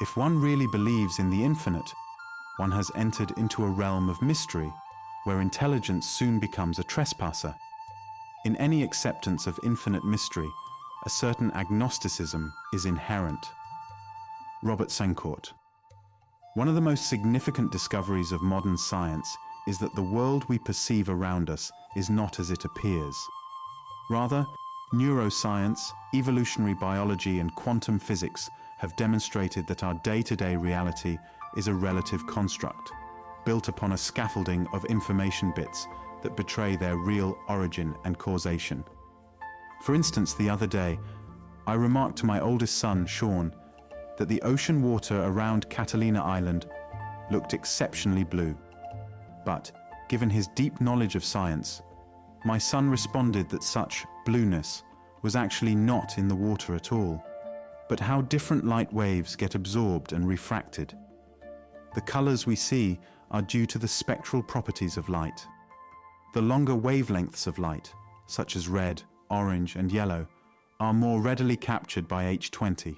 If one really believes in the infinite, one has entered into a realm of mystery where intelligence soon becomes a trespasser. In any acceptance of infinite mystery, a certain agnosticism is inherent. Robert Sancourt. One of the most significant discoveries of modern science is that the world we perceive around us is not as it appears. Rather, neuroscience, evolutionary biology, and quantum physics have demonstrated that our day-to-day reality is a relative construct, built upon a scaffolding of information bits that betray their real origin and causation. For instance, the other day, I remarked to my oldest son, Sean, that the ocean water around Catalina Island looked exceptionally blue. But, given his deep knowledge of science, my son responded that such blueness was actually not in the water at all, but how different light waves get absorbed and refracted. The colors we see are due to the spectral properties of light. The longer wavelengths of light, such as red, orange, and yellow, are more readily captured by H20,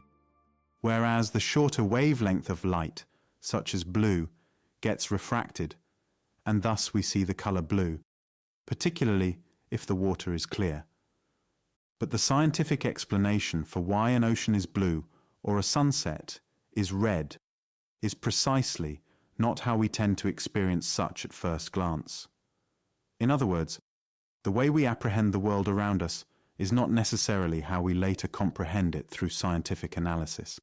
whereas the shorter wavelength of light, such as blue, gets refracted, and thus we see the color blue, particularly if the water is clear. But the scientific explanation for why an ocean is blue or a sunset is red is precisely not how we tend to experience such at first glance. In other words, the way we apprehend the world around us is not necessarily how we later comprehend it through scientific analysis.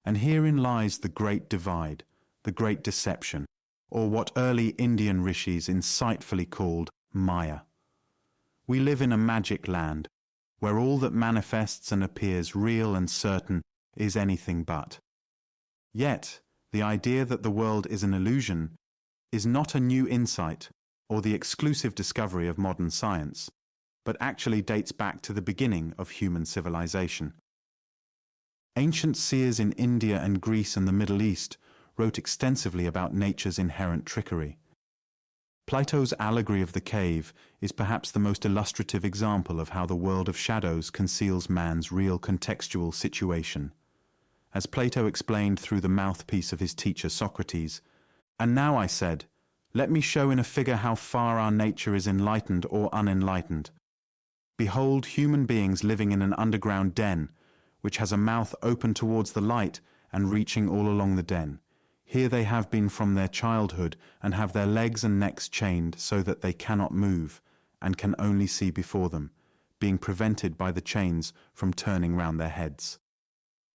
And herein lies the great divide, the great deception, or what early Indian rishis insightfully called Maya. We live in a magic land, where all that manifests and appears real and certain is anything but. Yet, the idea that the world is an illusion is not a new insight or the exclusive discovery of modern science, but actually dates back to the beginning of human civilization. Ancient seers in India and Greece and the Middle East wrote extensively about nature's inherent trickery. Plato's allegory of the cave is perhaps the most illustrative example of how the world of shadows conceals man's real contextual situation. As Plato explained through the mouthpiece of his teacher Socrates, "And now," I said, "let me show in a figure how far our nature is enlightened or unenlightened. Behold human beings living in an underground den, which has a mouth open towards the light and reaching all along the den. Here they have been from their childhood and have their legs and necks chained so that they cannot move and can only see before them, being prevented by the chains from turning round their heads.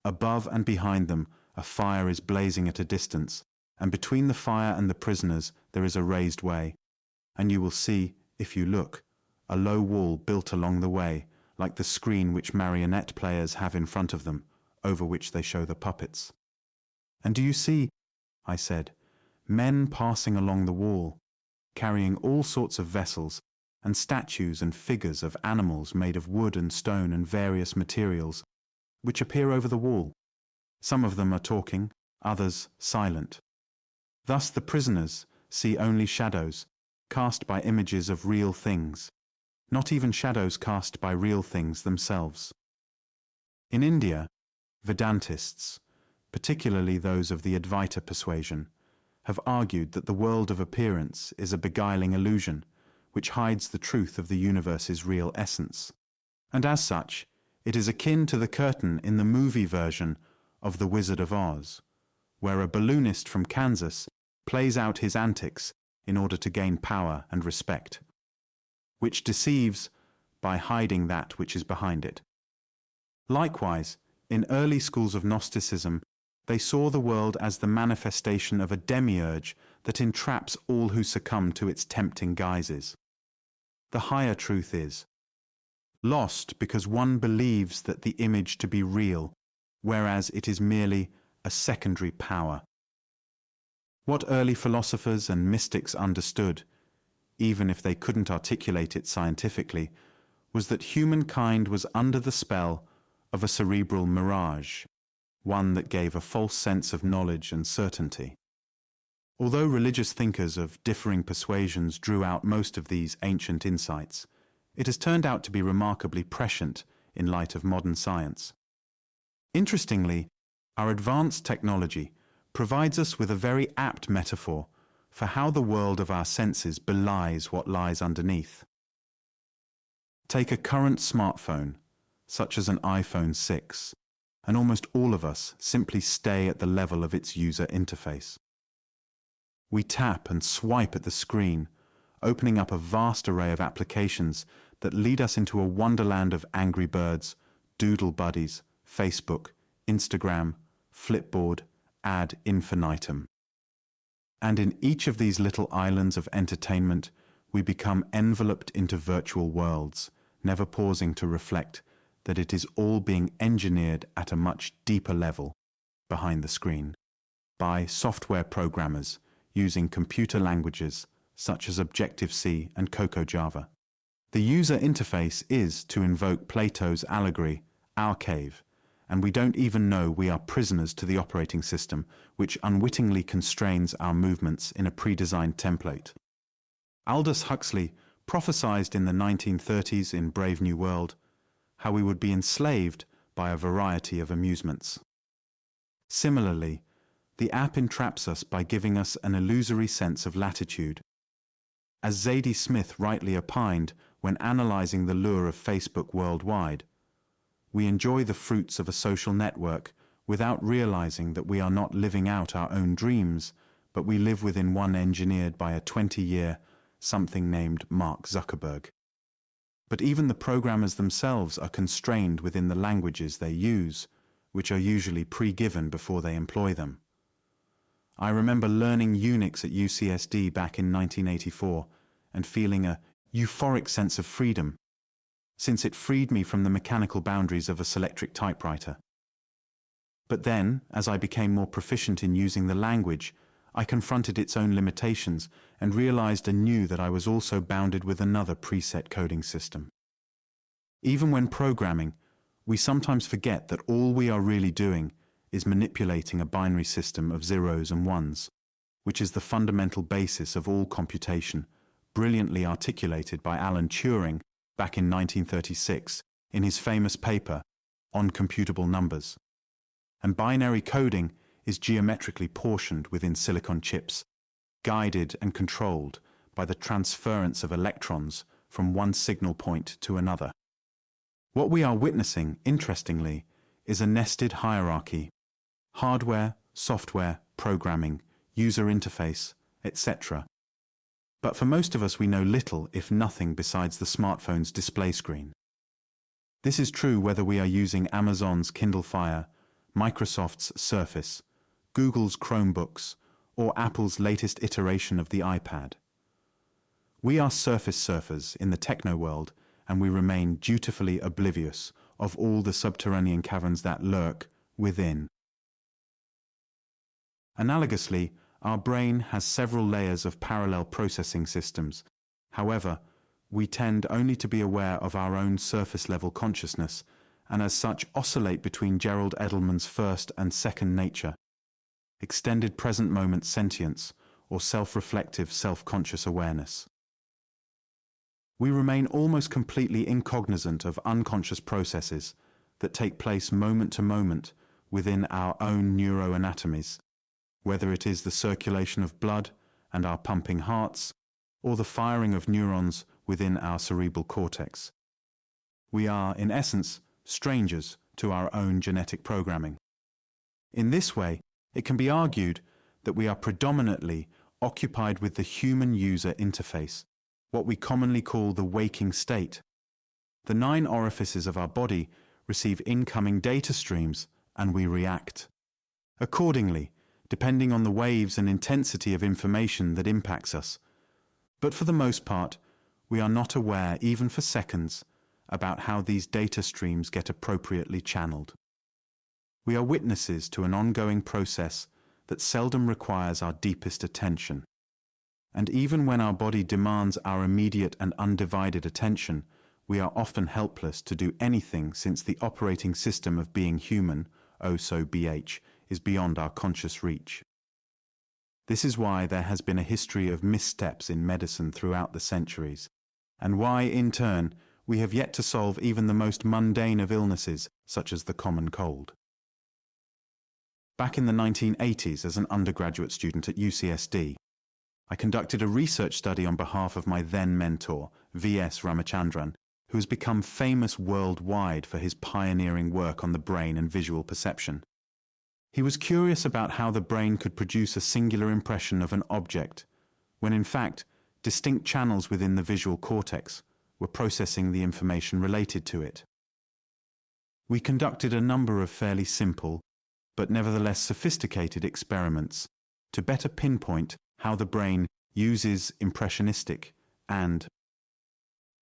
Above and behind them a fire is blazing at a distance, and between the fire and the prisoners there is a raised way, and you will see, if you look, a low wall built along the way, like the screen which marionette players have in front of them, over which they show the puppets. And do you see," I said, "men passing along the wall, carrying all sorts of vessels, and statues and figures of animals made of wood and stone and various materials, which appear over the wall. Some of them are talking, others silent. Thus the prisoners see only shadows, cast by images of real things, not even shadows cast by real things themselves." In India, Vedantists, particularly those of the Advaita persuasion, have argued that the world of appearance is a beguiling illusion, which hides the truth of the universe's real essence. And as such, it is akin to the curtain in the movie version of The Wizard of Oz, where a balloonist from Kansas plays out his antics in order to gain power and respect, which deceives by hiding that which is behind it. Likewise, in early schools of Gnosticism, they saw the world as the manifestation of a demiurge that entraps all who succumb to its tempting guises. The higher truth is lost because one believes that the image to be real, whereas it is merely a secondary power. What early philosophers and mystics understood, even if they couldn't articulate it scientifically, was that humankind was under the spell of a cerebral mirage, one that gave a false sense of knowledge and certainty. Although religious thinkers of differing persuasions drew out most of these ancient insights, it has turned out to be remarkably prescient in light of modern science. Interestingly, Our advanced technology provides us with a very apt metaphor for how the world of our senses belies what lies underneath. Take a current smartphone, such as an iPhone 6, and almost all of us simply stay at the level of its user interface. We tap and swipe at the screen, opening up a vast array of applications that lead us into a wonderland of Angry Birds, Doodle Buddies, Facebook, Instagram, Flipboard, ad infinitum. And in each of these little islands of entertainment, we become enveloped into virtual worlds, never pausing to reflect that it is all being engineered at a much deeper level behind the screen by software programmers using computer languages such as Objective-C and Cocoa Java. The user interface is, to invoke Plato's allegory, our cave, and we don't even know we are prisoners to the operating system, which unwittingly constrains our movements in a pre-designed template. Aldous Huxley prophesied in the 1930s in Brave New World how we would be enslaved by a variety of amusements. Similarly, the app entraps us by giving us an illusory sense of latitude. As Zadie Smith rightly opined when analyzing the lure of Facebook worldwide, we enjoy the fruits of a social network without realizing that we are not living out our own dreams, but we live within one engineered by a 20-year something named Mark Zuckerberg. But even the programmers themselves are constrained within the languages they use, which are usually pre-given before they employ them. I remember learning Unix at UCSD back in 1984 and feeling a euphoric sense of freedom, since it freed me from the mechanical boundaries of a Selectric typewriter. But then, as I became more proficient in using the language, I confronted its own limitations and realized anew that I was also bounded with another preset coding system. Even when programming, we sometimes forget that all we are really doing is manipulating a binary system of zeros and ones, which is the fundamental basis of all computation, brilliantly articulated by Alan Turing back in 1936 in his famous paper on computable numbers. And binary coding is geometrically portioned within silicon chips, guided and controlled by the transference of electrons from one signal point to another. What we are witnessing, interestingly, is a nested hierarchy: hardware, software, programming, user interface, etc. But for most of us, we know little, if nothing, besides the smartphone's display screen. This is true whether we are using Amazon's Kindle Fire, Microsoft's Surface, Google's Chromebooks, or Apple's latest iteration of the iPad. We are surface surfers in the techno world, and we remain dutifully oblivious of all the subterranean caverns that lurk within. Analogously, our brain has several layers of parallel processing systems. However, we tend only to be aware of our own surface-level consciousness, and as such oscillate between Gerald Edelman's first and second nature, extended present moment sentience, or self-reflective, self-conscious awareness. We remain almost completely incognizant of unconscious processes that take place moment to moment within our own neuroanatomies, whether it is the circulation of blood and our pumping hearts, or the firing of neurons within our cerebral cortex. We are, in essence, strangers to our own genetic programming. In this way, it can be argued that we are predominantly occupied with the human user interface, what we commonly call the waking state. The 9 orifices of our body receive incoming data streams, and we react accordingly, depending on the waves and intensity of information that impacts us. But for the most part, we are not aware, even for seconds, about how these data streams get appropriately channeled. We are witnesses to an ongoing process that seldom requires our deepest attention. And even when our body demands our immediate and undivided attention, we are often helpless to do anything, since the operating system of being human, oh so BH, is beyond our conscious reach. This is why there has been a history of missteps in medicine throughout the centuries, and why, in turn, we have yet to solve even the most mundane of illnesses, such as the common cold. Back in the 1980s, as an undergraduate student at UCSD, I conducted a research study on behalf of my then mentor, V.S. Ramachandran, who has become famous worldwide for his pioneering work on the brain and visual perception. He was curious about how the brain could produce a singular impression of an object, when in fact, distinct channels within the visual cortex were processing the information related to it. We conducted a number of fairly simple, but nevertheless sophisticated experiments to better pinpoint how the brain uses impressionistic and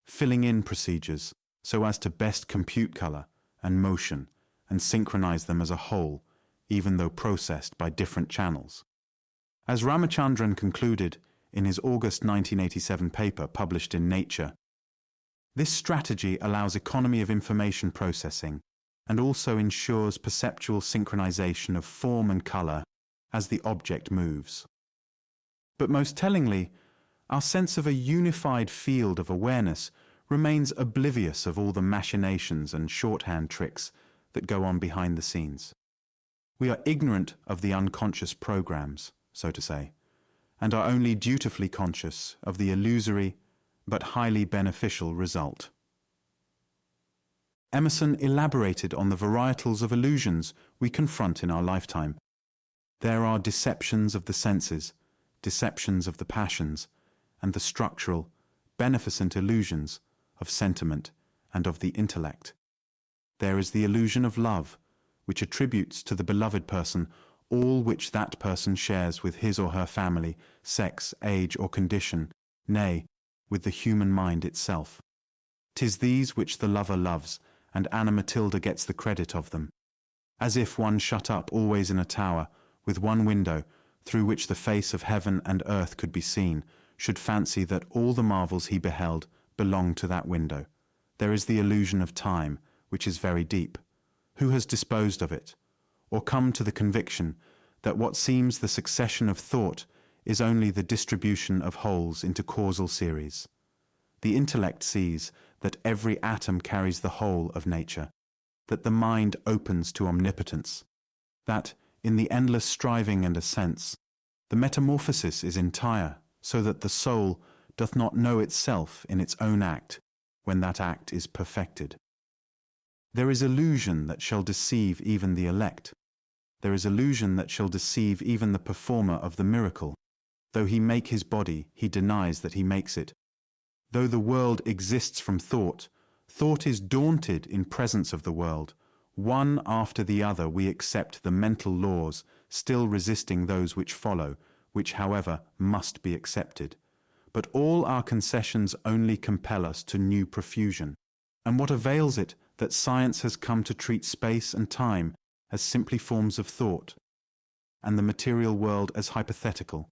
filling in procedures so as to best compute color and motion and synchronize them as a whole, even though processed by different channels. As Ramachandran concluded in his August 1987 paper published in Nature, this strategy allows economy of information processing and also ensures perceptual synchronization of form and color as the object moves. But most tellingly, our sense of a unified field of awareness remains oblivious of all the machinations and shorthand tricks that go on behind the scenes. We are ignorant of the unconscious programs, so to say, and are only dutifully conscious of the illusory but highly beneficial result. Emerson elaborated on the varietals of illusions we confront in our lifetime. There are deceptions of the senses, deceptions of the passions, and the structural, beneficent illusions of sentiment and of the intellect. There is the illusion of love, which attributes to the beloved person all which that person shares with his or her family, sex, age, or condition, nay, with the human mind itself. 'Tis these which the lover loves, and Anna Matilda gets the credit of them, as if one shut up always in a tower, with one window, through which the face of heaven and earth could be seen, should fancy that all the marvels he beheld belonged to that window. There is the illusion of time, which is very deep. Who has disposed of it, or come to the conviction that what seems the succession of thought is only the distribution of wholes into causal series? The intellect sees that every atom carries the whole of nature, that the mind opens to omnipotence, that, in the endless striving and ascents, the metamorphosis is entire, so that the soul doth not know itself in its own act, when that act is perfected. There is illusion that shall deceive even the elect. There is illusion that shall deceive even the performer of the miracle. Though he make his body, he denies that he makes it. Though the world exists from thought, thought is daunted in presence of the world. One after the other we accept the mental laws, still resisting those which follow, which, however, must be accepted. But all our concessions only compel us to new profusion. And what avails it that science has come to treat space and time as simply forms of thought, and the material world as hypothetical,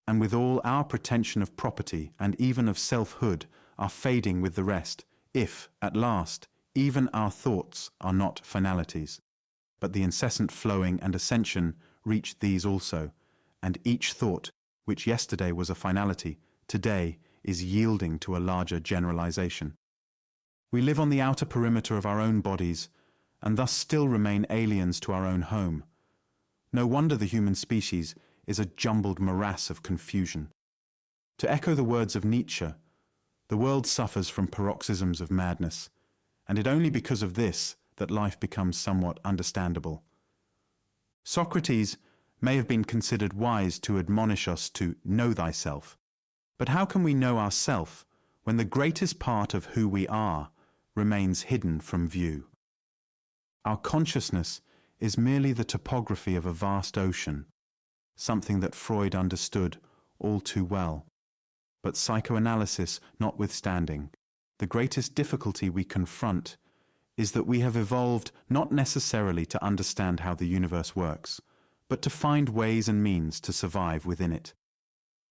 and with all our pretension of property and even of selfhood are fading with the rest, if, at last, even our thoughts are not finalities, but the incessant flowing and ascension reach these also, and each thought, which yesterday was a finality, today is yielding to a larger generalization. We live on the outer perimeter of our own bodies, and thus still remain aliens to our own home. No wonder the human species is a jumbled morass of confusion. To echo the words of Nietzsche, the world suffers from paroxysms of madness, and it only because of this that life becomes somewhat understandable. Socrates may have been considered wise to admonish us to know thyself, but how can we know ourself when the greatest part of who we are remains hidden from view? Our consciousness is merely the topography of a vast ocean, something that Freud understood all too well. But psychoanalysis notwithstanding, the greatest difficulty we confront is that we have evolved not necessarily to understand how the universe works, but to find ways and means to survive within it.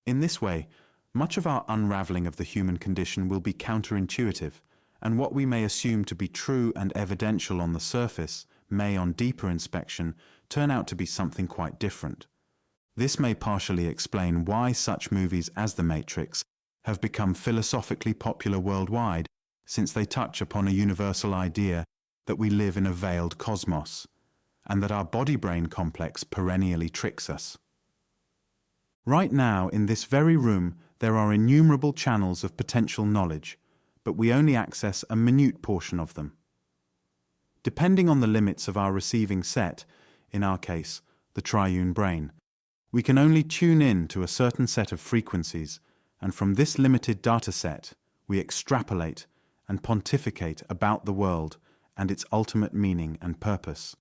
In this way, much of our unraveling of the human condition will be counterintuitive, and what we may assume to be true and evidential on the surface may, on deeper inspection, turn out to be something quite different. This may partially explain why such movies as The Matrix have become philosophically popular worldwide, since they touch upon a universal idea that we live in a veiled cosmos, and that our body-brain complex perennially tricks us. Right now, in this very room, there are innumerable channels of potential knowledge, but we only access a minute portion of them. Depending on the limits of our receiving set, in our case, the triune brain, we can only tune in to a certain set of frequencies, and from this limited data set, we extrapolate and pontificate about the world and its ultimate meaning and purpose.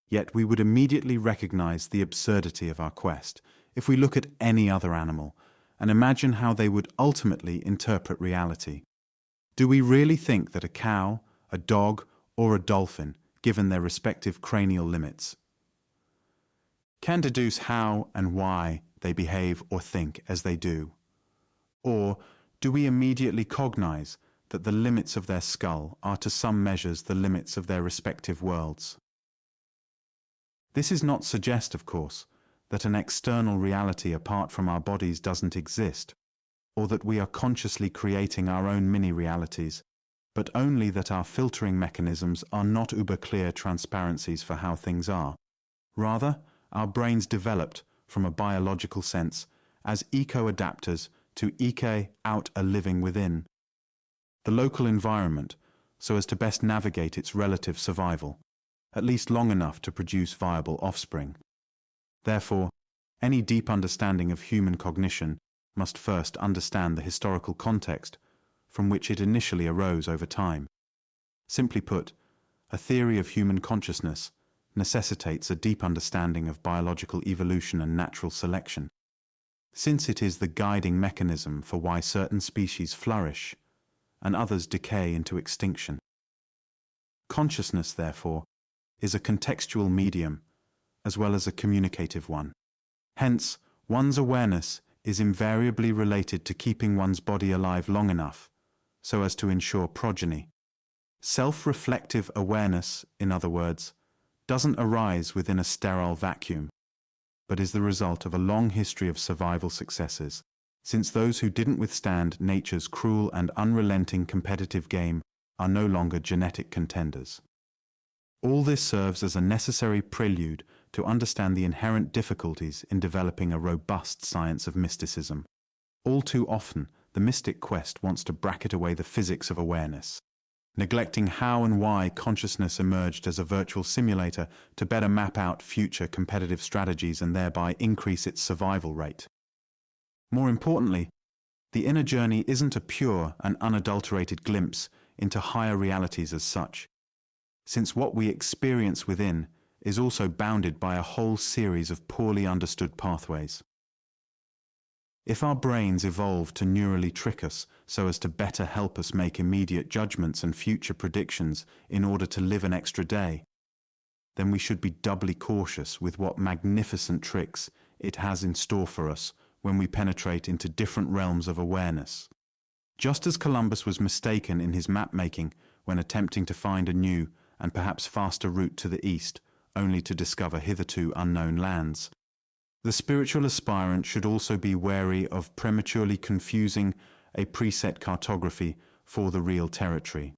Yet we would immediately recognize the absurdity of our quest if we look at any other animal and imagine how they would ultimately interpret reality. Do we really think that a cow, a dog, or a dolphin, given their respective cranial limits, can deduce how and why they behave or think as they do? Or do we immediately cognize that the limits of their skull are to some measures the limits of their respective worlds? This is not suggest, of course, that an external reality apart from our bodies doesn't exist, or that we are consciously creating our own mini-realities, but only that our filtering mechanisms are not uber-clear transparencies for how things are. Rather, our brains developed, from a biological sense, as eco-adapters to eke out a living within the local environment, so as to best navigate its relative survival, at least long enough to produce viable offspring. Therefore, any deep understanding of human cognition must first understand the historical context from which it initially arose over time. Simply put, a theory of human consciousness necessitates a deep understanding of biological evolution and natural selection, since it is the guiding mechanism for why certain species flourish and others decay into extinction. Consciousness, therefore, is a contextual medium as well as a communicative one. Hence, one's awareness is invariably related to keeping one's body alive long enough so as to ensure progeny. Self-reflective awareness, in other words, doesn't arise within a sterile vacuum, but is the result of a long history of survival successes, since those who didn't withstand nature's cruel and unrelenting competitive game are no longer genetic contenders. All this serves as a necessary prelude to understand the inherent difficulties in developing a robust science of mysticism. All too often, the mystic quest wants to bracket away the physics of awareness, neglecting how and why consciousness emerged as a virtual simulator to better map out future competitive strategies and thereby increase its survival rate. More importantly, the inner journey isn't a pure and unadulterated glimpse into higher realities as such, since what we experience within is also bounded by a whole series of poorly understood pathways. If our brains evolved to neurally trick us so as to better help us make immediate judgments and future predictions in order to live an extra day, then we should be doubly cautious with what magnificent tricks it has in store for us when we penetrate into different realms of awareness. Just as Columbus was mistaken in his map-making when attempting to find a new and perhaps faster route to the east, only to discover hitherto unknown lands, the spiritual aspirant should also be wary of prematurely confusing a preset cartography for the real territory.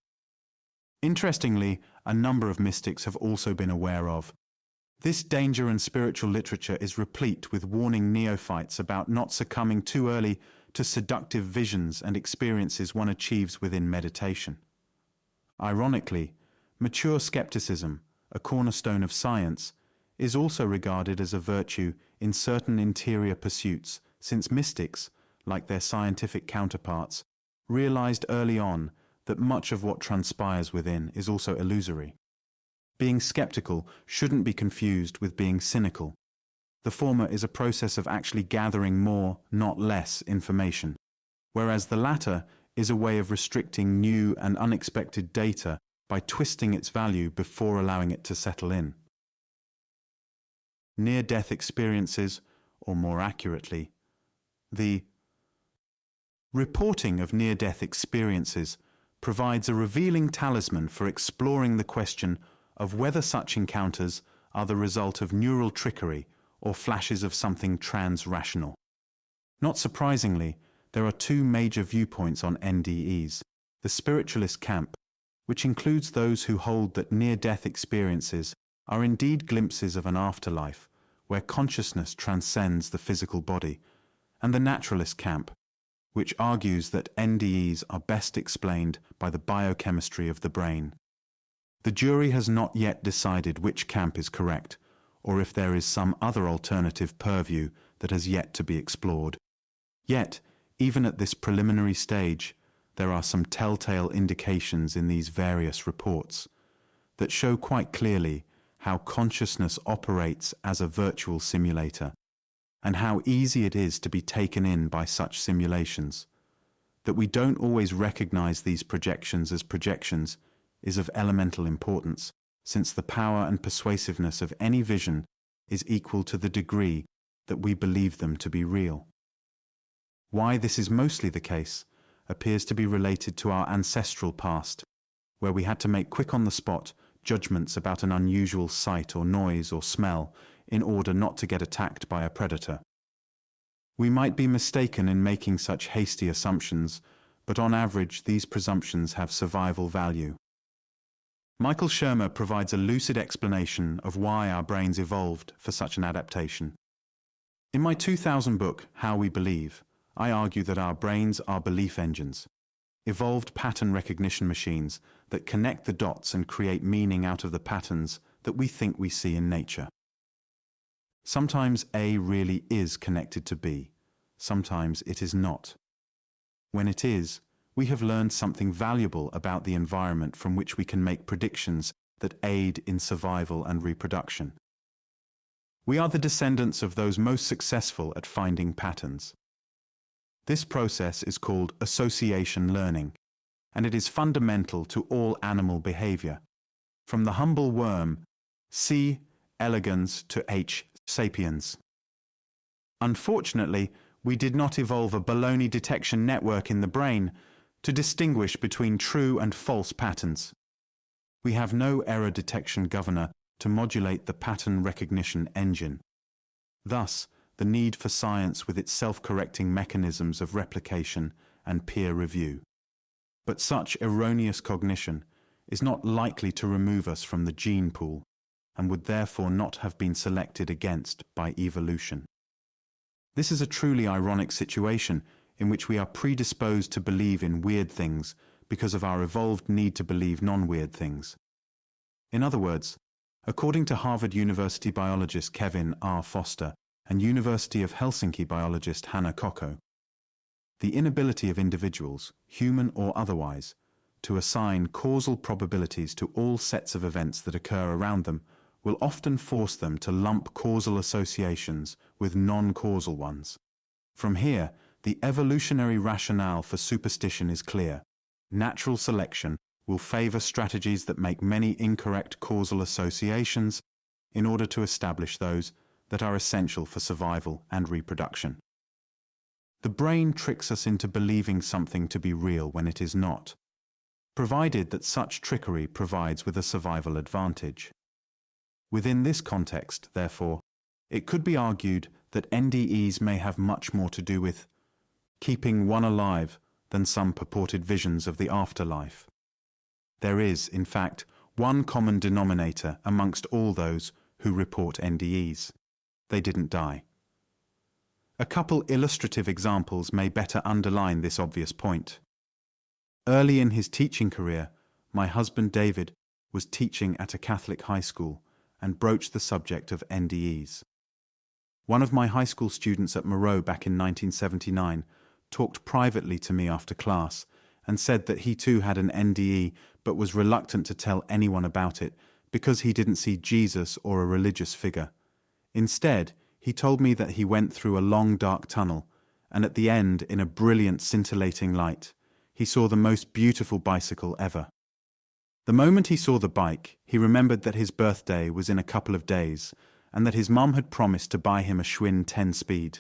Interestingly, a number of mystics have also been aware of this danger, and spiritual literature is replete with warning neophytes about not succumbing too early to seductive visions and experiences one achieves within meditation. Ironically, mature skepticism, a cornerstone of science, is also regarded as a virtue in certain interior pursuits, since mystics, like their scientific counterparts, realized early on that much of what transpires within is also illusory. Being skeptical shouldn't be confused with being cynical. The former is a process of actually gathering more, not less, information, whereas the latter is a way of restricting new and unexpected data by twisting its value before allowing it to settle in. Near-death experiences, or more accurately, the reporting of near-death experiences provides a revealing talisman for exploring the question of whether such encounters are the result of neural trickery or flashes of something trans-rational. Not surprisingly, there are two major viewpoints on NDEs: the spiritualist camp, which includes those who hold that near-death experiences are indeed glimpses of an afterlife where consciousness transcends the physical body, and the naturalist camp, which argues that NDEs are best explained by the biochemistry of the brain. The jury has not yet decided which camp is correct, or if there is some other alternative purview that has yet to be explored. Yet, even at this preliminary stage, there are some telltale indications in these various reports that show quite clearly how consciousness operates as a virtual simulator, and how easy it is to be taken in by such simulations. That we don't always recognize these projections as projections is of elemental importance, since the power and persuasiveness of any vision is equal to the degree that we believe them to be real. Why this is mostly the case appears to be related to our ancestral past, where we had to make quick-on-the-spot judgments about an unusual sight or noise or smell in order not to get attacked by a predator. We might be mistaken in making such hasty assumptions, but on average these presumptions have survival value. Michael Shermer provides a lucid explanation of why our brains evolved for such an adaptation. In my 2000 book, How We Believe, I argue that our brains are belief engines, evolved pattern recognition machines that connect the dots and create meaning out of the patterns that we think we see in nature. Sometimes A really is connected to B, sometimes it is not. When it is, we have learned something valuable about the environment from which we can make predictions that aid in survival and reproduction. We are the descendants of those most successful at finding patterns. This process is called association learning, and it is fundamental to all animal behavior, from the humble worm, C. elegans, to H. sapiens. Unfortunately, we did not evolve a baloney detection network in the brain to distinguish between true and false patterns. We have no error detection governor to modulate the pattern recognition engine. Thus, the need for science with its self-correcting mechanisms of replication and peer review. But such erroneous cognition is not likely to remove us from the gene pool, and would therefore not have been selected against by evolution. This is a truly ironic situation in which we are predisposed to believe in weird things because of our evolved need to believe non-weird things. In other words, according to Harvard University biologist Kevin R. Foster and University of Helsinki biologist Hanna Kokko, the inability of individuals, human or otherwise, to assign causal probabilities to all sets of events that occur around them will often force them to lump causal associations with non-causal ones. From here, the evolutionary rationale for superstition is clear. Natural selection will favor strategies that make many incorrect causal associations in order to establish those that are essential for survival and reproduction. The brain tricks us into believing something to be real when it is not, provided that such trickery provides with a survival advantage. Within this context, therefore, it could be argued that NDEs may have much more to do with keeping one alive than some purported visions of the afterlife. There is, in fact, one common denominator amongst all those who report NDEs. They didn't die. A couple illustrative examples may better underline this obvious point. Early in his teaching career, my husband David was teaching at a Catholic high school and broached the subject of NDEs. One of my high school students at Moreau back in 1979 talked privately to me after class and said that he too had an NDE but was reluctant to tell anyone about it because he didn't see Jesus or a religious figure. Instead, he told me that he went through a long dark tunnel, and at the end, in a brilliant scintillating light, he saw the most beautiful bicycle ever. The moment he saw the bike, he remembered that his birthday was in a couple of days, and that his mum had promised to buy him a Schwinn 10-speed.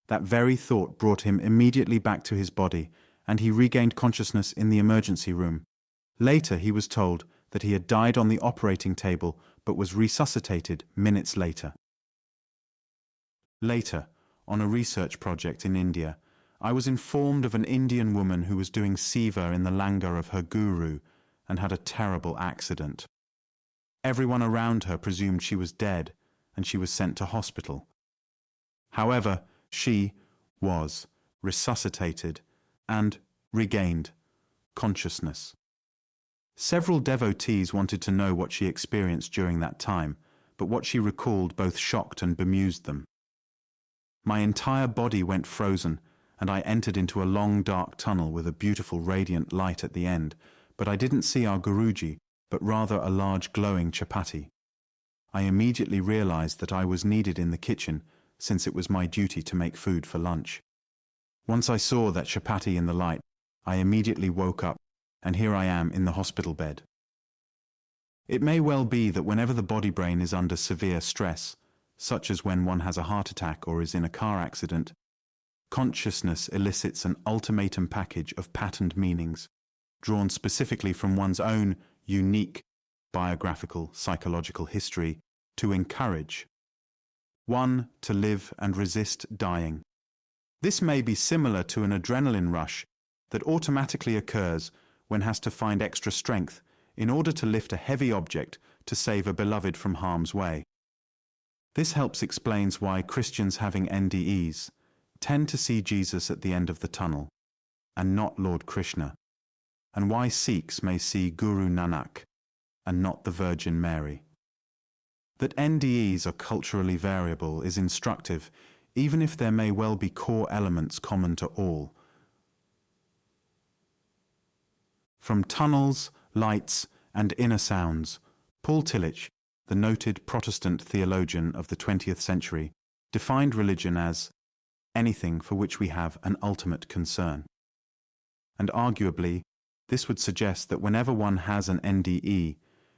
That very thought brought him immediately back to his body, and he regained consciousness in the emergency room. Later, he was told that he had died on the operating table, but was resuscitated minutes later. Later, on a research project in India, I was informed of an Indian woman who was doing seva in the langar of her guru and had a terrible accident. Everyone around her presumed she was dead, and she was sent to hospital. However, she was resuscitated and regained consciousness. Several devotees wanted to know what she experienced during that time, but what she recalled both shocked and bemused them. My entire body went frozen, and I entered into a long dark tunnel with a beautiful radiant light at the end, but I didn't see our Guruji, but rather a large glowing chapati. I immediately realized that I was needed in the kitchen, since it was my duty to make food for lunch. Once I saw that chapati in the light, I immediately woke up, and here I am in the hospital bed. It may well be that whenever the body-brain is under severe stress, such as when one has a heart attack or is in a car accident, consciousness elicits an ultimatum package of patterned meanings, drawn specifically from one's own unique biographical psychological history to encourage one to live and resist dying. This may be similar to an adrenaline rush that automatically occurs when has to find extra strength in order to lift a heavy object to save a beloved from harm's way. This helps explains why Christians having NDEs tend to see Jesus at the end of the tunnel, and not Lord Krishna, and why Sikhs may see Guru Nanak, and not the Virgin Mary. That NDEs are culturally variable is instructive, even if there may well be core elements common to all. From tunnels, lights, and inner sounds, Paul Tillich, the noted Protestant theologian of the 20th century, defined religion as anything for which we have an ultimate concern. And arguably, this would suggest that whenever one has an NDE,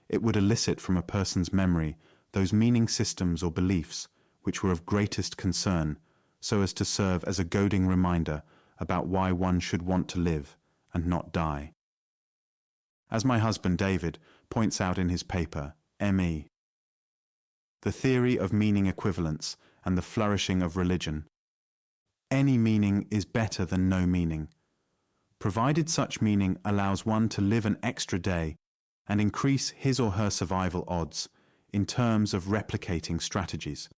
it would elicit from a person's memory those meaning systems or beliefs which were of greatest concern, so as to serve as a goading reminder about why one should want to live and not die. As my husband David points out in his paper, M.E., The Theory of Meaning Equivalence and the Flourishing of Religion, any meaning is better than no meaning, provided such meaning allows one to live an extra day and increase his or her survival odds in terms of replicating strategies.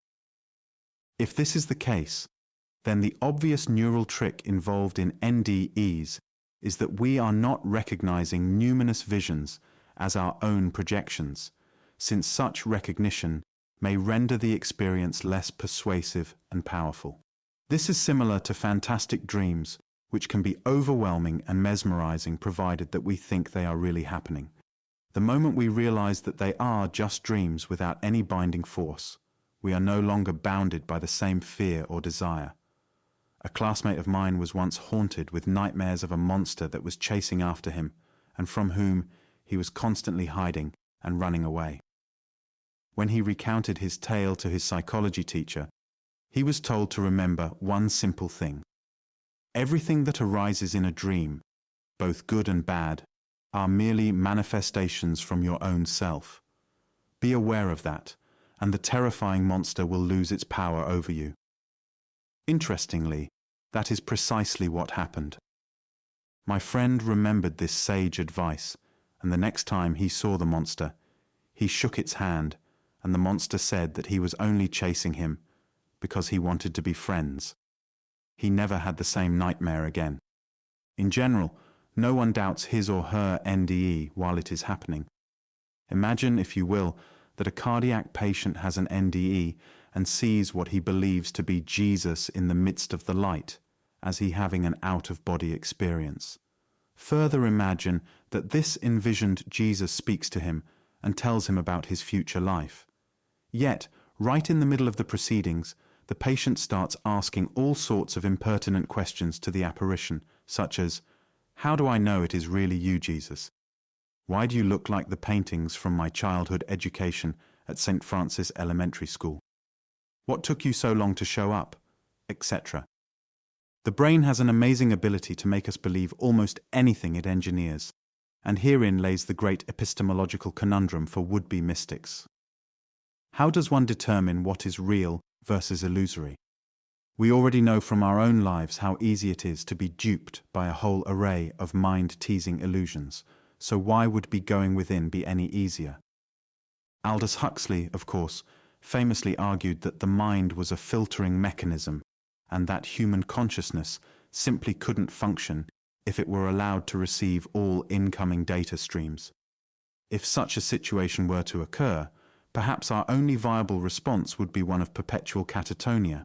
If this is the case, then the obvious neural trick involved in NDEs is that we are not recognizing numinous visions as our own projections, since such recognition may render the experience less persuasive and powerful. This is similar to fantastic dreams, which can be overwhelming and mesmerizing provided that we think they are really happening. The moment we realize that they are just dreams without any binding force, we are no longer bounded by the same fear or desire. A classmate of mine was once haunted with nightmares of a monster that was chasing after him and from whom he was constantly hiding and running away. When he recounted his tale to his psychology teacher, he was told to remember one simple thing. Everything that arises in a dream, both good and bad, are merely manifestations from your own self. Be aware of that, and the terrifying monster will lose its power over you. Interestingly, that is precisely what happened. My friend remembered this sage advice, and the next time he saw the monster, he shook its hand, and the monster said that he was only chasing him because he wanted to be friends. He never had the same nightmare again. In general, no one doubts his or her NDE while it is happening. Imagine, if you will, that a cardiac patient has an NDE and sees what he believes to be Jesus in the midst of the light, as he having an out-of-body experience. Further imagine that this envisioned Jesus speaks to him and tells him about his future life. Yet, right in the middle of the proceedings, the patient starts asking all sorts of impertinent questions to the apparition, such as, "How do I know it is really you, Jesus? Why do you look like the paintings from my childhood education at St. Francis Elementary School? What took you so long to show up?" etc. The brain has an amazing ability to make us believe almost anything it engineers, and herein lays the great epistemological conundrum for would-be mystics. How does one determine what is real versus illusory? We already know from our own lives how easy it is to be duped by a whole array of mind-teasing illusions, so why would be going within be any easier? Aldous Huxley, of course, famously argued that the mind was a filtering mechanism and that human consciousness simply couldn't function if it were allowed to receive all incoming data streams. If such a situation were to occur, perhaps our only viable response would be one of perpetual catatonia.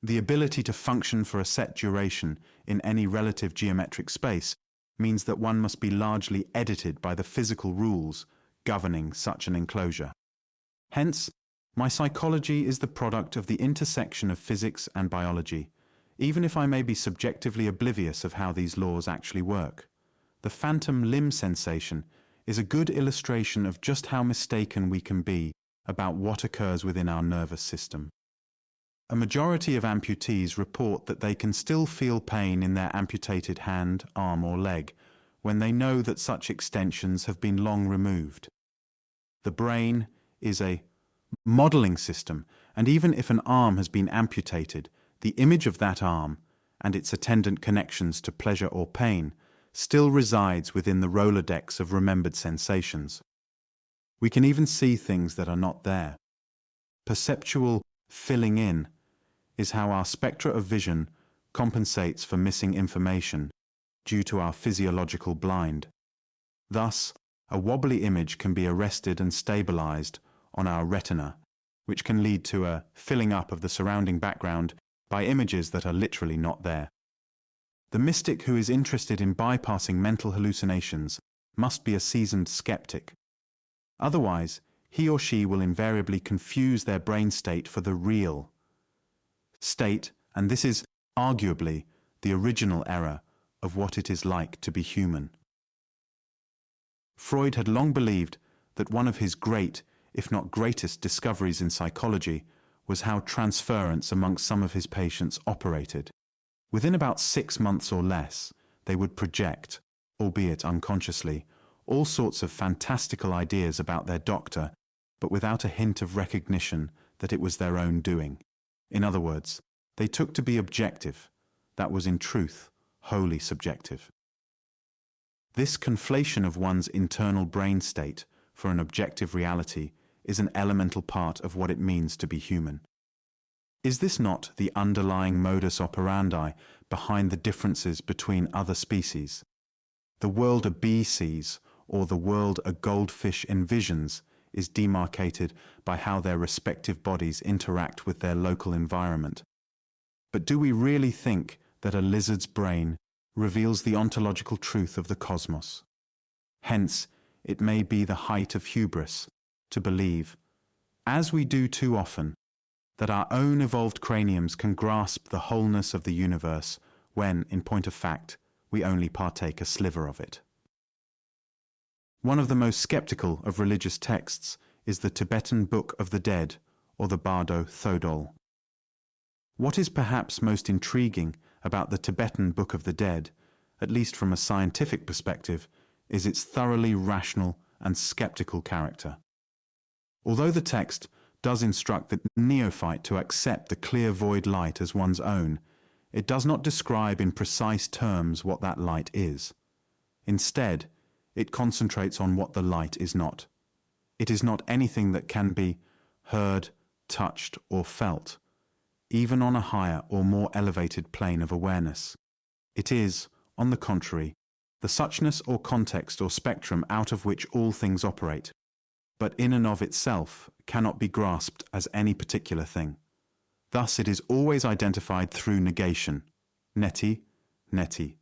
The ability to function for a set duration in any relative geometric space means that one must be largely edited by the physical rules governing such an enclosure. Hence, my psychology is the product of the intersection of physics and biology, even if I may be subjectively oblivious of how these laws actually work. The phantom limb sensation is a good illustration of just how mistaken we can be about what occurs within our nervous system. A majority of amputees report that they can still feel pain in their amputated hand, arm, or leg when they know that such extensions have been long removed. The brain is a modeling system, and even if an arm has been amputated, the image of that arm and its attendant connections to pleasure or pain still resides within the Rolodex of remembered sensations. We can even see things that are not there. Perceptual filling in is how our spectra of vision compensates for missing information due to our physiological blind. Thus, a wobbly image can be arrested and stabilized on our retina, which can lead to a filling up of the surrounding background by images that are literally not there. The mystic who is interested in bypassing mental hallucinations must be a seasoned skeptic. Otherwise, he or she will invariably confuse their brain state for the real state, and this is arguably the original error of what it is like to be human. Freud had long believed that one of his great, if not greatest, discoveries in psychology was how transference amongst some of his patients operated. Within about 6 months or less, they would project, albeit unconsciously, all sorts of fantastical ideas about their doctor, but without a hint of recognition that it was their own doing. In other words, they took to be objective, that was in truth wholly subjective. This conflation of one's internal brain state for an objective reality is an elemental part of what it means to be human. Is this not the underlying modus operandi behind the differences between other species? The world a bee sees, or the world a goldfish envisions, is demarcated by how their respective bodies interact with their local environment. But do we really think that a lizard's brain reveals the ontological truth of the cosmos? Hence, it may be the height of hubris to believe, as we do too often, that our own evolved craniums can grasp the wholeness of the universe when, in point of fact, we only partake a sliver of it. One of the most skeptical of religious texts is the Tibetan Book of the Dead, or the Bardo Thodol. What is perhaps most intriguing about the Tibetan Book of the Dead, at least from a scientific perspective, is its thoroughly rational and skeptical character. Although the text does instruct the neophyte to accept the clear void light as one's own, it does not describe in precise terms what that light is. Instead, it concentrates on what the light is not. It is not anything that can be heard, touched, or felt, even on a higher or more elevated plane of awareness. It is, on the contrary, the suchness or context or spectrum out of which all things operate, but in and of itself cannot be grasped as any particular thing. Thus it is always identified through negation, neti, neti,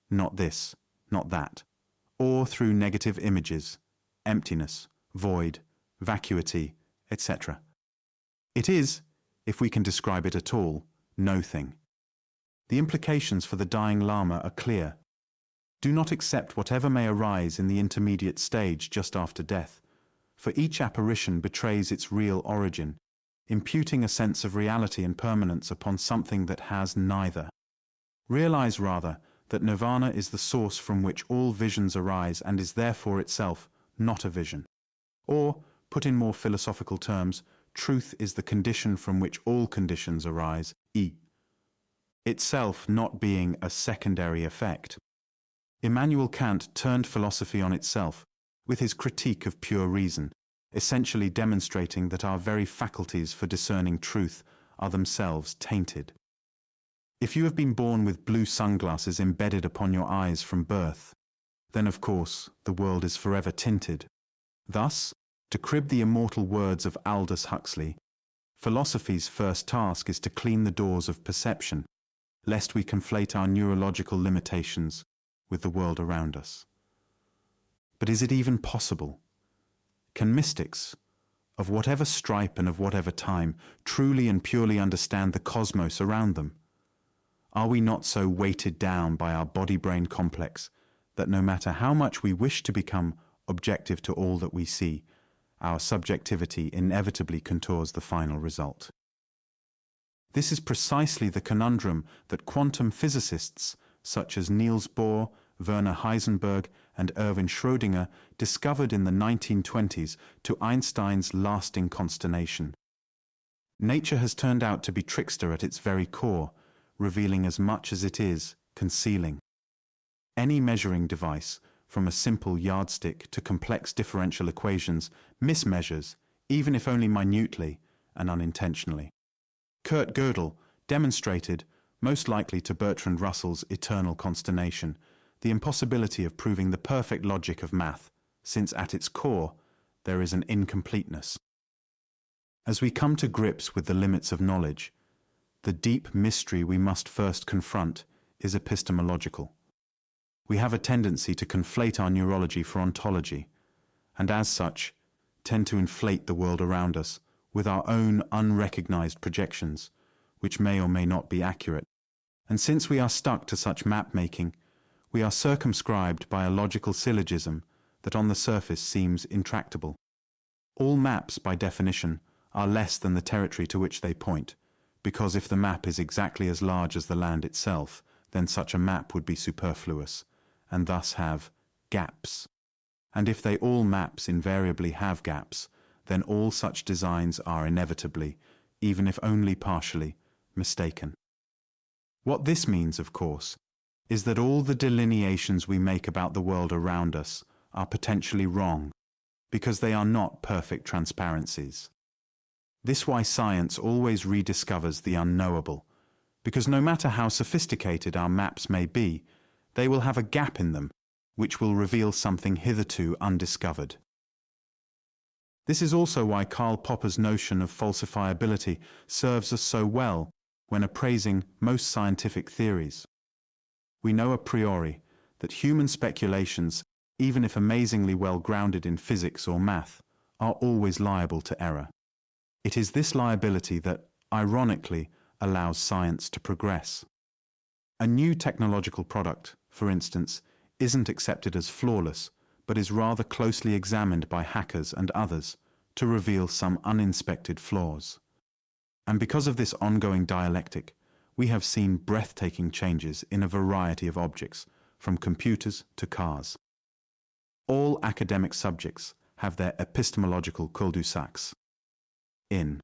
not this, not that, or through negative images, emptiness, void, vacuity, etc. It is, if we can describe it at all, no thing. The implications for the dying Lama are clear. Do not accept whatever may arise in the intermediate stage just after death, for each apparition betrays its real origin, imputing a sense of reality and permanence upon something that has neither. Realize rather that nirvana is the source from which all visions arise and is therefore itself not a vision. Or, put in more philosophical terms, truth is the condition from which all conditions arise, itself not being a secondary effect. Immanuel Kant turned philosophy on itself with his critique of pure reason, essentially demonstrating that our very faculties for discerning truth are themselves tainted. If you have been born with blue sunglasses embedded upon your eyes from birth, then of course the world is forever tinted. Thus, to crib the immortal words of Aldous Huxley, philosophy's first task is to clean the doors of perception, lest we conflate our neurological limitations with the world around us. But is it even possible? Can mystics, of whatever stripe and of whatever time, truly and purely understand the cosmos around them? Are we not so weighted down by our body-brain complex that no matter how much we wish to become objective to all that we see, our subjectivity inevitably contours the final result? This is precisely the conundrum that quantum physicists such as Niels Bohr, Werner Heisenberg, and Erwin Schrödinger discovered in the 1920s to Einstein's lasting consternation. Nature has turned out to be trickster at its very core, revealing as much as it is concealing. Any measuring device, from a simple yardstick to complex differential equations, mismeasures, even if only minutely and unintentionally. Kurt Gödel demonstrated, most likely to Bertrand Russell's eternal consternation, the impossibility of proving the perfect logic of math, since at its core there is an incompleteness. As we come to grips with the limits of knowledge, the deep mystery we must first confront is epistemological. We have a tendency to conflate our neurology for ontology, and as such, tend to inflate the world around us with our own unrecognized projections, which may or may not be accurate. And since we are stuck to such map-making, we are circumscribed by a logical syllogism that on the surface seems intractable. All maps, by definition, are less than the territory to which they point, because if the map is exactly as large as the land itself, then such a map would be superfluous, and thus have gaps. And if all maps invariably have gaps, then all such designs are inevitably, even if only partially, mistaken. What this means, of course, is that all the delineations we make about the world around us are potentially wrong, because they are not perfect transparencies. This is why science always rediscovers the unknowable, because no matter how sophisticated our maps may be, they will have a gap in them, which will reveal something hitherto undiscovered. This is also why Karl Popper's notion of falsifiability serves us so well when appraising most scientific theories. We know a priori that human speculations, even if amazingly well grounded in physics or math, are always liable to error. It is this liability that, ironically, allows science to progress. A new technological product, for instance, isn't accepted as flawless, but is rather closely examined by hackers and others to reveal some uninspected flaws. And because of this ongoing dialectic, we have seen breathtaking changes in a variety of objects, from computers to cars. All academic subjects have their epistemological cul-de-sacs. In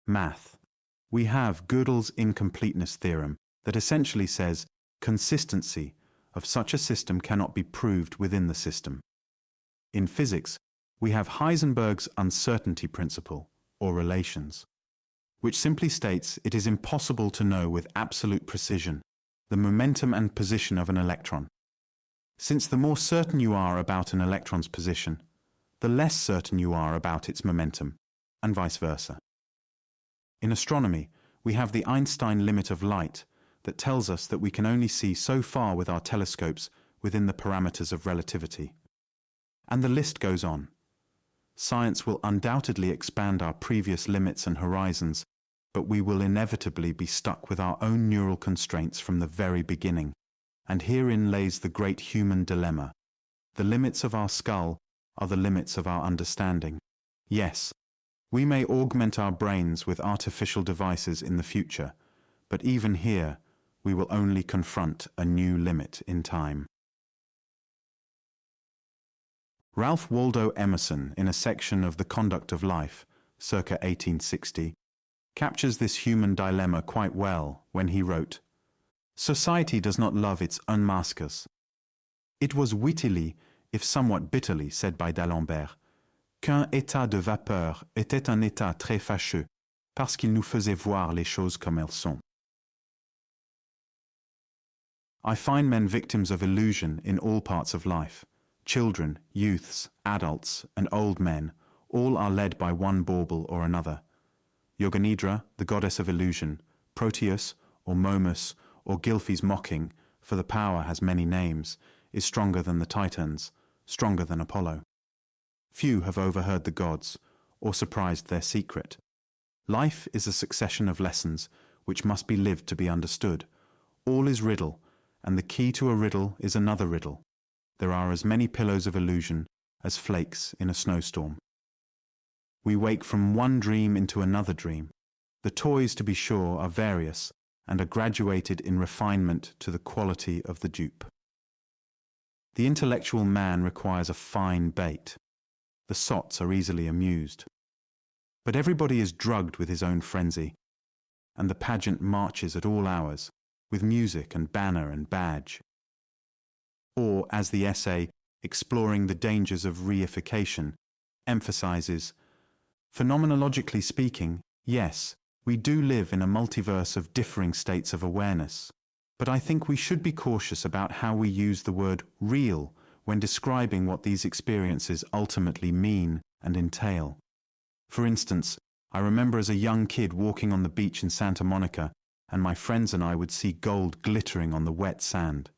math, we have Gödel's incompleteness theorem that essentially says consistency of such a system cannot be proved within the system. In physics, we have Heisenberg's uncertainty principle, or relations, which simply states it is impossible to know with absolute precision the momentum and position of an electron, since the more certain you are about an electron's position, the less certain you are about its momentum, and vice versa. In astronomy, we have the Einstein limit of light that tells us that we can only see so far with our telescopes within the parameters of relativity. And the list goes on. Science will undoubtedly expand our previous limits and horizons, but we will inevitably be stuck with our own neural constraints from the very beginning. And herein lays the great human dilemma. The limits of our skull are the limits of our understanding. Yes, we may augment our brains with artificial devices in the future, but even here, we will only confront a new limit in time. Ralph Waldo Emerson, in a section of The Conduct of Life, circa 1860, captures this human dilemma quite well when he wrote, "Society does not love its unmaskers." It was wittily, if somewhat bitterly, said by D'Alembert, qu'un état de vapeur était un état très fâcheux, parce qu'il nous faisait voir les choses comme elles sont. I find men victims of illusion in all parts of life. Children, youths, adults, and old men, all are led by one bauble or another. Yoganidra, the goddess of illusion, Proteus, or Momus, or Gylfi's mocking, for the power has many names, is stronger than the Titans, stronger than Apollo. Few have overheard the gods, or surprised their secret. Life is a succession of lessons, which must be lived to be understood. All is riddle, and the key to a riddle is another riddle. There are as many pillows of illusion as flakes in a snowstorm. We wake from one dream into another dream. The toys, to be sure, are various, and are graduated in refinement to the quality of the dupe. The intellectual man requires a fine bait. The sots are easily amused. But everybody is drugged with his own frenzy, and the pageant marches at all hours, with music and banner and badge. Or, as the essay, Exploring the Dangers of Reification, emphasizes, phenomenologically speaking, yes, we do live in a multiverse of differing states of awareness, but I think we should be cautious about how we use the word real when describing what these experiences ultimately mean and entail. For instance, I remember as a young kid walking on the beach in Santa Monica, and my friends and I would see gold glittering on the wet sand.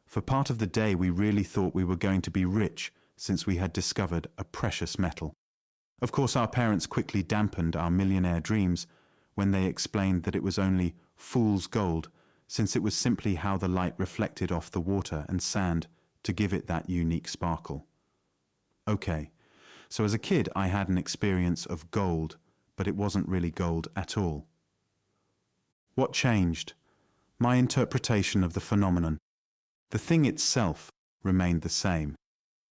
For part of the day we really thought we were going to be rich since we had discovered a precious metal. Of course, our parents quickly dampened our millionaire dreams when they explained that it was only fool's gold, since it was simply how the light reflected off the water and sand to give it that unique sparkle. Okay, so as a kid I had an experience of gold, but it wasn't really gold at all. What changed? My interpretation of the phenomenon. The thing itself remained the same,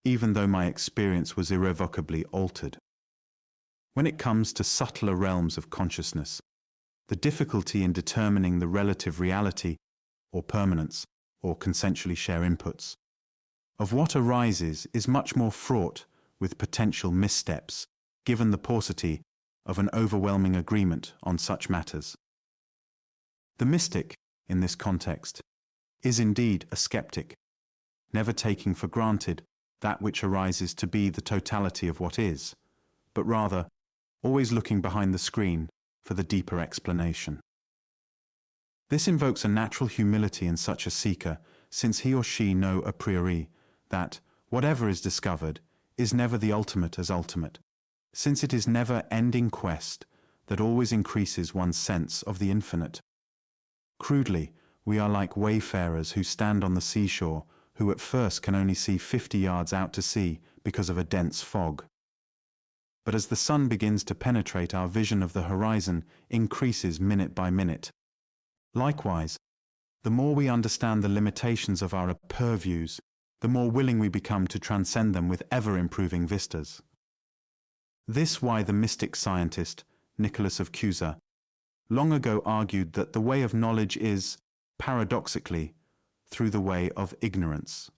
even though my experience was irrevocably altered. When it comes to subtler realms of consciousness, the difficulty in determining the relative reality, or permanence, or consensually share inputs, of what arises is much more fraught with potential missteps, given the paucity of an overwhelming agreement on such matters. The mystic, in this context, is indeed a skeptic, never taking for granted that which arises to be the totality of what is, but rather always looking behind the screen for the deeper explanation. This invokes a natural humility in such a seeker, since he or she know a priori that whatever is discovered is never the ultimate as ultimate, since it is never-ending quest that always increases one's sense of the infinite. Crudely, we are like wayfarers who stand on the seashore, who at first can only see 50 yards out to sea because of a dense fog. But as the sun begins to penetrate, our vision of the horizon increases minute by minute. Likewise, the more we understand the limitations of our purviews, the more willing we become to transcend them with ever-improving vistas. This why the mystic scientist, Nicholas of Cusa, long ago argued that the way of knowledge is, paradoxically, through the way of ignorance.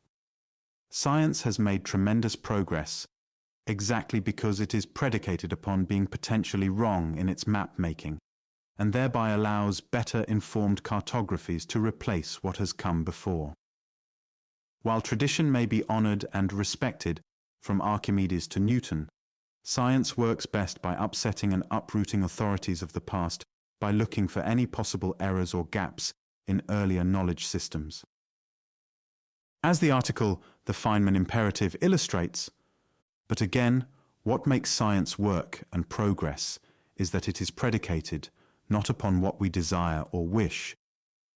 Science has made tremendous progress exactly because it is predicated upon being potentially wrong in its map-making, and thereby allows better informed cartographies to replace what has come before. While tradition may be honored and respected, from Archimedes to Newton, science works best by upsetting and uprooting authorities of the past by looking for any possible errors or gaps in earlier knowledge systems. As the article The Feynman Imperative illustrates, but again, what makes science work and progress is that it is predicated not upon what we desire or wish,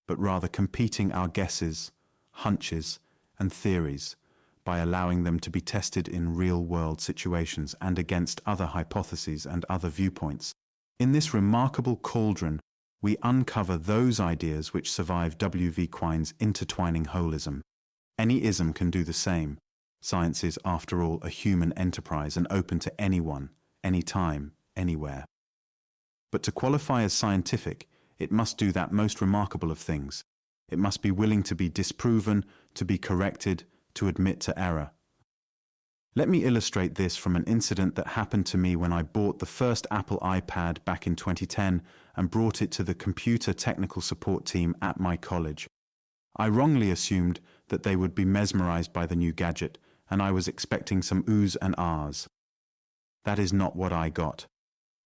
but rather competing our guesses, hunches, and theories by allowing them to be tested in real-world situations and against other hypotheses and other viewpoints. In this remarkable cauldron, we uncover those ideas which survive W.V. Quine's intertwining holism. Any ism can do the same. Science is, after all, a human enterprise and open to anyone, anytime, anywhere. But to qualify as scientific, it must do that most remarkable of things. It must be willing to be disproven, to be corrected, to admit to error. Let me illustrate this from an incident that happened to me when I bought the first Apple iPad back in 2010 and brought it to the computer technical support team at my college. I wrongly assumed that they would be mesmerized by the new gadget, and I was expecting some oohs and ahs. That is not what I got.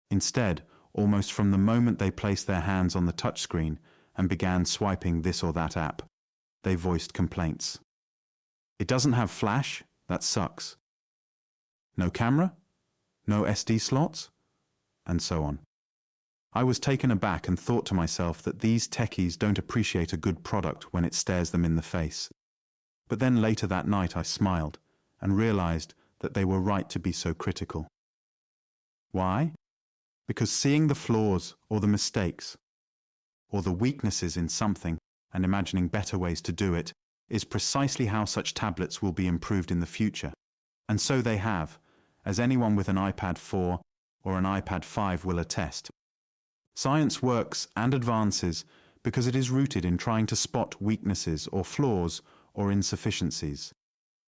Instead, almost from the moment they placed their hands on the touchscreen and began swiping this or that app, they voiced complaints. It doesn't have flash? That sucks. No camera? No SD slots? And so on. I was taken aback and thought to myself that these techies don't appreciate a good product when it stares them in the face. But then later that night I smiled and realized that they were right to be so critical. Why? Because seeing the flaws or the mistakes or the weaknesses in something and imagining better ways to do it is precisely how such tablets will be improved in the future. And so they have, as anyone with an iPad 4 or an iPad 5 will attest. Science works and advances because it is rooted in trying to spot weaknesses or flaws or insufficiencies.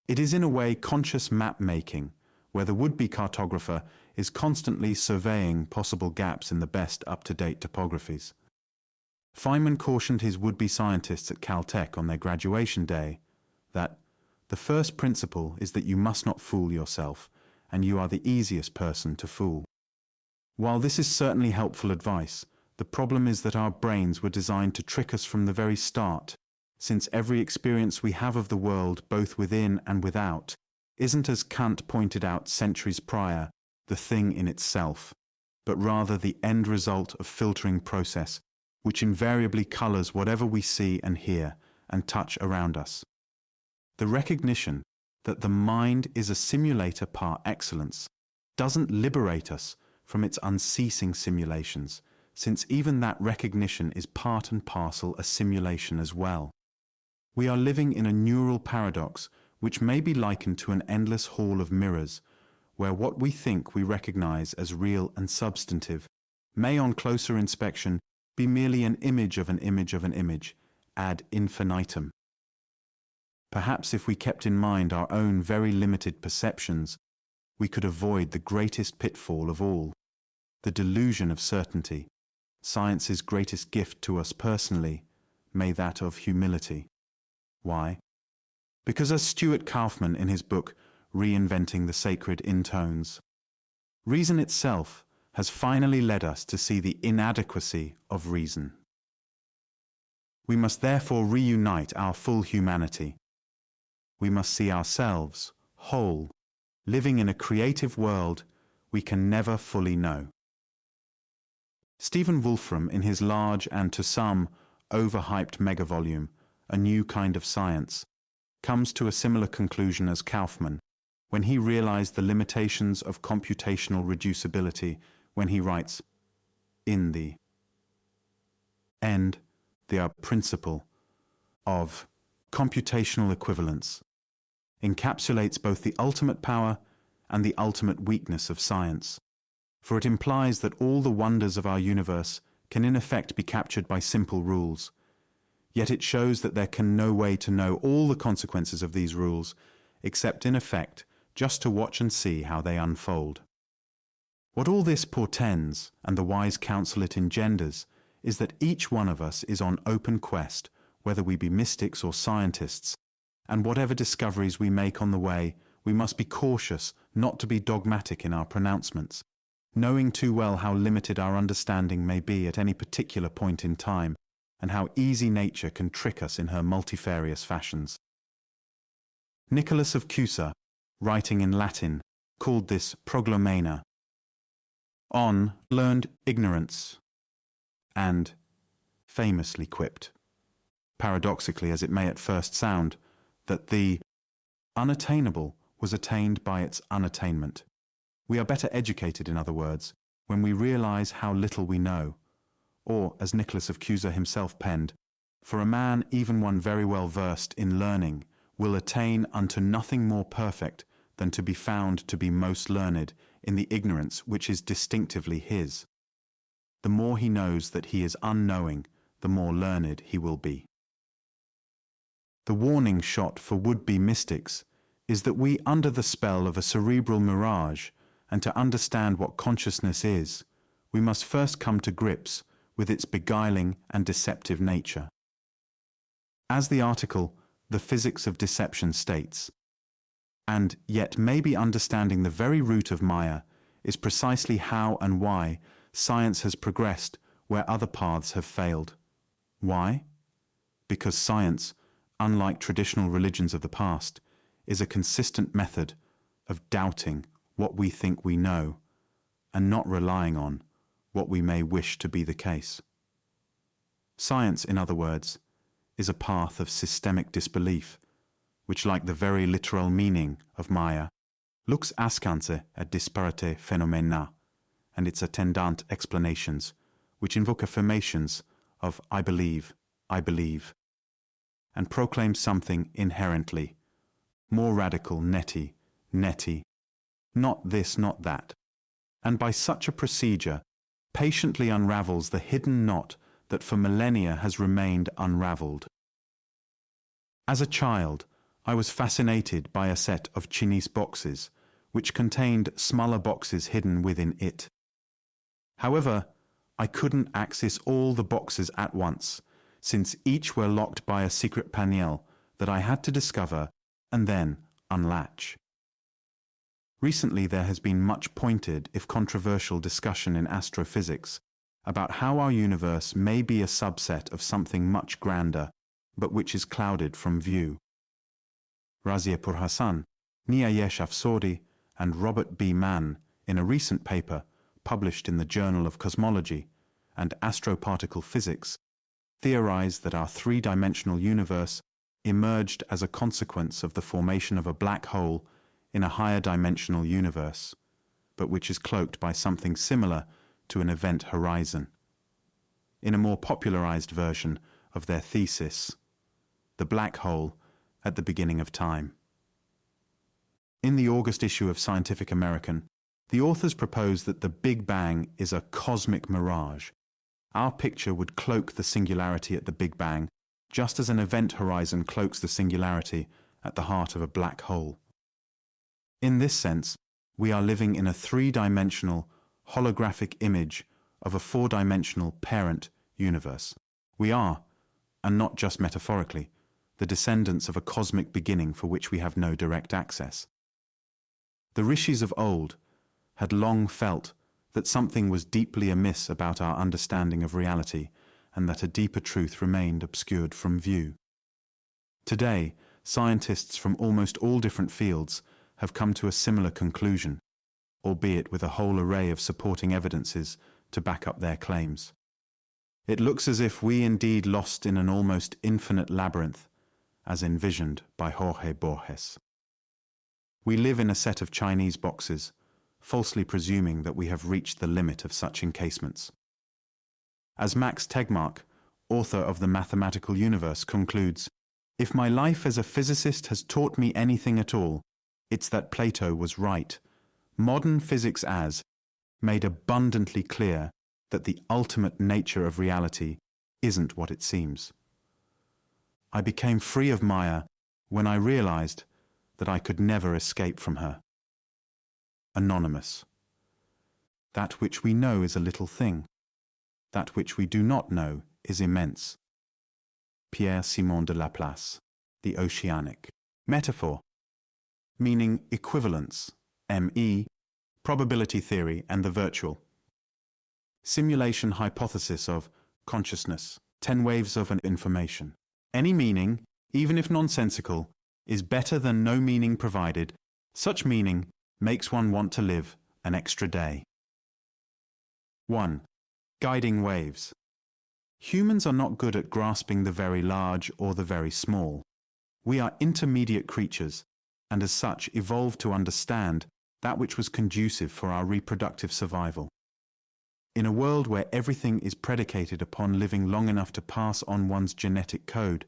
It is in a way conscious map-making, where the would-be cartographer is constantly surveying possible gaps in the best up-to-date topographies. Feynman cautioned his would-be scientists at Caltech on their graduation day that the first principle is that you must not fool yourself, and you are the easiest person to fool. While this is certainly helpful advice, the problem is that our brains were designed to trick us from the very start, since every experience we have of the world, both within and without, isn't, as Kant pointed out centuries prior, the thing in itself, but rather the end result of filtering process, which invariably colors whatever we see and hear and touch around us. The recognition that the mind is a simulator par excellence doesn't liberate us from its unceasing simulations, since even that recognition is part and parcel a simulation as well. We are living in a neural paradox which may be likened to an endless hall of mirrors, where what we think we recognize as real and substantive may on closer inspection be merely an image of an image of an image, ad infinitum. Perhaps if we kept in mind our own very limited perceptions, we could avoid the greatest pitfall of all, the delusion of certainty, science's greatest gift to us personally, may that of humility. Why? Because as Stuart Kauffman in his book Reinventing the Sacred Intones, reason itself has finally led us to see the inadequacy of reason. We must therefore reunite our full humanity. We must see ourselves whole, living in a creative world we can never fully know. Stephen Wolfram, in his large and to some overhyped megavolume, A New Kind of Science, comes to a similar conclusion as Kauffman when he realized the limitations of computational reducibility when he writes, in the end, the principle of computational equivalence encapsulates both the ultimate power and the ultimate weakness of science, for it implies that all the wonders of our universe can in effect be captured by simple rules, yet it shows that there can no way to know all the consequences of these rules, except in effect just to watch and see how they unfold. What all this portends, and the wise counsel it engenders, is that each one of us is on open quest, whether we be mystics or scientists, and whatever discoveries we make on the way, we must be cautious not to be dogmatic in our pronouncements, knowing too well how limited our understanding may be at any particular point in time, and how easy nature can trick us in her multifarious fashions. Nicholas of Cusa, writing in Latin, called this proglomena, on learned ignorance, and famously quipped, paradoxically as it may at first sound, that the unattainable was attained by its unattainment. We are better educated, in other words, when we realize how little we know, or, as Nicholas of Cusa himself penned, for a man, even one very well versed in learning, will attain unto nothing more perfect than to be found to be most learned in the ignorance which is distinctively his. The more he knows that he is unknowing, the more learned he will be. The warning shot for would-be mystics is that we under the spell of a cerebral mirage, and to understand what consciousness is, we must first come to grips with its beguiling and deceptive nature. As the article, The Physics of Deception states, and yet maybe understanding the very root of Maya is precisely how and why science has progressed where other paths have failed. Why? Because science, unlike traditional religions of the past, is a consistent method of doubting what we think we know and not relying on what we may wish to be the case. Science, in other words, is a path of systemic disbelief, which, like the very literal meaning of Maya, looks askance at disparate phenomena and its attendant explanations, which invoke affirmations of I believe, and proclaim something inherently more radical, netty, not this, not that, and by such a procedure patiently unravels the hidden knot that for millennia has remained unravelled. As a child, I was fascinated by a set of Chinese boxes, which contained smaller boxes hidden within it. However, I couldn't access all the boxes at once, since each were locked by a secret panel that I had to discover and then unlatch. Recently there has been much pointed, if controversial, discussion in astrophysics about how our universe may be a subset of something much grander, but which is clouded from view. Raziapur Hassan, Niayesh Afsori, and Robert B. Mann, in a recent paper published in the Journal of Cosmology and Astroparticle Physics, theorize that our three-dimensional universe emerged as a consequence of the formation of a black hole in a higher dimensional universe, but which is cloaked by something similar to an event horizon. In a more popularized version of their thesis, the black hole at the beginning of time. In the August issue of Scientific American, the authors propose that the Big Bang is a cosmic mirage. Our picture would cloak the singularity at the Big Bang, just as an event horizon cloaks the singularity at the heart of a black hole. In this sense, we are living in a three-dimensional, holographic image of a four-dimensional parent universe. We are, and not just metaphorically, the descendants of a cosmic beginning for which we have no direct access. The rishis of old had long felt that something was deeply amiss about our understanding of reality and that a deeper truth remained obscured from view. Today, scientists from almost all different fields have come to a similar conclusion, albeit with a whole array of supporting evidences to back up their claims. It looks as if we indeed lost in an almost infinite labyrinth, as envisioned by Jorge Borges. We live in a set of Chinese boxes, falsely presuming that we have reached the limit of such encasements. As Max Tegmark, author of The Mathematical Universe, concludes, if my life as a physicist has taught me anything at all, it's that Plato was right. Modern physics has made abundantly clear that the ultimate nature of reality isn't what it seems. I became free of Maya when I realized that I could never escape from her. Anonymous. That which we know is a little thing. That which we do not know is immense. Pierre-Simon de Laplace, The Oceanic. Metaphor, meaning equivalence, ME, probability theory and the virtual. Simulation hypothesis of consciousness, 10 waves of an information. Any meaning, even if nonsensical, is better than no meaning provided. Such meaning makes one want to live an extra day. 1. Guiding waves. Humans are not good at grasping the very large or the very small. We are intermediate creatures, and as such evolved to understand that which was conducive for our reproductive survival. In a world where everything is predicated upon living long enough to pass on one's genetic code,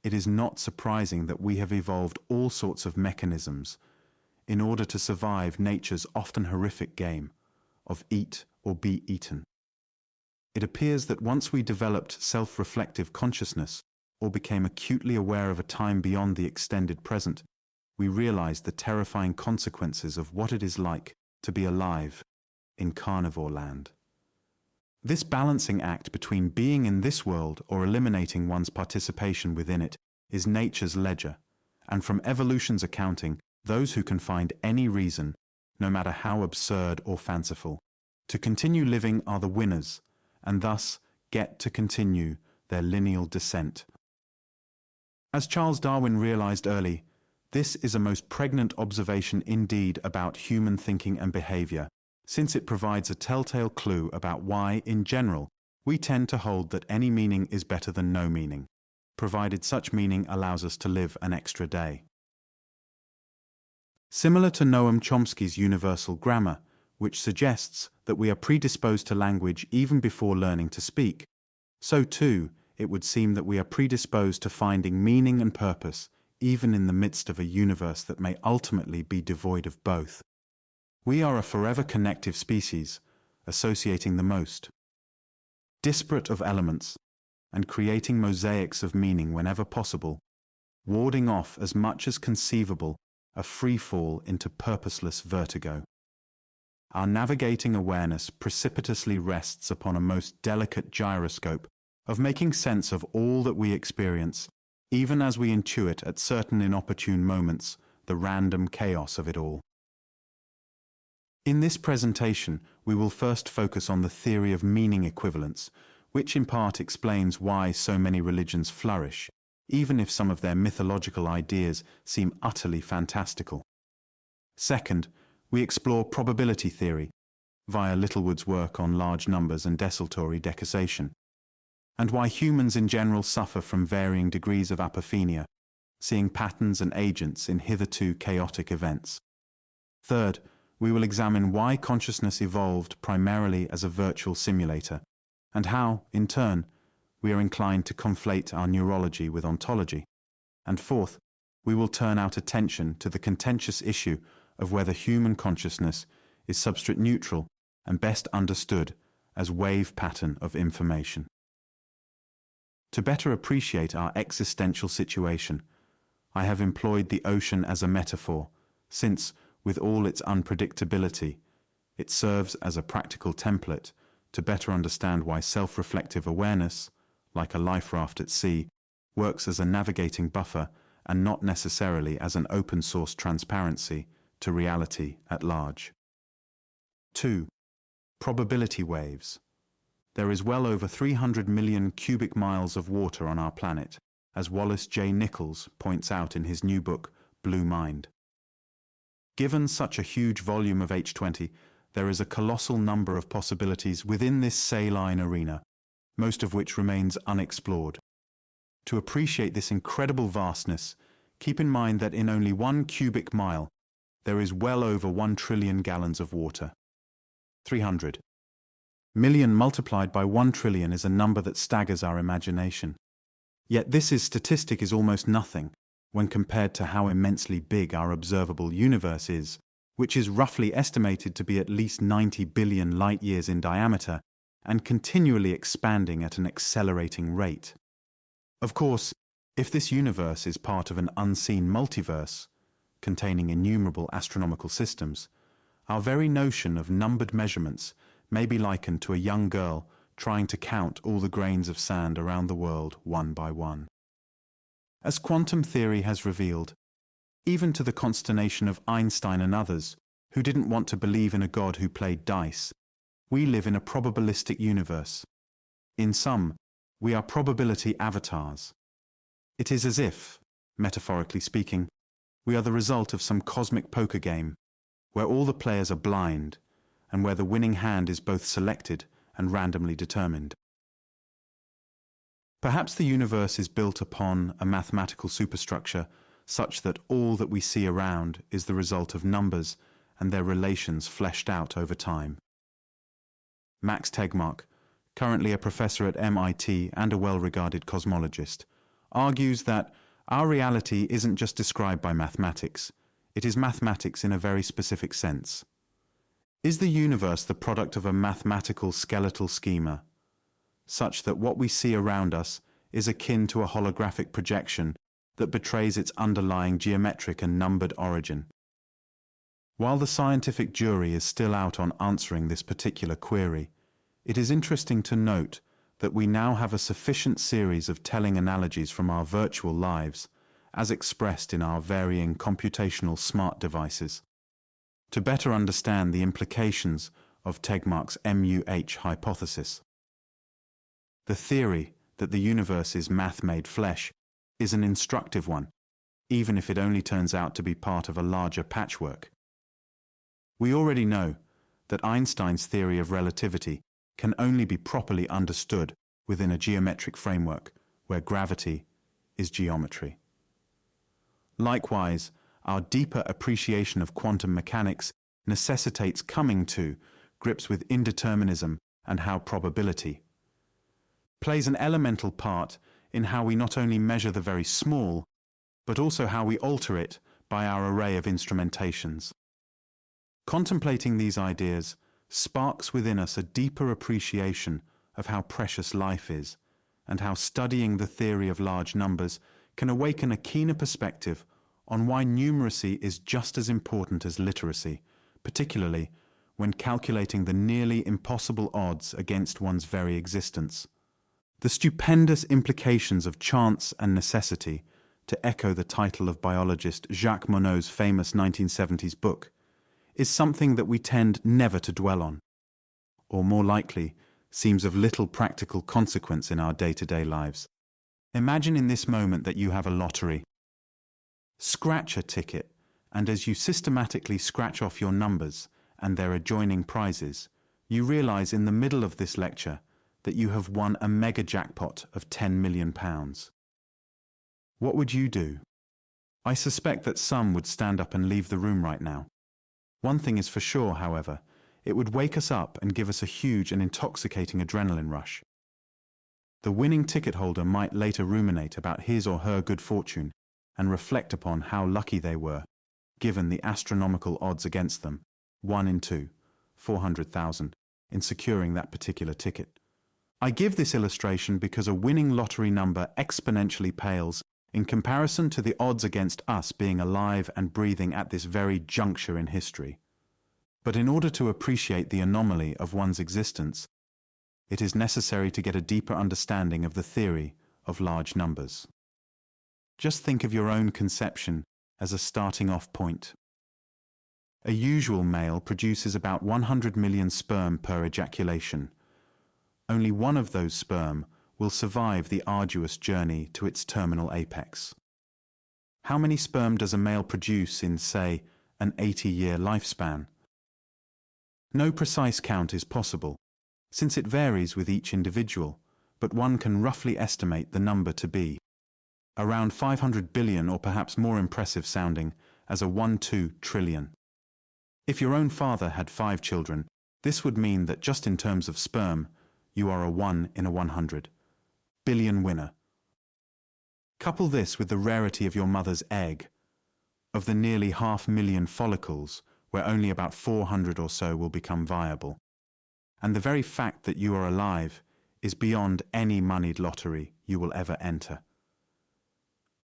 it is not surprising that we have evolved all sorts of mechanisms in order to survive nature's often horrific game of eat or be eaten. It appears that once we developed self-reflective consciousness or became acutely aware of a time beyond the extended present, we realize the terrifying consequences of what it is like to be alive in carnivore land. This balancing act between being in this world or eliminating one's participation within it is nature's ledger, and from evolution's accounting, those who can find any reason, no matter how absurd or fanciful, to continue living are the winners, and thus get to continue their lineal descent. As Charles Darwin realized early, this is a most pregnant observation indeed about human thinking and behavior, since it provides a telltale clue about why, in general, we tend to hold that any meaning is better than no meaning, provided such meaning allows us to live an extra day. Similar to Noam Chomsky's universal grammar, which suggests that we are predisposed to language even before learning to speak, so too it would seem that we are predisposed to finding meaning and purpose even in the midst of a universe that may ultimately be devoid of both. We are a forever connective species, associating the most disparate of elements, and creating mosaics of meaning whenever possible, warding off as much as conceivable a free fall into purposeless vertigo. Our navigating awareness precipitously rests upon a most delicate gyroscope of making sense of all that we experience, even as we intuit at certain inopportune moments the random chaos of it all. In this presentation, we will first focus on the theory of meaning equivalence, which in part explains why so many religions flourish, even if some of their mythological ideas seem utterly fantastical. Second, we explore probability theory, via Littlewood's work on large numbers and desultory decussation, and why humans in general suffer from varying degrees of apophenia, seeing patterns and agents in hitherto chaotic events. Third, we will examine why consciousness evolved primarily as a virtual simulator, and how, in turn, we are inclined to conflate our neurology with ontology. And fourth, we will turn our attention to the contentious issue of whether human consciousness is substrate neutral and best understood as wave pattern of information. To better appreciate our existential situation, I have employed the ocean as a metaphor, since, with all its unpredictability, it serves as a practical template to better understand why self-reflective awareness, like a life raft at sea, works as a navigating buffer and not necessarily as an open-source transparency to reality at large. 2. Probability waves. There is well over 300 million cubic miles of water on our planet, as Wallace J. Nichols points out in his new book, Blue Mind. Given such a huge volume of H20, there is a colossal number of possibilities within this saline arena, most of which remains unexplored. To appreciate this incredible vastness, keep in mind that in only 1 cubic mile, there is well over 1 trillion gallons of water. 300 million multiplied by 1 trillion is a number that staggers our imagination. Yet this statistic is almost nothing when compared to how immensely big our observable universe is, which is roughly estimated to be at least 90 billion light-years in diameter and continually expanding at an accelerating rate. Of course, if this universe is part of an unseen multiverse, containing innumerable astronomical systems, our very notion of numbered measurements may be likened to a young girl trying to count all the grains of sand around the world one by one. As quantum theory has revealed, even to the consternation of Einstein and others who didn't want to believe in a God who played dice, we live in a probabilistic universe. In sum, we are probability avatars. It is as if, metaphorically speaking, we are the result of some cosmic poker game, where all the players are blind, and where the winning hand is both selected and randomly determined. Perhaps the universe is built upon a mathematical superstructure such that all that we see around is the result of numbers and their relations fleshed out over time. Max Tegmark, currently a professor at MIT and a well-regarded cosmologist, argues that our reality isn't just described by mathematics, it is mathematics in a very specific sense. Is the universe the product of a mathematical skeletal schema, such that what we see around us is akin to a holographic projection that betrays its underlying geometric and numbered origin. While the scientific jury is still out on answering this particular query, it is interesting to note that we now have a sufficient series of telling analogies from our virtual lives, as expressed in our varying computational smart devices, to better understand the implications of Tegmark's MUH hypothesis. The theory that the universe is math-made flesh is an instructive one, even if it only turns out to be part of a larger patchwork. We already know that Einstein's theory of relativity can only be properly understood within a geometric framework where gravity is geometry. Likewise, our deeper appreciation of quantum mechanics necessitates coming to grips with indeterminism and how probability plays an elemental part in how we not only measure the very small, but also how we alter it by our array of instrumentations. Contemplating these ideas sparks within us a deeper appreciation of how precious life is, and how studying the theory of large numbers can awaken a keener perspective on why numeracy is just as important as literacy, particularly when calculating the nearly impossible odds against one's very existence. The stupendous implications of chance and necessity, to echo the title of biologist Jacques Monod's famous 1970s book, is something that we tend never to dwell on, or more likely, seems of little practical consequence in our day-to-day lives. Imagine in this moment that you have a lottery. Scratch a ticket, and as you systematically scratch off your numbers and their adjoining prizes, you realize in the middle of this lecture that you have won a mega jackpot of £10 million. What would you do? I suspect that some would stand up and leave the room right now. One thing is for sure, however, it would wake us up and give us a huge and intoxicating adrenaline rush. The winning ticket holder might later ruminate about his or her good fortune and reflect upon how lucky they were, given the astronomical odds against them, 1 in 2, 400,000, in securing that particular ticket. I give this illustration because a winning lottery number exponentially pales in comparison to the odds against us being alive and breathing at this very juncture in history. But in order to appreciate the anomaly of one's existence, it is necessary to get a deeper understanding of the theory of large numbers. Just think of your own conception as a starting off point. A usual male produces about 100 million sperm per ejaculation. Only one of those sperm will survive the arduous journey to its terminal apex. How many sperm does a male produce in, say, an 80-year lifespan? No precise count is possible, since it varies with each individual, but one can roughly estimate the number to be around 500 billion, or perhaps more impressive sounding as a 1-2 trillion. If your own father had 5 children, this would mean that just in terms of sperm, you are a 1 in a 100 billion winner. Couple this with the rarity of your mother's egg, of the nearly 500,000 follicles, where only about 400 or so will become viable, and the very fact that you are alive is beyond any moneyed lottery you will ever enter.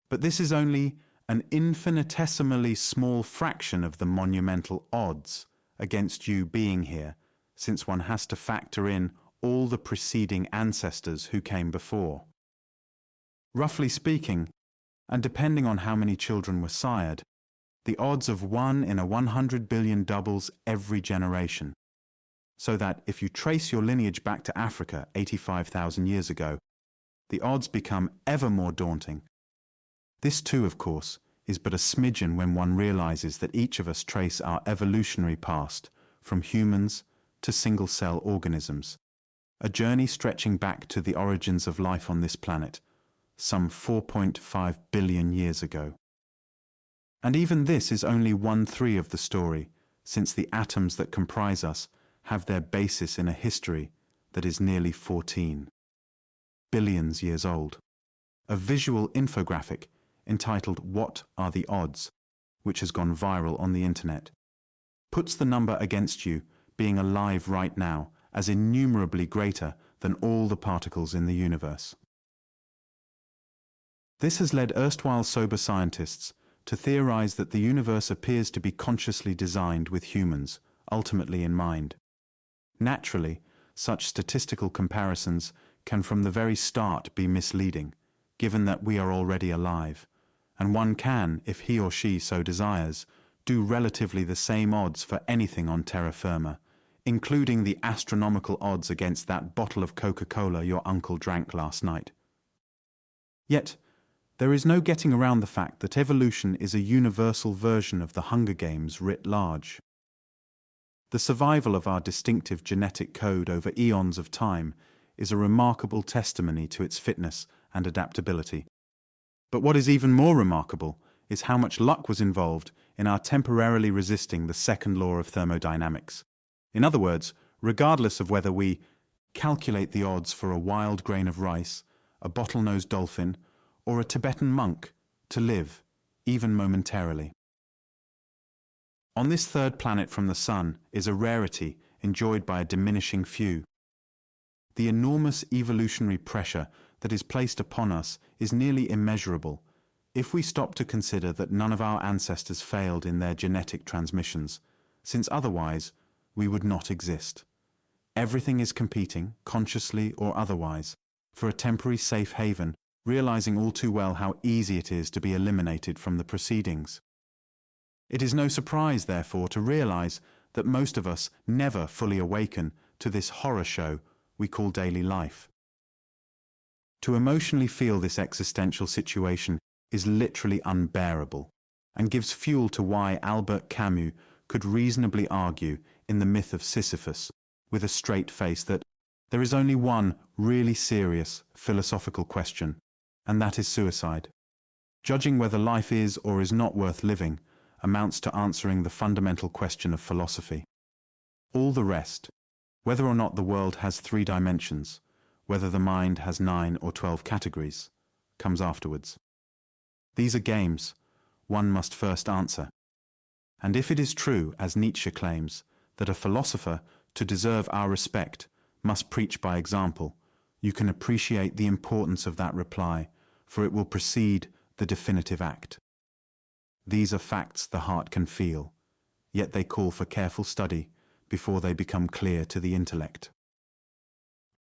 But this is only an infinitesimally small fraction of the monumental odds against you being here, since one has to factor in all the preceding ancestors who came before. Roughly speaking, and depending on how many children were sired, the odds of 1 in a 100 billion doubles every generation, so that if you trace your lineage back to Africa 85,000 years ago, the odds become ever more daunting. This too, of course, is but a smidgen when one realizes that each of us trace our evolutionary past from humans to single-cell organisms, a journey stretching back to the origins of life on this planet, some 4.5 billion years ago. And even this is only 1/3 of the story, since the atoms that comprise us have their basis in a history that is nearly 14 billions years old. A visual infographic entitled "What Are the Odds?", which has gone viral on the internet, puts the number against you being alive right now as innumerably greater than all the particles in the universe. This has led erstwhile sober scientists to theorize that the universe appears to be consciously designed with humans, ultimately in mind. Naturally, such statistical comparisons can from the very start be misleading, given that we are already alive, and one can, if he or she so desires, do relatively the same odds for anything on terra firma, including the astronomical odds against that bottle of Coca-Cola your uncle drank last night. Yet, there is no getting around the fact that evolution is a universal version of the Hunger Games writ large. The survival of our distinctive genetic code over eons of time is a remarkable testimony to its fitness and adaptability. But what is even more remarkable is how much luck was involved in our temporarily resisting the second law of thermodynamics. In other words, regardless of whether we calculate the odds for a wild grain of rice, a bottlenose dolphin, or a Tibetan monk to live, even momentarily. On this third planet from the Sun is a rarity enjoyed by a diminishing few. The enormous evolutionary pressure that is placed upon us is nearly immeasurable if we stop to consider that none of our ancestors failed in their genetic transmissions, since otherwise we would not exist. Everything is competing, consciously or otherwise, for a temporary safe haven, realizing all too well how easy it is to be eliminated from the proceedings. It is no surprise, therefore, to realize that most of us never fully awaken to this horror show we call daily life. To emotionally feel this existential situation is literally unbearable, and gives fuel to why Albert Camus could reasonably argue in the myth of Sisyphus, with a straight face, that there is only one really serious philosophical question, and that is suicide. Judging whether life is or is not worth living amounts to answering the fundamental question of philosophy. All the rest, whether or not the world has 3 dimensions, whether the mind has 9 or 12 categories, comes afterwards. These are games one must first answer. And if it is true, as Nietzsche claims, that a philosopher, to deserve our respect, must preach by example, you can appreciate the importance of that reply, for it will precede the definitive act. These are facts the heart can feel, yet they call for careful study before they become clear to the intellect.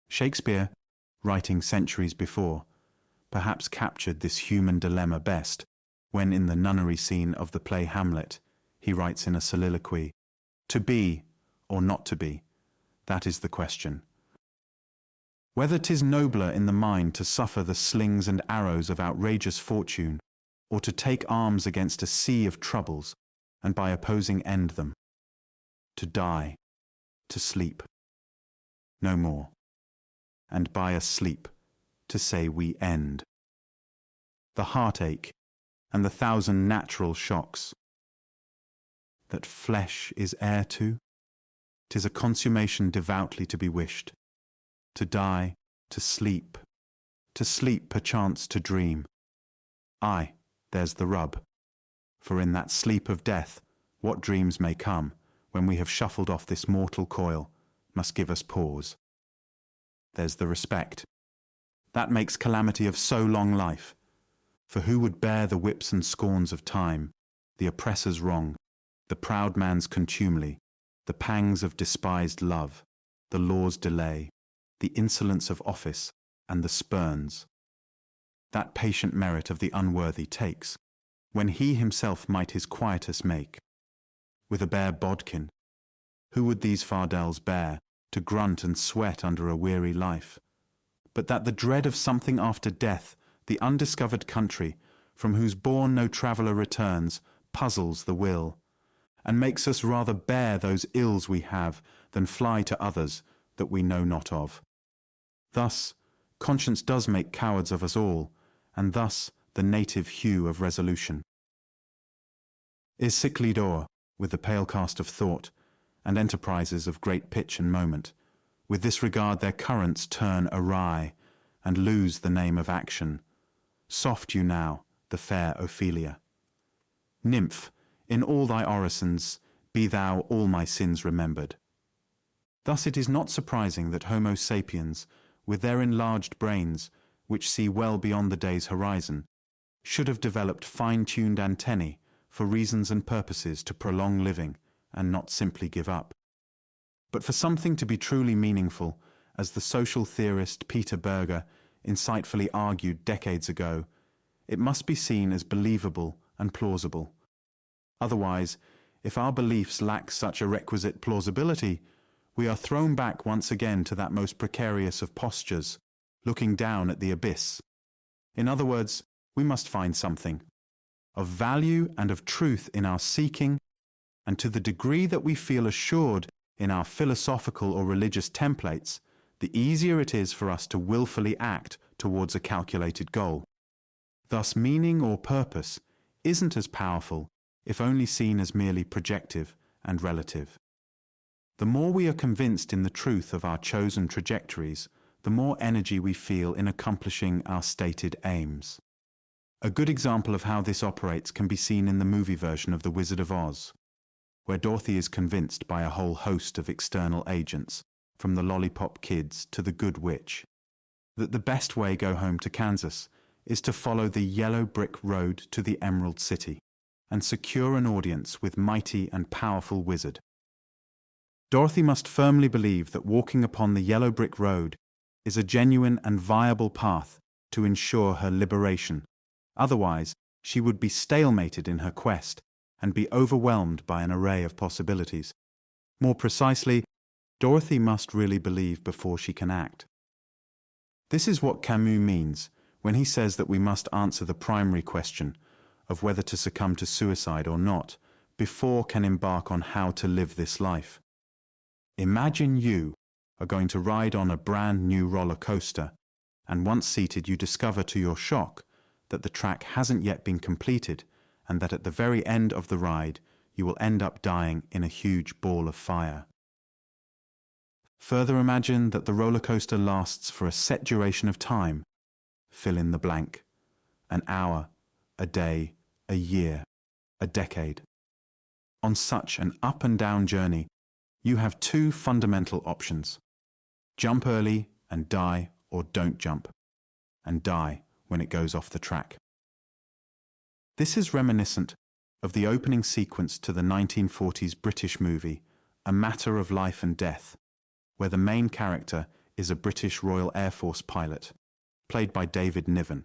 Shakespeare, writing centuries before, perhaps captured this human dilemma best when, in the nunnery scene of the play Hamlet, he writes in a soliloquy, "To be or not to be, that is the question. Whether 'tis nobler in the mind to suffer the slings and arrows of outrageous fortune, or to take arms against a sea of troubles, and by opposing end them. To die, to sleep, no more, and by a sleep to say we end. The heartache and the 1,000 natural shocks, that flesh is heir to, 'tis a consummation devoutly to be wished. To die, to sleep perchance to dream. Aye, there's the rub. For in that sleep of death, what dreams may come, when we have shuffled off this mortal coil, must give us pause. There's the respect. That makes calamity of so long life. For who would bear the whips and scorns of time, the oppressor's wrong, the proud man's contumely, the pangs of despised love, the law's delay, the insolence of office, and the spurns? That patient merit of the unworthy takes, when he himself might his quietus make. With a bare bodkin, who would these fardels bear, to grunt and sweat under a weary life? But that the dread of something after death, the undiscovered country, from whose bourne no traveller returns, puzzles the will, and makes us rather bear those ills we have, than fly to others that we know not of. Thus, conscience does make cowards of us all, and thus the native hue of resolution is sicklied o'er with the pale cast of thought, and enterprises of great pitch and moment. With this regard their currents turn awry, and lose the name of action. Soft you now, the fair Ophelia. Nymph, in all thy orisons, be thou all my sins remembered. Thus it is not surprising that Homo sapiens, with their enlarged brains, which see well beyond the day's horizon, should have developed fine-tuned antennae for reasons and purposes to prolong living and not simply give up. But for something to be truly meaningful, as the social theorist Peter Berger insightfully argued decades ago, it must be seen as believable and plausible. Otherwise, if our beliefs lack such a requisite plausibility, we are thrown back once again to that most precarious of postures, looking down at the abyss. In other words, we must find something of value and of truth in our seeking, and to the degree that we feel assured in our philosophical or religious templates, the easier it is for us to willfully act towards a calculated goal. Thus, meaning or purpose isn't as powerful if only seen as merely projective and relative. The more we are convinced in the truth of our chosen trajectories, the more energy we feel in accomplishing our stated aims. A good example of how this operates can be seen in the movie version of The Wizard of Oz, where Dorothy is convinced by a whole host of external agents, from the lollipop kids to the good witch, that the best way go home to Kansas is to follow the yellow brick road to the Emerald City and secure an audience with mighty and powerful wizard. Dorothy must firmly believe that walking upon the yellow brick road is a genuine and viable path to ensure her liberation. Otherwise, she would be stalemated in her quest and be overwhelmed by an array of possibilities. More precisely, Dorothy must really believe before she can act. This is what Camus means when he says that we must answer the primary question of whether to succumb to suicide or not before can embark on how to live this life. Imagine you are going to ride on a brand new roller coaster, and once seated you discover to your shock that the track hasn't yet been completed, and that at the very end of the ride you will end up dying in a huge ball of fire. Further, imagine that the roller coaster lasts for a set duration of time. Fill in the blank. An hour, a day, a year, a decade. On such an up and down journey, you have two fundamental options. Jump early and die, or don't jump and die when it goes off the track. This is reminiscent of the opening sequence to the 1940s British movie A Matter of Life and Death, where the main character is a British Royal Air Force pilot, played by David Niven,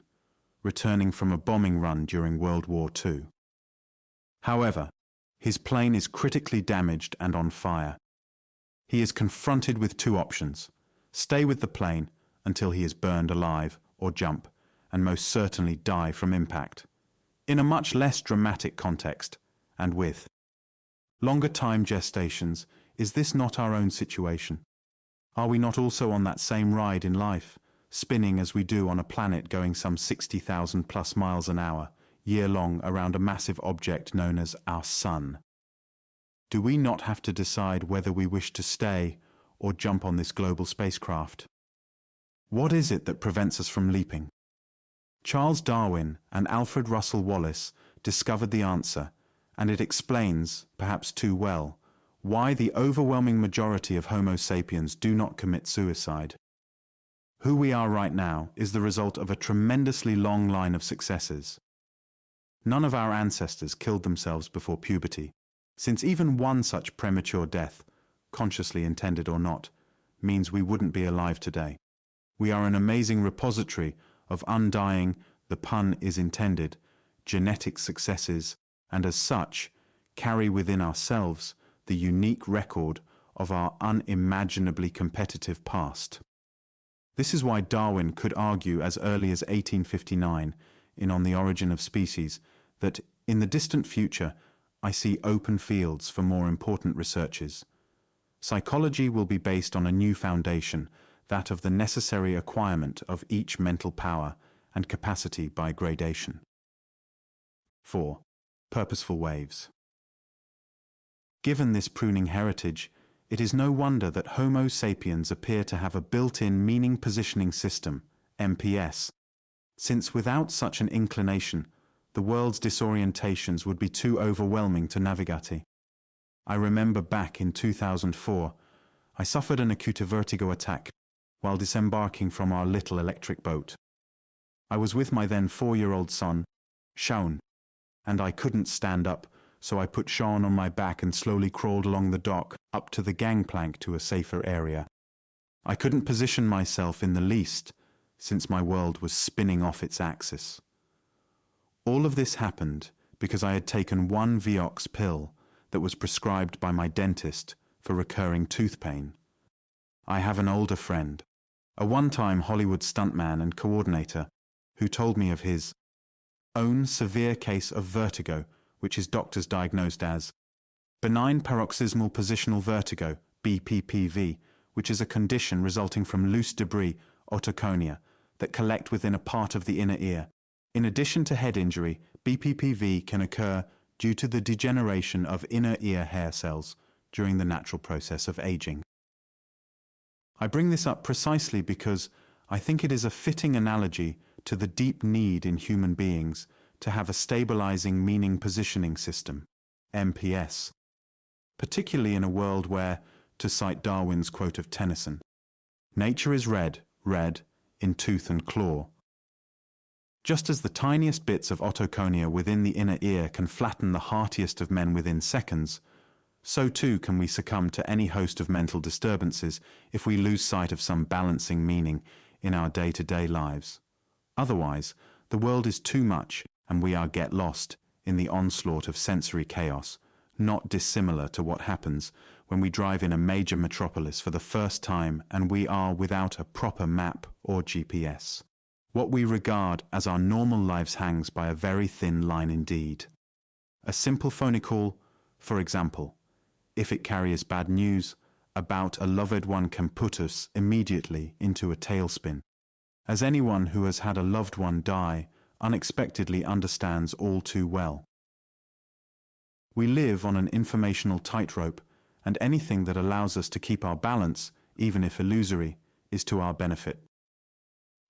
returning from a bombing run during World War II. However, his plane is critically damaged and on fire. He is confronted with two options: stay with the plane until he is burned alive, or jump, and most certainly die from impact. In a much less dramatic context, and with longer time gestations, is this not our own situation? Are we not also on that same ride in life, spinning as we do on a planet going some 60,000 plus miles an hour, year-long around a massive object known as our Sun? Do we not have to decide whether we wish to stay or jump on this global spacecraft? What is it that prevents us from leaping? Charles Darwin and Alfred Russel Wallace discovered the answer, and it explains, perhaps too well, why the overwhelming majority of Homo sapiens do not commit suicide. Who we are right now is the result of a tremendously long line of successes. None of our ancestors killed themselves before puberty, since even one such premature death, consciously intended or not, means we wouldn't be alive today. We are an amazing repository of undying, the pun is intended, genetic successes, and as such, carry within ourselves the unique record of our unimaginably competitive past. This is why Darwin could argue as early as 1859 in On the Origin of Species that in the distant future I see open fields for more important researches. Psychology will be based on a new foundation, that of the necessary acquirement of each mental power and capacity by gradation. 4. Purposeful waves. Given this pruning heritage, it is no wonder that Homo sapiens appear to have a built-in meaning positioning system, MPS, since without such an inclination, the world's disorientations would be too overwhelming to navigate. I remember back in 2004, I suffered an acute vertigo attack while disembarking from our little electric boat. I was with my then 4-year-old son, Schauen. And I couldn't stand up, so I put Sean on my back and slowly crawled along the dock up to the gangplank to a safer area. I couldn't position myself in the least, since my world was spinning off its axis. All of this happened because I had taken one Vioxx pill that was prescribed by my dentist for recurring tooth pain. I have an older friend, a one-time Hollywood stuntman and coordinator, who told me of his own severe case of vertigo, which his doctors diagnosed as benign paroxysmal positional vertigo, BPPV, which is a condition resulting from loose debris, otoconia, that collect within a part of the inner ear. In addition to head injury, BPPV can occur due to the degeneration of inner ear hair cells during the natural process of aging. I bring this up precisely because I think it is a fitting analogy to the deep need in human beings to have a stabilizing meaning positioning system, MPS, particularly in a world where, to cite Darwin's quote of Tennyson, nature is red, red, in tooth and claw. Just as the tiniest bits of otoconia within the inner ear can flatten the heartiest of men within seconds, so too can we succumb to any host of mental disturbances if we lose sight of some balancing meaning in our day-to-day lives. Otherwise, the world is too much and we are get lost in the onslaught of sensory chaos, not dissimilar to what happens when we drive in a major metropolis for the first time and we are without a proper map or GPS. What we regard as our normal lives hangs by a very thin line indeed. A simple phone call, for example, if it carries bad news about a loved one, can put us immediately into a tailspin, as anyone who has had a loved one die unexpectedly understands all too well. We live on an informational tightrope, and anything that allows us to keep our balance, even if illusory, is to our benefit.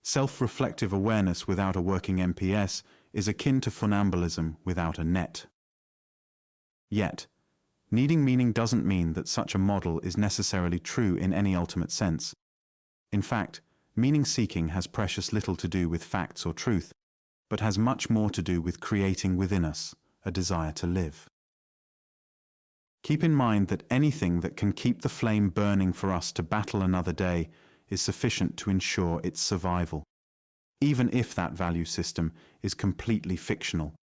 Self-reflective awareness without a working MPS is akin to funambulism without a net. Yet, needing meaning doesn't mean that such a model is necessarily true in any ultimate sense. In fact, meaning-seeking has precious little to do with facts or truth, but has much more to do with creating within us a desire to live. Keep in mind that anything that can keep the flame burning for us to battle another day is sufficient to ensure its survival, even if that value system is completely fictional.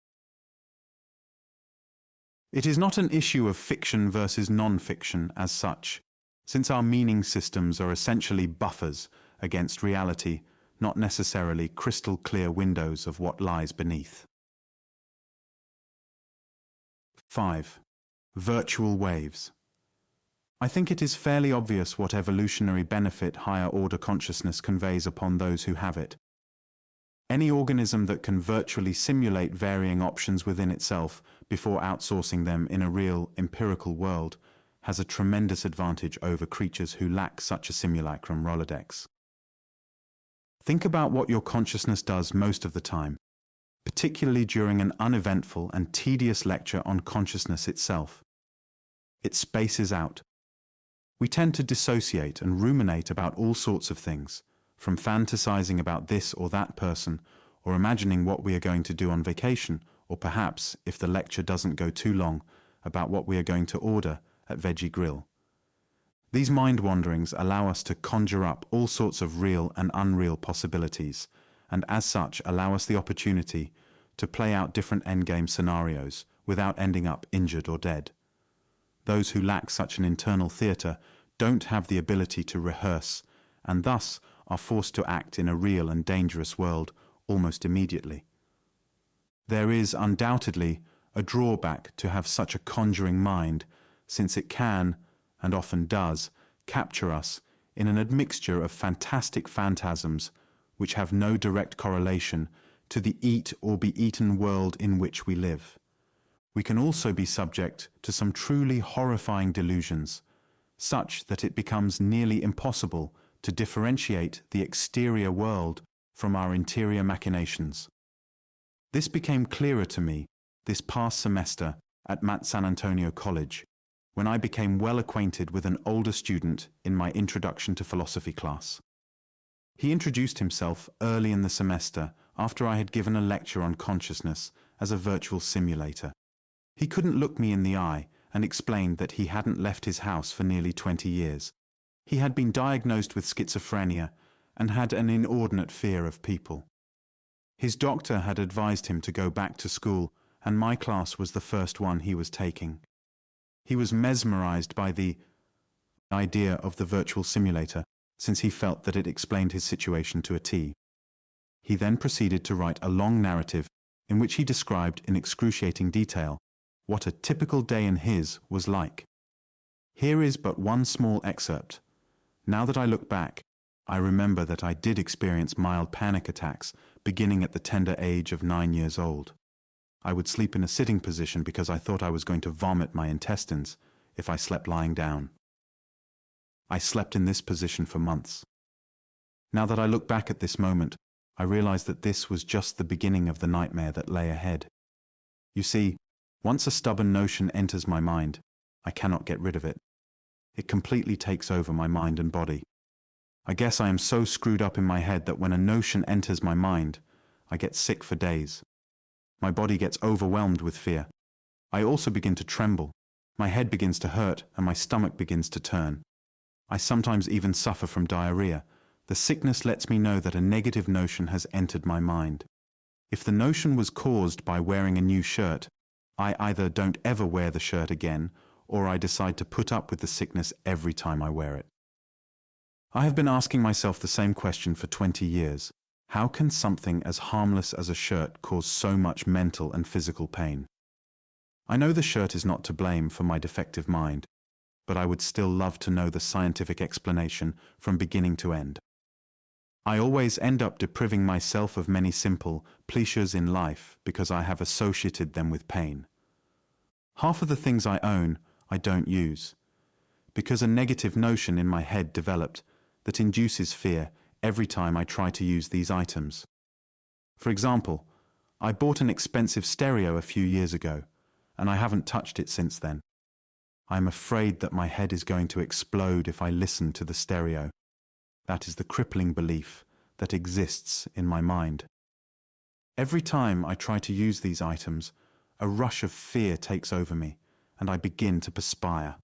It is not an issue of fiction versus non-fiction as such, since our meaning systems are essentially buffers against reality, not necessarily crystal clear windows of what lies beneath. 5. Virtual waves. I think it is fairly obvious what evolutionary benefit higher order consciousness conveys upon those who have it. Any organism that can virtually simulate varying options within itself before outsourcing them in a real, empirical world has a tremendous advantage over creatures who lack such a simulacrum Rolodex. Think about what your consciousness does most of the time, particularly during an uneventful and tedious lecture on consciousness itself. It spaces out. We tend to dissociate and ruminate about all sorts of things, from fantasizing about this or that person, or imagining what we are going to do on vacation, or perhaps, if the lecture doesn't go too long, about what we are going to order at Veggie Grill. These mind wanderings allow us to conjure up all sorts of real and unreal possibilities, and as such allow us the opportunity to play out different endgame scenarios without ending up injured or dead. Those who lack such an internal theatre don't have the ability to rehearse, and thus are forced to act in a real and dangerous world almost immediately. There is undoubtedly a drawback to have such a conjuring mind, since it can, and often does, capture us in an admixture of fantastic phantasms which have no direct correlation to the eat or be eaten world in which we live. We can also be subject to some truly horrifying delusions, such that it becomes nearly impossible to differentiate the exterior world from our interior machinations. This became clearer to me this past semester at Matt San Antonio College, when I became well acquainted with an older student in my Introduction to Philosophy class. He introduced himself early in the semester after I had given a lecture on consciousness as a virtual simulator. He couldn't look me in the eye and explained that he hadn't left his house for nearly 20 years. He had been diagnosed with schizophrenia and had an inordinate fear of people. His doctor had advised him to go back to school, and my class was the first one he was taking. He was mesmerized by the idea of the virtual simulator, since he felt that it explained his situation to a T. He then proceeded to write a long narrative in which he described in excruciating detail what a typical day in his was like. Here is but one small excerpt. Now that I look back, I remember that I did experience mild panic attacks beginning at the tender age of 9 years old. I would sleep in a sitting position because I thought I was going to vomit my intestines if I slept lying down. I slept in this position for months. Now that I look back at this moment, I realize that this was just the beginning of the nightmare that lay ahead. You see, once a stubborn notion enters my mind, I cannot get rid of it. It completely takes over my mind and body. I guess I am so screwed up in my head that when a notion enters my mind, I get sick for days. My body gets overwhelmed with fear. I also begin to tremble. My head begins to hurt and my stomach begins to turn. I sometimes even suffer from diarrhea. The sickness lets me know that a negative notion has entered my mind. If the notion was caused by wearing a new shirt, I either don't ever wear the shirt again, or I decide to put up with the sickness every time I wear it. I have been asking myself the same question for 20 years. How can something as harmless as a shirt cause so much mental and physical pain? I know the shirt is not to blame for my defective mind, but I would still love to know the scientific explanation from beginning to end. I always end up depriving myself of many simple pleasures in life because I have associated them with pain. Half of the things I own, I don't use, because a negative notion in my head developed that induces fear every time I try to use these items. For example, I bought an expensive stereo a few years ago, and I haven't touched it since then. I am afraid that my head is going to explode if I listen to the stereo. That is the crippling belief that exists in my mind. Every time I try to use these items, a rush of fear takes over me, and I begin to perspire.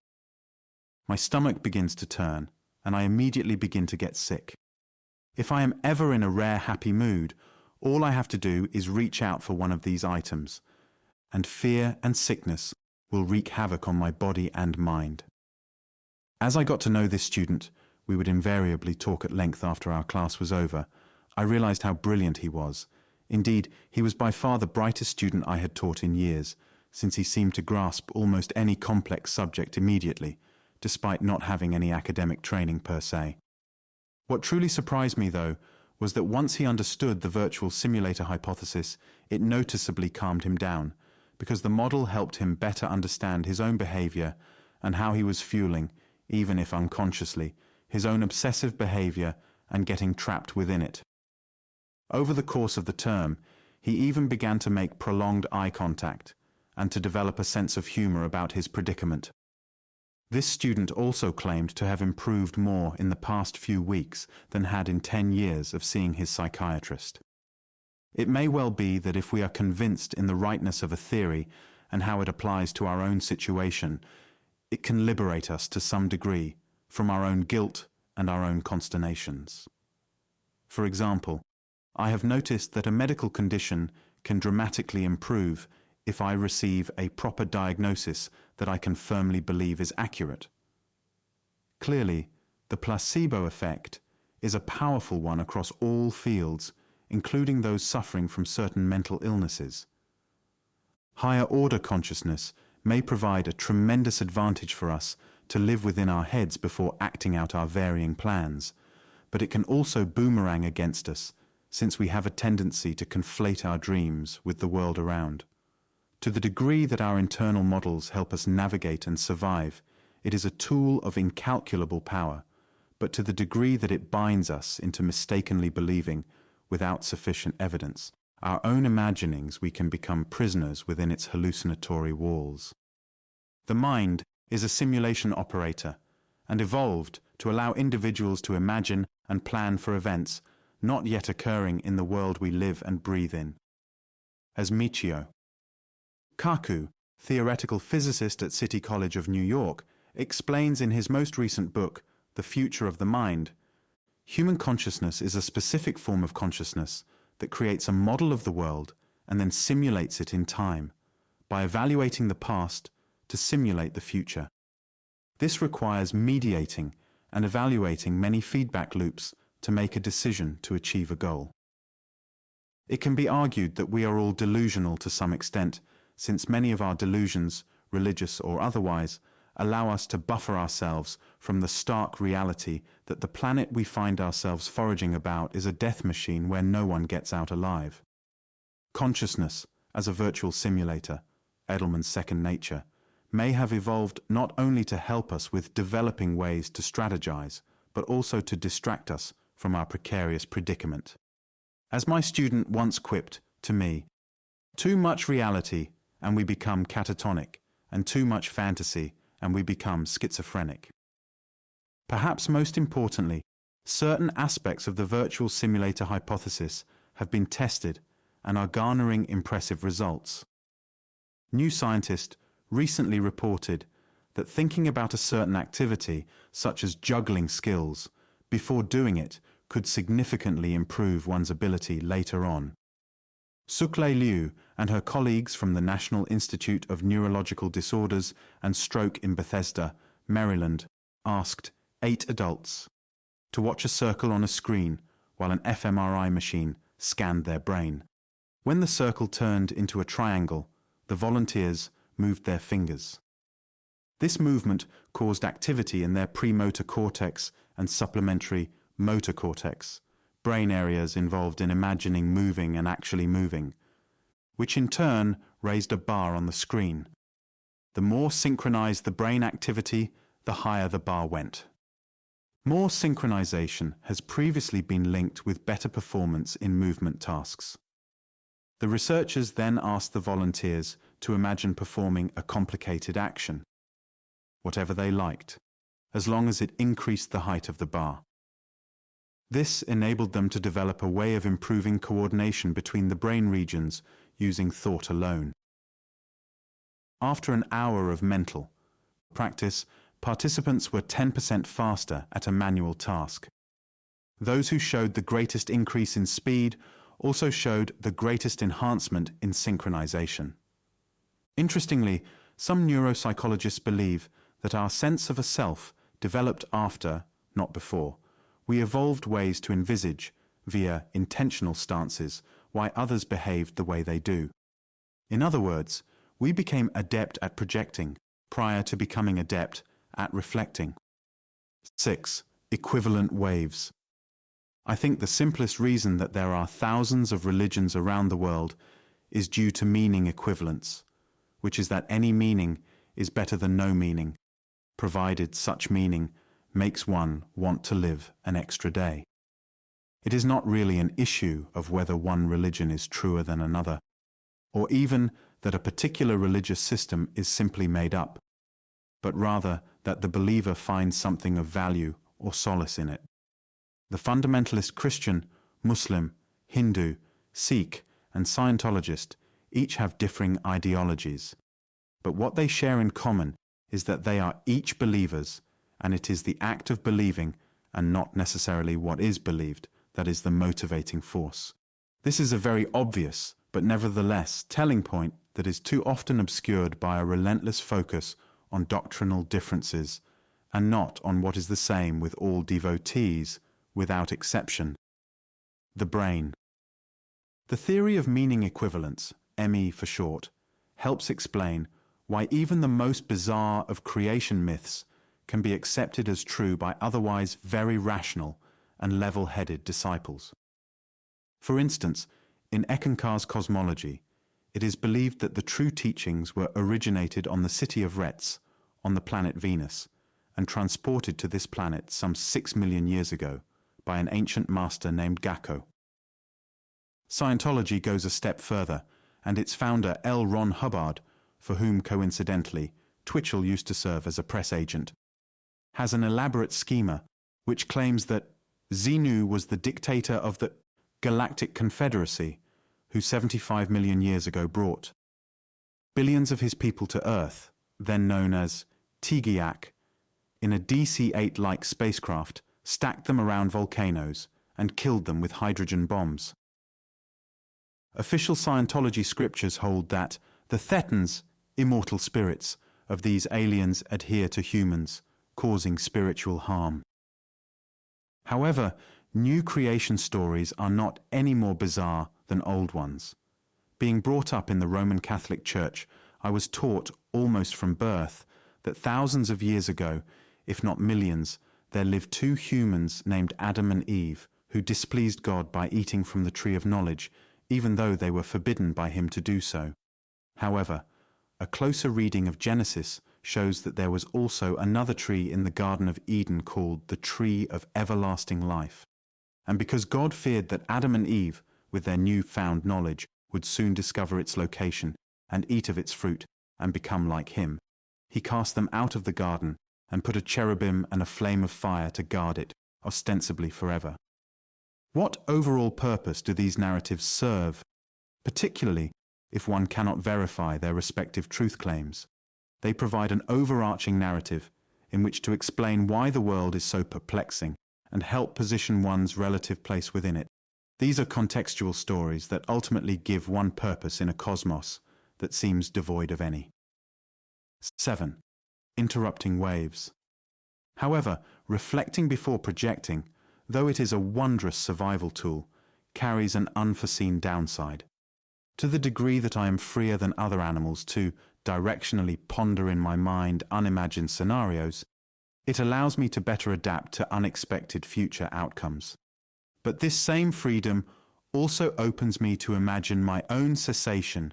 My stomach begins to turn, and I immediately begin to get sick. If I am ever in a rare happy mood, all I have to do is reach out for one of these items, and fear and sickness will wreak havoc on my body and mind. As I got to know this student, we would invariably talk at length after our class was over. I realized how brilliant he was. Indeed, he was by far the brightest student I had taught in years, since he seemed to grasp almost any complex subject immediately, despite not having any academic training per se. What truly surprised me, though, was that once he understood the virtual simulator hypothesis, it noticeably calmed him down, because the model helped him better understand his own behavior and how he was fueling, even if unconsciously, his own obsessive behavior and getting trapped within it. Over the course of the term, he even began to make prolonged eye contact and to develop a sense of humor about his predicament. This student also claimed to have improved more in the past few weeks than had in 10 years of seeing his psychiatrist. It may well be that if we are convinced in the rightness of a theory and how it applies to our own situation, it can liberate us to some degree from our own guilt and our own consternations. For example, I have noticed that a medical condition can dramatically improve if I receive a proper diagnosis that I can firmly believe is accurate. Clearly, the placebo effect is a powerful one across all fields, including those suffering from certain mental illnesses. Higher order consciousness may provide a tremendous advantage for us to live within our heads before acting out our varying plans, but it can also boomerang against us, since we have a tendency to conflate our dreams with the world around. To the degree that our internal models help us navigate and survive, it is a tool of incalculable power, but to the degree that it binds us into mistakenly believing, without sufficient evidence, our own imaginings, we can become prisoners within its hallucinatory walls. The mind is a simulation operator and evolved to allow individuals to imagine and plan for events not yet occurring in the world we live and breathe in. As Michio, Kaku, theoretical physicist at City College of New York, explains in his most recent book, The Future of the Mind, human consciousness is a specific form of consciousness that creates a model of the world and then simulates it in time by evaluating the past to simulate the future. This requires mediating and evaluating many feedback loops to make a decision to achieve a goal. It can be argued that we are all delusional to some extent, since many of our delusions, religious or otherwise, allow us to buffer ourselves from the stark reality that the planet we find ourselves foraging about is a death machine where no one gets out alive. Consciousness, as a virtual simulator, Edelman's second nature, may have evolved not only to help us with developing ways to strategize, but also to distract us from our precarious predicament. As my student once quipped to me, too much reality and we become catatonic, and too much fantasy and we become schizophrenic. Perhaps most importantly, certain aspects of the virtual simulator hypothesis have been tested and are garnering impressive results. New Scientist recently reported that thinking about a certain activity, such as juggling skills, before doing it could significantly improve one's ability later on. Suklay Liu and her colleagues from the National Institute of Neurological Disorders and Stroke in Bethesda, Maryland, asked 8 adults to watch a circle on a screen while an fMRI machine scanned their brain. When the circle turned into a triangle, the volunteers moved their fingers. This movement caused activity in their premotor cortex and supplementary motor cortex, brain areas involved in imagining moving and actually moving, which in turn raised a bar on the screen. The more synchronized the brain activity, the higher the bar went. More synchronization has previously been linked with better performance in movement tasks. The researchers then asked the volunteers to imagine performing a complicated action, whatever they liked, as long as it increased the height of the bar. This enabled them to develop a way of improving coordination between the brain regions using thought alone. After an hour of mental practice, participants were 10% faster at a manual task. Those who showed the greatest increase in speed also showed the greatest enhancement in synchronization. Interestingly, some neuropsychologists believe that our sense of a self developed after, not before, we evolved ways to envisage, via intentional stances, why others behaved the way they do. In other words, we became adept at projecting prior to becoming adept at reflecting. 6. Equivalent waves. I think the simplest reason that there are thousands of religions around the world is due to meaning equivalence, which is that any meaning is better than no meaning, provided such meaning makes one want to live an extra day. It is not really an issue of whether one religion is truer than another, or even that a particular religious system is simply made up, but rather that the believer finds something of value or solace in it. The fundamentalist Christian, Muslim, Hindu, Sikh, and Scientologist each have differing ideologies, but what they share in common is that they are each believers, and it is the act of believing and not necessarily what is believed that is the motivating force. This is a very obvious, but nevertheless telling point that is too often obscured by a relentless focus on doctrinal differences and not on what is the same with all devotees, without exception: the brain. The theory of meaning equivalence, ME for short, helps explain why even the most bizarre of creation myths can be accepted as true by otherwise very rational and level-headed disciples. For instance, in Eckankar's cosmology, it is believed that the true teachings were originated on the city of Retz, on the planet Venus, and transported to this planet some 6 million years ago by an ancient master named Gakko. Scientology goes a step further, and its founder L. Ron Hubbard, for whom coincidentally Twitchell used to serve as a press agent, has an elaborate schema which claims that Xenu was the dictator of the Galactic Confederacy, who 75 million years ago brought billions of his people to Earth, then known as Tigiak, in a DC-8-like spacecraft, stacked them around volcanoes and killed them with hydrogen bombs. Official Scientology scriptures hold that the Thetans, immortal spirits, of these aliens adhere to humans, causing spiritual harm. However, new creation stories are not any more bizarre than old ones. Being brought up in the Roman Catholic Church, I was taught almost from birth that thousands of years ago, if not millions, there lived two humans named Adam and Eve who displeased God by eating from the tree of knowledge, even though they were forbidden by him to do so. However, a closer reading of Genesis shows that there was also another tree in the Garden of Eden called the Tree of Everlasting Life. And because God feared that Adam and Eve, with their new-found knowledge, would soon discover its location and eat of its fruit and become like him, he cast them out of the garden and put a cherubim and a flame of fire to guard it, ostensibly forever. What overall purpose do these narratives serve, particularly if one cannot verify their respective truth claims? They provide an overarching narrative in which to explain why the world is so perplexing and help position one's relative place within it. These are contextual stories that ultimately give one purpose in a cosmos that seems devoid of any. 7. Interrupting waves. However, reflecting before projecting, though it is a wondrous survival tool, carries an unforeseen downside. To the degree that I am freer than other animals to directionally ponder in my mind unimagined scenarios, it allows me to better adapt to unexpected future outcomes. But this same freedom also opens me to imagine my own cessation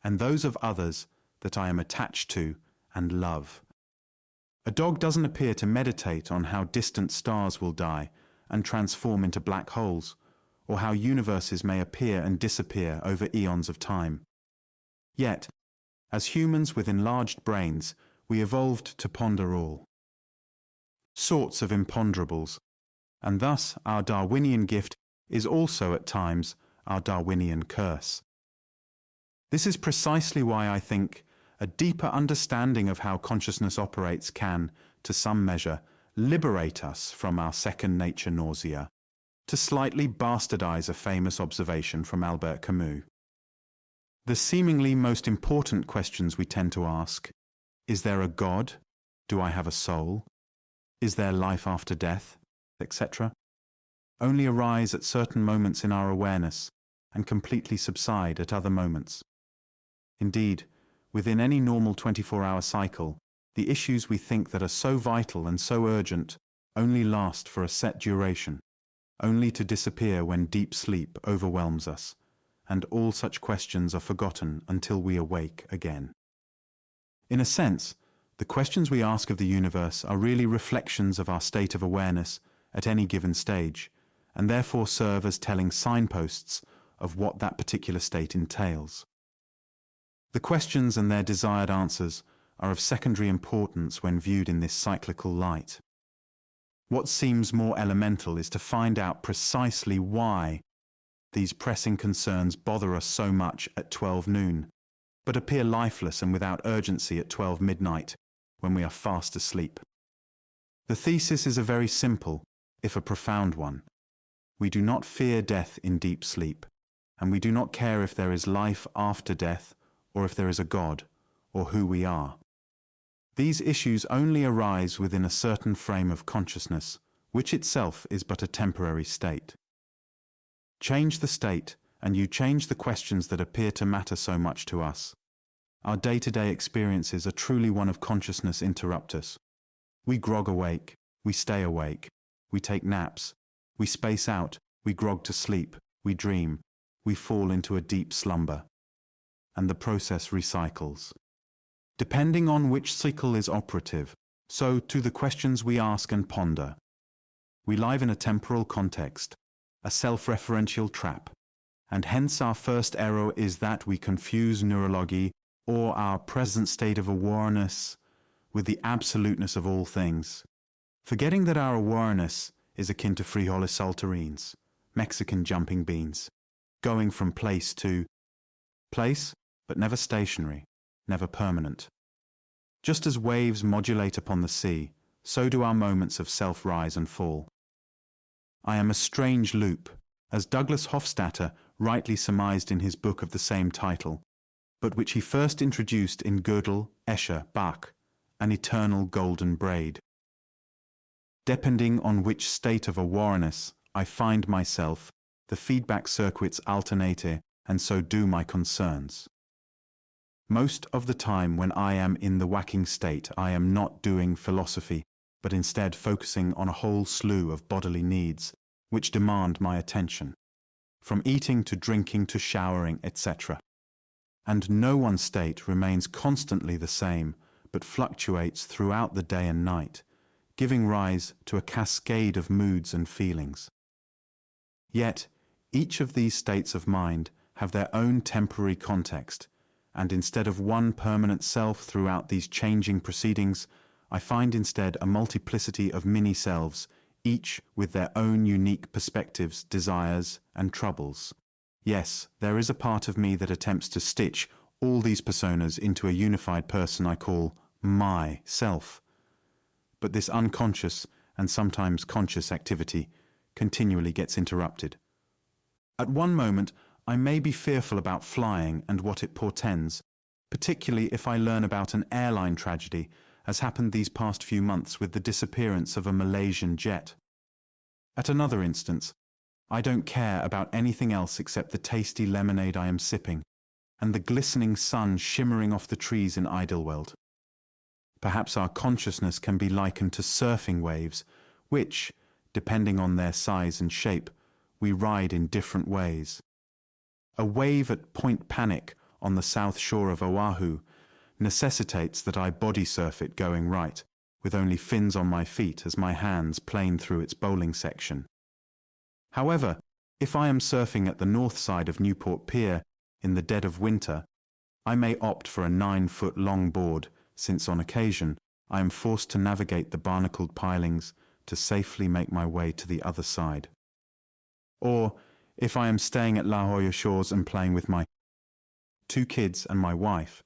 and those of others that I am attached to and love. A dog doesn't appear to meditate on how distant stars will die and transform into black holes, or how universes may appear and disappear over eons of time. Yet, as humans with enlarged brains, we evolved to ponder all sorts of imponderables, and thus our Darwinian gift is also at times our Darwinian curse. This is precisely why I think a deeper understanding of how consciousness operates can, to some measure, liberate us from our second nature nausea, to slightly bastardize a famous observation from Albert Camus. The seemingly most important questions we tend to ask, is there a God? Do I have a soul? Is there life after death? Etc., only arise at certain moments in our awareness and completely subside at other moments. Indeed, within any normal 24-hour cycle, the issues we think that are so vital and so urgent only last for a set duration, only to disappear when deep sleep overwhelms us, and all such questions are forgotten until we awake again. In a sense, the questions we ask of the universe are really reflections of our state of awareness at any given stage, and therefore serve as telling signposts of what that particular state entails. The questions and their desired answers are of secondary importance when viewed in this cyclical light. What seems more elemental is to find out precisely why these pressing concerns bother us so much at 12 noon, but appear lifeless and without urgency at 12 midnight, when we are fast asleep. The thesis is a very simple, if a profound one. We do not fear death in deep sleep, and we do not care if there is life after death, or if there is a God, or who we are. These issues only arise within a certain frame of consciousness, which itself is but a temporary state. Change the state, and you change the questions that appear to matter so much to us. Our day-to-day experiences are truly one of consciousness interruptus. We grog awake, we stay awake, we take naps, we space out, we grog to sleep, we dream, we fall into a deep slumber. And the process recycles. Depending on which cycle is operative, so to the questions we ask and ponder. We live in a temporal context, a self-referential trap, and hence our first error is that we confuse neurology or our present state of awareness with the absoluteness of all things, forgetting that our awareness is akin to frijoles saltarines, Mexican jumping beans, going from place to place, but never stationary, never permanent. Just as waves modulate upon the sea, so do our moments of self-rise and fall. I am a strange loop, as Douglas Hofstadter rightly surmised in his book of the same title, but which he first introduced in Gödel, Escher, Bach, an eternal golden braid. Depending on which state of awareness I find myself, the feedback circuits alternate, and so do my concerns. Most of the time when I am in the whacking state, I am not doing philosophy, but instead focusing on a whole slew of bodily needs, which demand my attention, from eating to drinking to showering, etc. And no one state remains constantly the same, but fluctuates throughout the day and night, giving rise to a cascade of moods and feelings. Yet, each of these states of mind have their own temporary context, and instead of one permanent self throughout these changing proceedings, I find instead a multiplicity of mini-selves, each with their own unique perspectives, desires, and troubles. Yes, there is a part of me that attempts to stitch all these personas into a unified person I call myself. But this unconscious and sometimes conscious activity continually gets interrupted. At one moment, I may be fearful about flying and what it portends, particularly if I learn about an airline tragedy, as happened these past few months with the disappearance of a Malaysian jet. At another instance, I don't care about anything else except the tasty lemonade I am sipping, and the glistening sun shimmering off the trees in Idlewild. Perhaps our consciousness can be likened to surfing waves, which, depending on their size and shape, we ride in different ways. A wave at Point Panic on the south shore of Oahu necessitates that I body surf it going right, with only fins on my feet as my hands plane through its bowling section. However, if I am surfing at the north side of Newport Pier in the dead of winter, I may opt for a 9-foot-long board, since on occasion I am forced to navigate the barnacled pilings to safely make my way to the other side. Or, if I am staying at La Jolla Shores and playing with my 2 kids and my wife,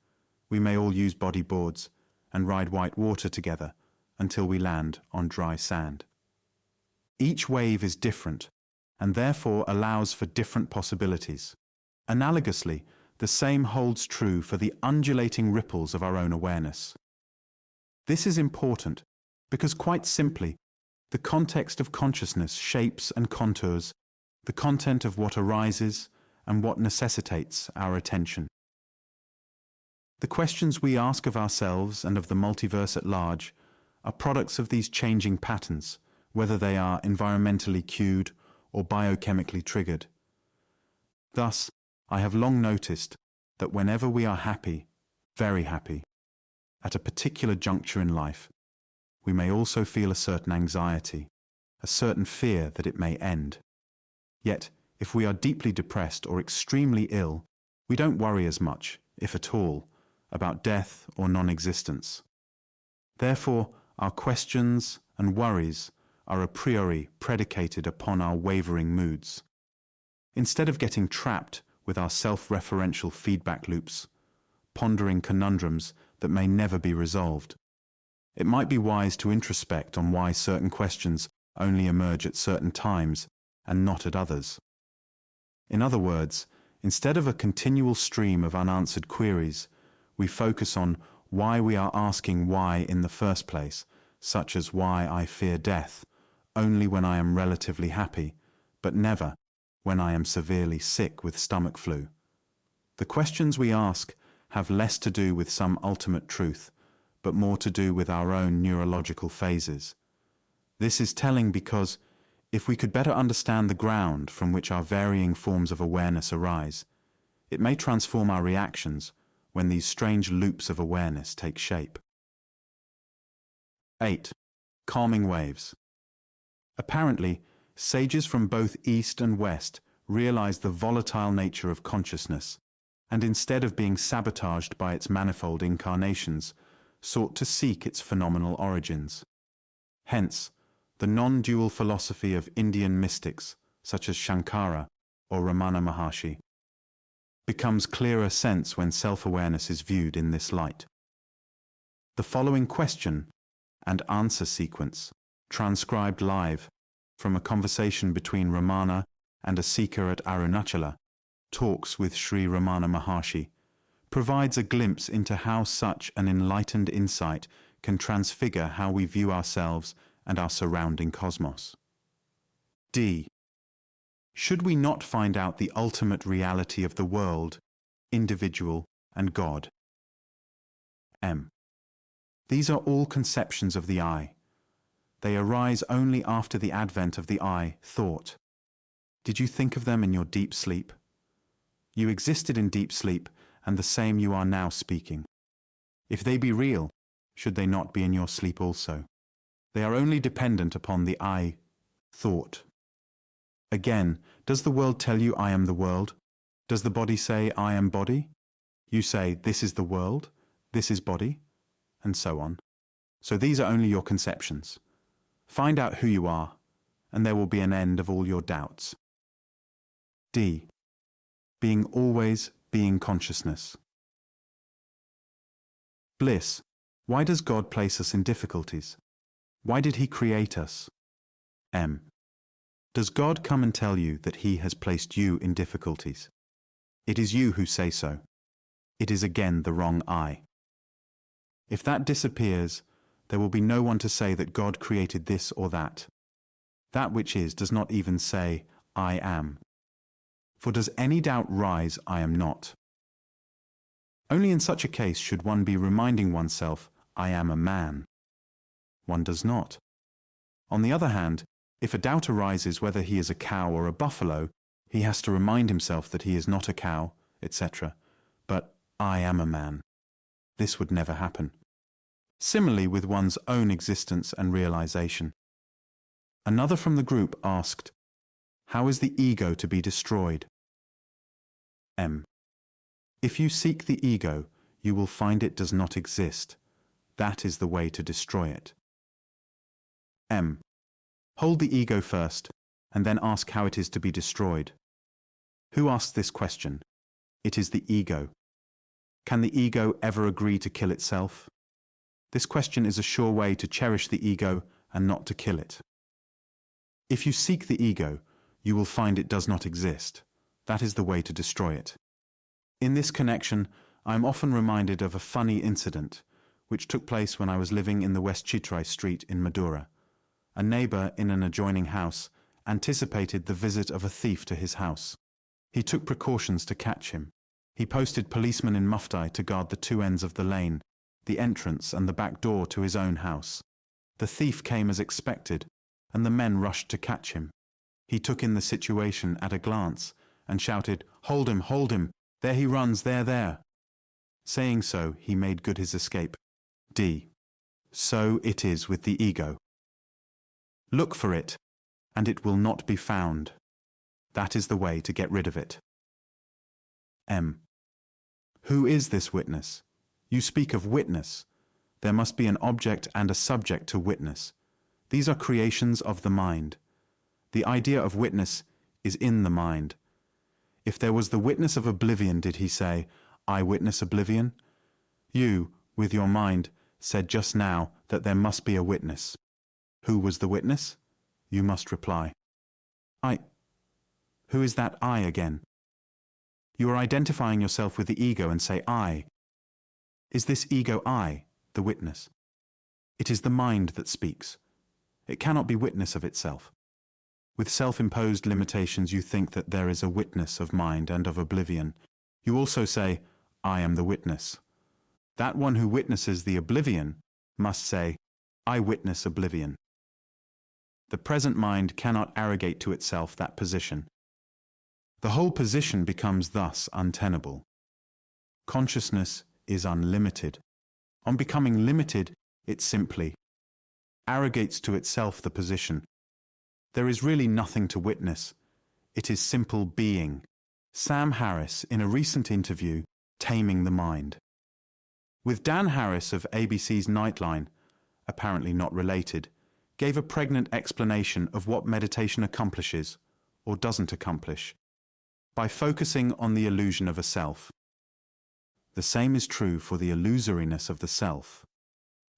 we may all use bodyboards and ride white water together until we land on dry sand. Each wave is different, and therefore allows for different possibilities. Analogously, the same holds true for the undulating ripples of our own awareness. This is important because, quite simply, the context of consciousness shapes and contours the content of what arises and what necessitates our attention. The questions we ask of ourselves and of the multiverse at large are products of these changing patterns, whether they are environmentally cued or biochemically triggered. Thus, I have long noticed that whenever we are happy, very happy, at a particular juncture in life, we may also feel a certain anxiety, a certain fear that it may end. Yet, if we are deeply depressed or extremely ill, we don't worry as much, if at all, about death or non-existence. Therefore, our questions and worries are a priori predicated upon our wavering moods. Instead of getting trapped with our self-referential feedback loops, pondering conundrums that may never be resolved, it might be wise to introspect on why certain questions only emerge at certain times and not at others. In other words, instead of a continual stream of unanswered queries, we focus on why we are asking why in the first place, such as why I fear death, only when I am relatively happy, but never when I am severely sick with stomach flu. The questions we ask have less to do with some ultimate truth, but more to do with our own neurological phases. This is telling because, if we could better understand the ground from which our varying forms of awareness arise, it may transform our reactions when these strange loops of awareness take shape. 8. Calming waves. Apparently, sages from both East and West realized the volatile nature of consciousness, and instead of being sabotaged by its manifold incarnations, sought to seek its phenomenal origins. Hence, the non-dual philosophy of Indian mystics such as Shankara or Ramana Maharshi. becomes clearer sense when self-awareness is viewed in this light. The following question and answer sequence, transcribed live from a conversation between Ramana and a seeker at Arunachala, Talks with Sri Ramana Maharshi, provides a glimpse into how such an enlightened insight can transfigure how we view ourselves and our surrounding cosmos. D. Should we not find out the ultimate reality of the world, individual, and God? M. These are all conceptions of the I. They arise only after the advent of the I, thought. Did you think of them in your deep sleep? You existed in deep sleep, and the same you are now speaking. If they be real, should they not be in your sleep also? They are only dependent upon the I, thought. Again, does the world tell you I am the world? Does the body say I am body? You say this is the world, this is body, and so on. So these are only your conceptions. Find out who you are, and there will be an end of all your doubts. D. Being always being consciousness. Bliss. Why does God place us in difficulties? Why did He create us? M. Does God come and tell you that He has placed you in difficulties? It is you who say so. It is again the wrong I. If that disappears, there will be no one to say that God created this or that. That which is does not even say, I am. For does any doubt rise, I am not? Only in such a case should one be reminding oneself, I am a man. One does not. On the other hand, if a doubt arises whether he is a cow or a buffalo, he has to remind himself that he is not a cow, etc. But I am a man. This would never happen. Similarly with one's own existence and realization. Another from the group asked, how is the ego to be destroyed? M. If you seek the ego, you will find it does not exist. That is the way to destroy it. M. Hold the ego first, and then ask how it is to be destroyed. Who asked this question? It is the ego. Can the ego ever agree to kill itself? This question is a sure way to cherish the ego and not to kill it. If you seek the ego, you will find it does not exist. That is the way to destroy it. In this connection, I am often reminded of a funny incident which took place when I was living in the West Chitrai street in Madura. A neighbor in an adjoining house anticipated the visit of a thief to his house. He took precautions to catch him. He posted policemen in mufti to guard the two ends of the lane, the entrance and the back door to his own house. The thief came as expected, and the men rushed to catch him. He took in the situation at a glance and shouted, hold him, there he runs, there. Saying so, he made good his escape. D. So it is with the ego. Look for it, and it will not be found. That is the way to get rid of it. M. Who is this witness? You speak of witness. There must be an object and a subject to witness. These are creations of the mind. The idea of witness is in the mind. If there was the witness of oblivion, did he say, I witness oblivion? You, with your mind, said just now that there must be a witness. Who was the witness? You must reply. Who is that I again? You are identifying yourself with the ego and say I. Is this ego I, the witness? It is the mind that speaks. It cannot be witness of itself. With self-imposed limitations you think that there is a witness of mind and of oblivion. You also say, I am the witness. That one who witnesses the oblivion must say, I witness oblivion. The present mind cannot arrogate to itself that position. The whole position becomes thus untenable. Consciousness is unlimited. On becoming limited, it simply arrogates to itself the position. There is really nothing to witness. It is simple being. Sam Harris, in a recent interview, Taming the Mind. With Dan Harris of ABC's Nightline, apparently not related, gave a pregnant explanation of what meditation accomplishes, or doesn't accomplish. by focusing on the illusion of a self. The same is true for the illusoriness of the self.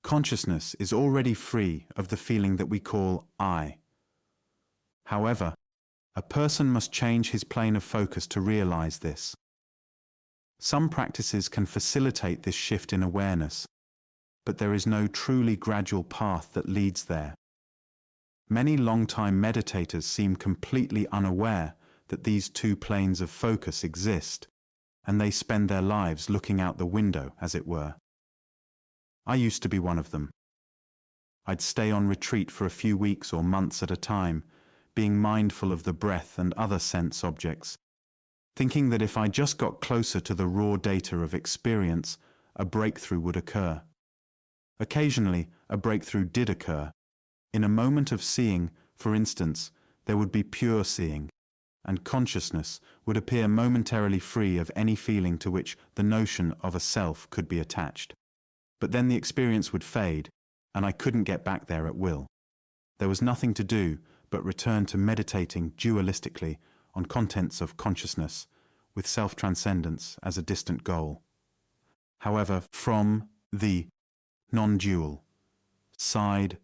Consciousness is already free of the feeling that we call I. However, a person must change his plane of focus to realize this. Some practices can facilitate this shift in awareness, but there is no truly gradual path that leads there. Many long-time meditators seem completely unaware that these two planes of focus exist, and they spend their lives looking out the window, as it were. I used to be one of them. I'd stay on retreat for a few weeks or months at a time, being mindful of the breath and other sense objects, thinking that if I just got closer to the raw data of experience, a breakthrough would occur. Occasionally, a breakthrough did occur. In a moment of seeing, for instance, there would be pure seeing, and consciousness would appear momentarily free of any feeling to which the notion of a self could be attached. But then the experience would fade, and I couldn't get back there at will. There was nothing to do but return to meditating dualistically on contents of consciousness, with self-transcendence as a distant goal. However, from the non-dual, side,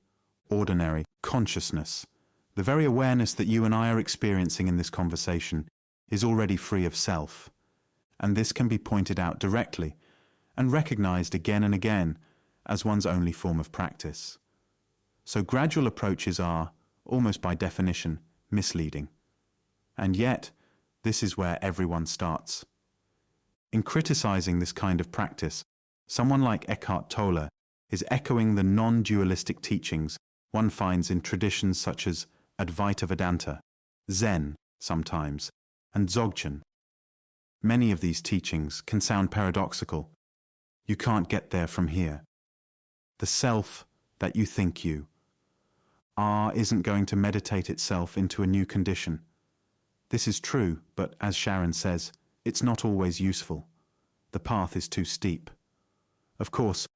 ordinary consciousness, the very awareness that you and I are experiencing in this conversation is already free of self, and this can be pointed out directly and recognized again and again as one's only form of practice. So gradual approaches are, almost by definition, misleading. And yet, this is where everyone starts. In criticizing this kind of practice, someone like Eckhart Tolle is echoing the non-dualistic teachings one finds in traditions such as Advaita Vedanta, Zen sometimes, and Dzogchen. Many of these teachings can sound paradoxical. You can't get there from here. The self that you think you are isn't going to meditate itself into a new condition. This is true, but as Sharon says, it's not always useful. The path is too steep. Of course,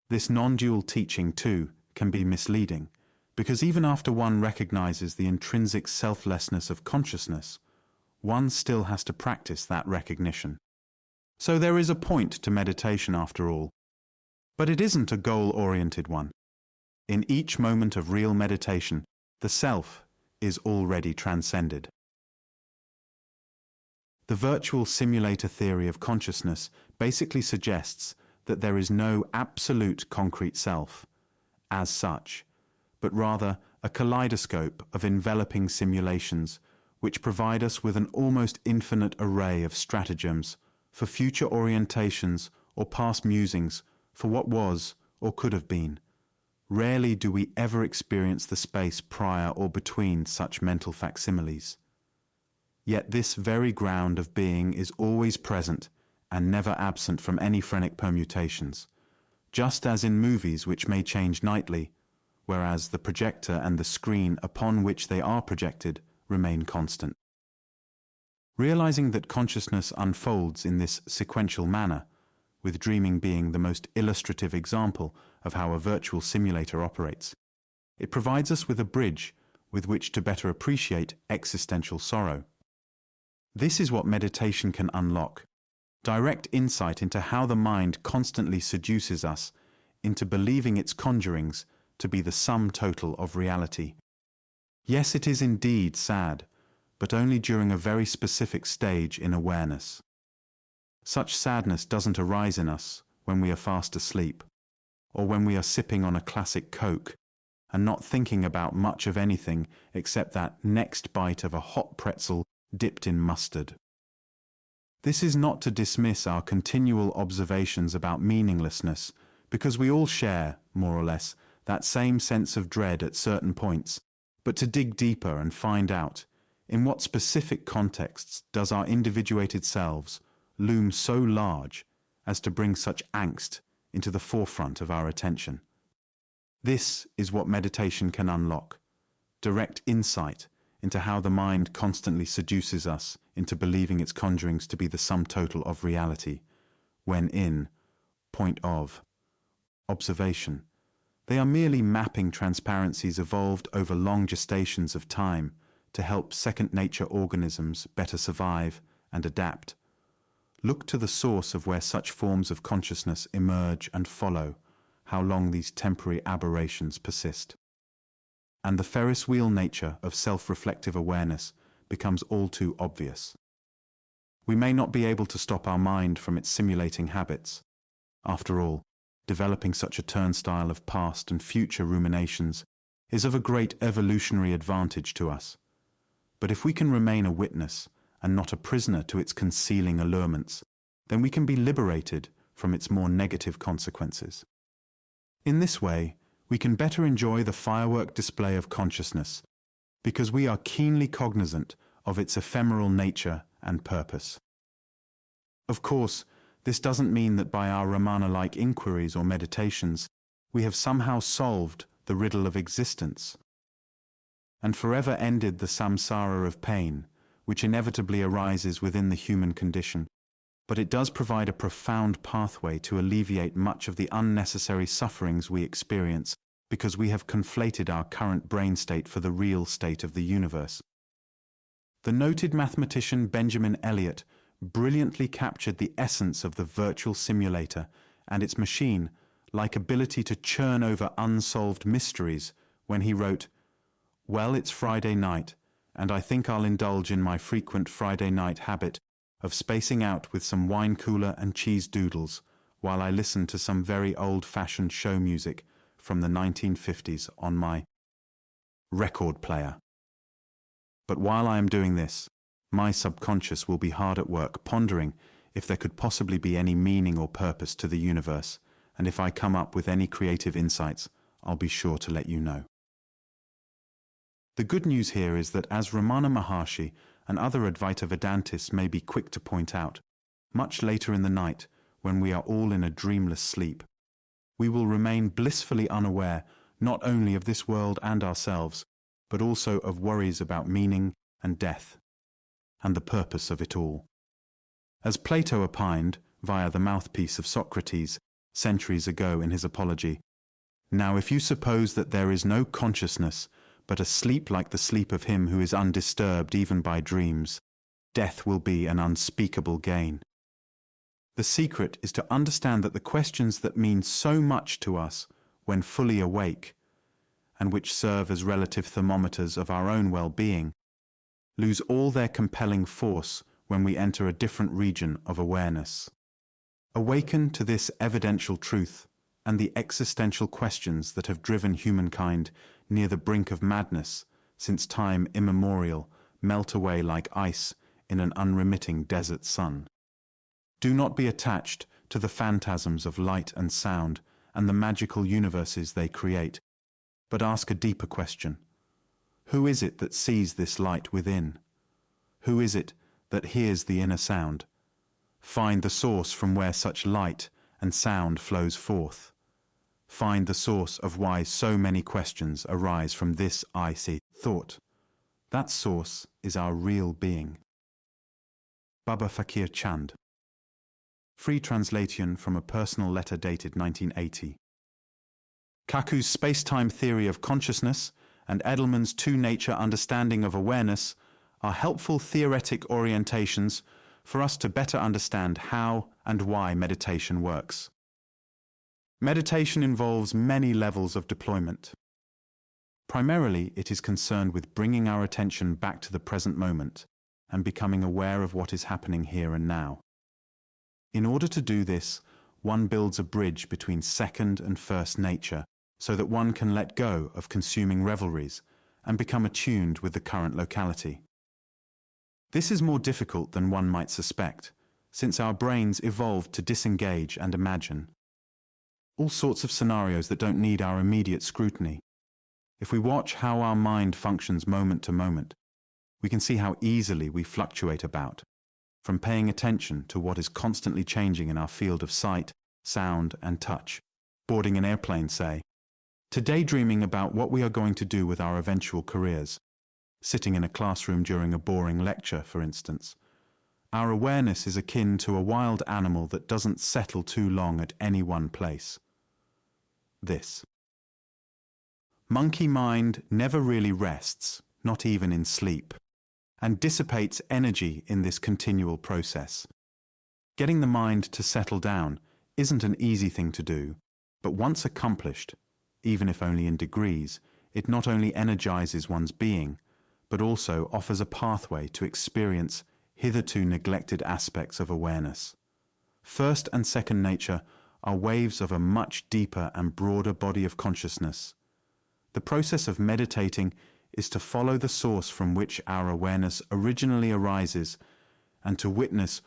this non-dual teaching too can be misleading, because even after one recognizes the intrinsic selflessness of consciousness, one still has to practice that recognition. So there is a point to meditation after all, but it isn't a goal-oriented one. In each moment of real meditation, the self is already transcended. The virtual simulator theory of consciousness basically suggests that there is no absolute concrete self, as such, but rather a kaleidoscope of enveloping simulations which provide us with an almost infinite array of stratagems for future orientations or past musings for what was or could have been. Rarely do we ever experience the space prior or between such mental facsimiles. Yet this very ground of being is always present and never absent from any phrenic permutations, just as in movies which may change nightly, whereas the projector and the screen upon which they are projected remain constant. Realizing that consciousness unfolds in this sequential manner, with dreaming being the most illustrative example of how a virtual simulator operates, it provides us with a bridge with which to better appreciate existential sorrow. This is what meditation can unlock: direct insight into how the mind constantly seduces us into believing its conjurings to be the sum total of reality. Yes, it is indeed sad, but only during a very specific stage in awareness. Such sadness doesn't arise in us when we are fast asleep, or when we are sipping on a classic Coke and not thinking about much of anything except that next bite of a hot pretzel dipped in mustard. This is not to dismiss our continual observations about meaninglessness, because we all share, more or less, that same sense of dread at certain points, but to dig deeper and find out, in what specific contexts does our individuated selves loom so large as to bring such angst into the forefront of our attention. This is what meditation can unlock: direct insight into how the mind constantly seduces us into believing its conjurings to be the sum total of reality, when in point of observation they are merely mapping transparencies evolved over long gestations of time to help second-nature organisms better survive and adapt. Look to the source of where such forms of consciousness emerge and follow, how long these temporary aberrations persist. And the Ferris wheel nature of self-reflective awareness becomes all too obvious. We may not be able to stop our mind from its simulating habits. After all, developing such a turnstile of past and future ruminations is of a great evolutionary advantage to us. But if we can remain a witness and not a prisoner to its concealing allurements, then we can be liberated from its more negative consequences. In this way, we can better enjoy the firework display of consciousness, because we are keenly cognizant of its ephemeral nature and purpose. Of course, this doesn't mean that by our Ramana-like inquiries or meditations, we have somehow solved the riddle of existence and forever ended the samsara of pain, which inevitably arises within the human condition, but it does provide a profound pathway to alleviate much of the unnecessary sufferings we experience because we have conflated our current brain state for the real state of the universe. The noted mathematician Benjamin Elliott brilliantly captured the essence of the virtual simulator and its machine-like ability to churn over unsolved mysteries when he wrote, "Well, it's Friday night, and I think I'll indulge in my frequent Friday night habit of spacing out with some wine cooler and cheese doodles while I listen to some very old-fashioned show music from the 1950s on my record player. But while I am doing this, my subconscious will be hard at work pondering if there could possibly be any meaning or purpose to the universe, and if I come up with any creative insights, I'll be sure to let you know." The good news here is that, as Ramana Maharshi and other Advaita Vedantists may be quick to point out, much later in the night, when we are all in a dreamless sleep, we will remain blissfully unaware not only of this world and ourselves, but also of worries about meaning and death, and the purpose of it all. As Plato opined, via the mouthpiece of Socrates, centuries ago in his Apology, "Now if you suppose that there is no consciousness, but a sleep like the sleep of him who is undisturbed even by dreams, death will be an unspeakable gain." The secret is to understand that the questions that mean so much to us when fully awake, and which serve as relative thermometers of our own well-being, lose all their compelling force when we enter a different region of awareness. Awaken to this evidential truth and the existential questions that have driven humankind near the brink of madness since time immemorial melt away like ice in an unremitting desert sun. Do not be attached to the phantasms of light and sound and the magical universes they create, but ask a deeper question. Who is it that sees this light within? Who is it that hears the inner sound? Find the source from where such light and sound flows forth. Find the source of why so many questions arise from this I see thought. That source is our real being. Baba Fakir Chand. Free translation from a personal letter dated 1980. Kaku's space-time theory of consciousness and Edelman's two-nature understanding of awareness are helpful theoretic orientations for us to better understand how and why meditation works. Meditation involves many levels of deployment. Primarily, it is concerned with bringing our attention back to the present moment and becoming aware of what is happening here and now. In order to do this, one builds a bridge between second and first nature so that one can let go of consuming revelries and become attuned with the current locality. This is more difficult than one might suspect, since our brains evolved to disengage and imagine all sorts of scenarios that don't need our immediate scrutiny. If we watch how our mind functions moment to moment, we can see how easily we fluctuate about, from paying attention to what is constantly changing in our field of sight, sound, and touch, boarding an airplane, say, to daydreaming about what we are going to do with our eventual careers, sitting in a classroom during a boring lecture, for instance. Our awareness is akin to a wild animal that doesn't settle too long at any one place. This. Monkey mind never really rests, not even in sleep. and dissipates energy in this continual process. Getting the mind to settle down isn't an easy thing to do, but once accomplished, even if only in degrees, it not only energizes one's being, but also offers a pathway to experience hitherto neglected aspects of awareness. First and second nature are waves of a much deeper and broader body of consciousness. The process of meditating is to follow the source from which our awareness originally arises and to witness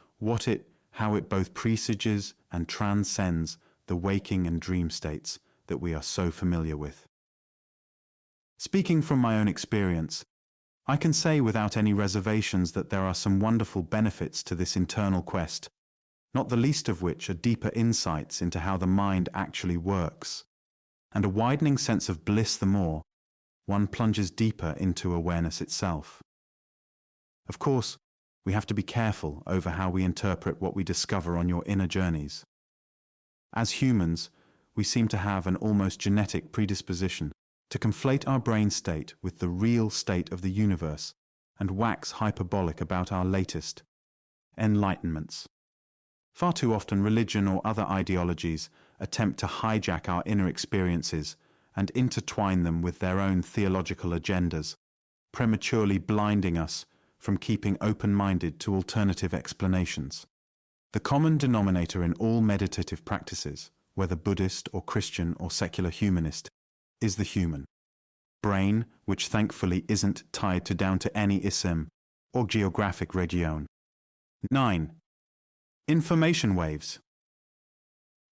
how it both presages and transcends the waking and dream states that we are so familiar with. Speaking from my own experience, I can say without any reservations that there are some wonderful benefits to this internal quest, not the least of which are deeper insights into how the mind actually works, and a widening sense of bliss the more one plunges deeper into awareness itself. Of course, we have to be careful over how we interpret what we discover on your inner journeys. As humans, we seem to have an almost genetic predisposition to conflate our brain state with the real state of the universe and wax hyperbolic about our latest enlightenments. Far too often religion or other ideologies attempt to hijack our inner experiences and intertwine them with their own theological agendas, prematurely blinding us from keeping open-minded to alternative explanations. The common denominator in all meditative practices, whether Buddhist or Christian or secular humanist, is the human brain, which thankfully isn't tied down to any ism or geographic region. 9. Information waves.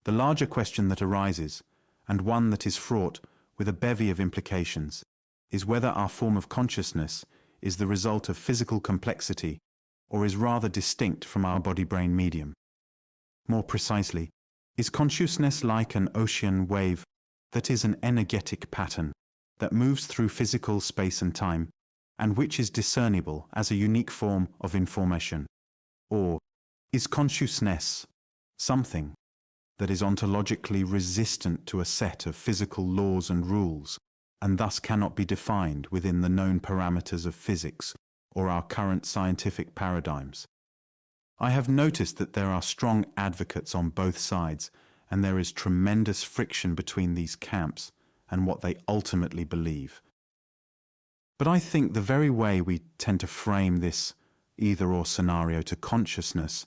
The larger question that arises, and one that is fraught with a bevy of implications, is whether our form of consciousness is the result of physical complexity or is rather distinct from our body-brain medium. More precisely, is consciousness like an ocean wave that is an energetic pattern that moves through physical space and time, and which is discernible as a unique form of information? Or is consciousness something that is ontologically resistant to a set of physical laws and rules, and thus cannot be defined within the known parameters of physics or our current scientific paradigms? I have noticed that there are strong advocates on both sides, and there is tremendous friction between these camps and what they ultimately believe. But I think the very way we tend to frame this either-or scenario to consciousness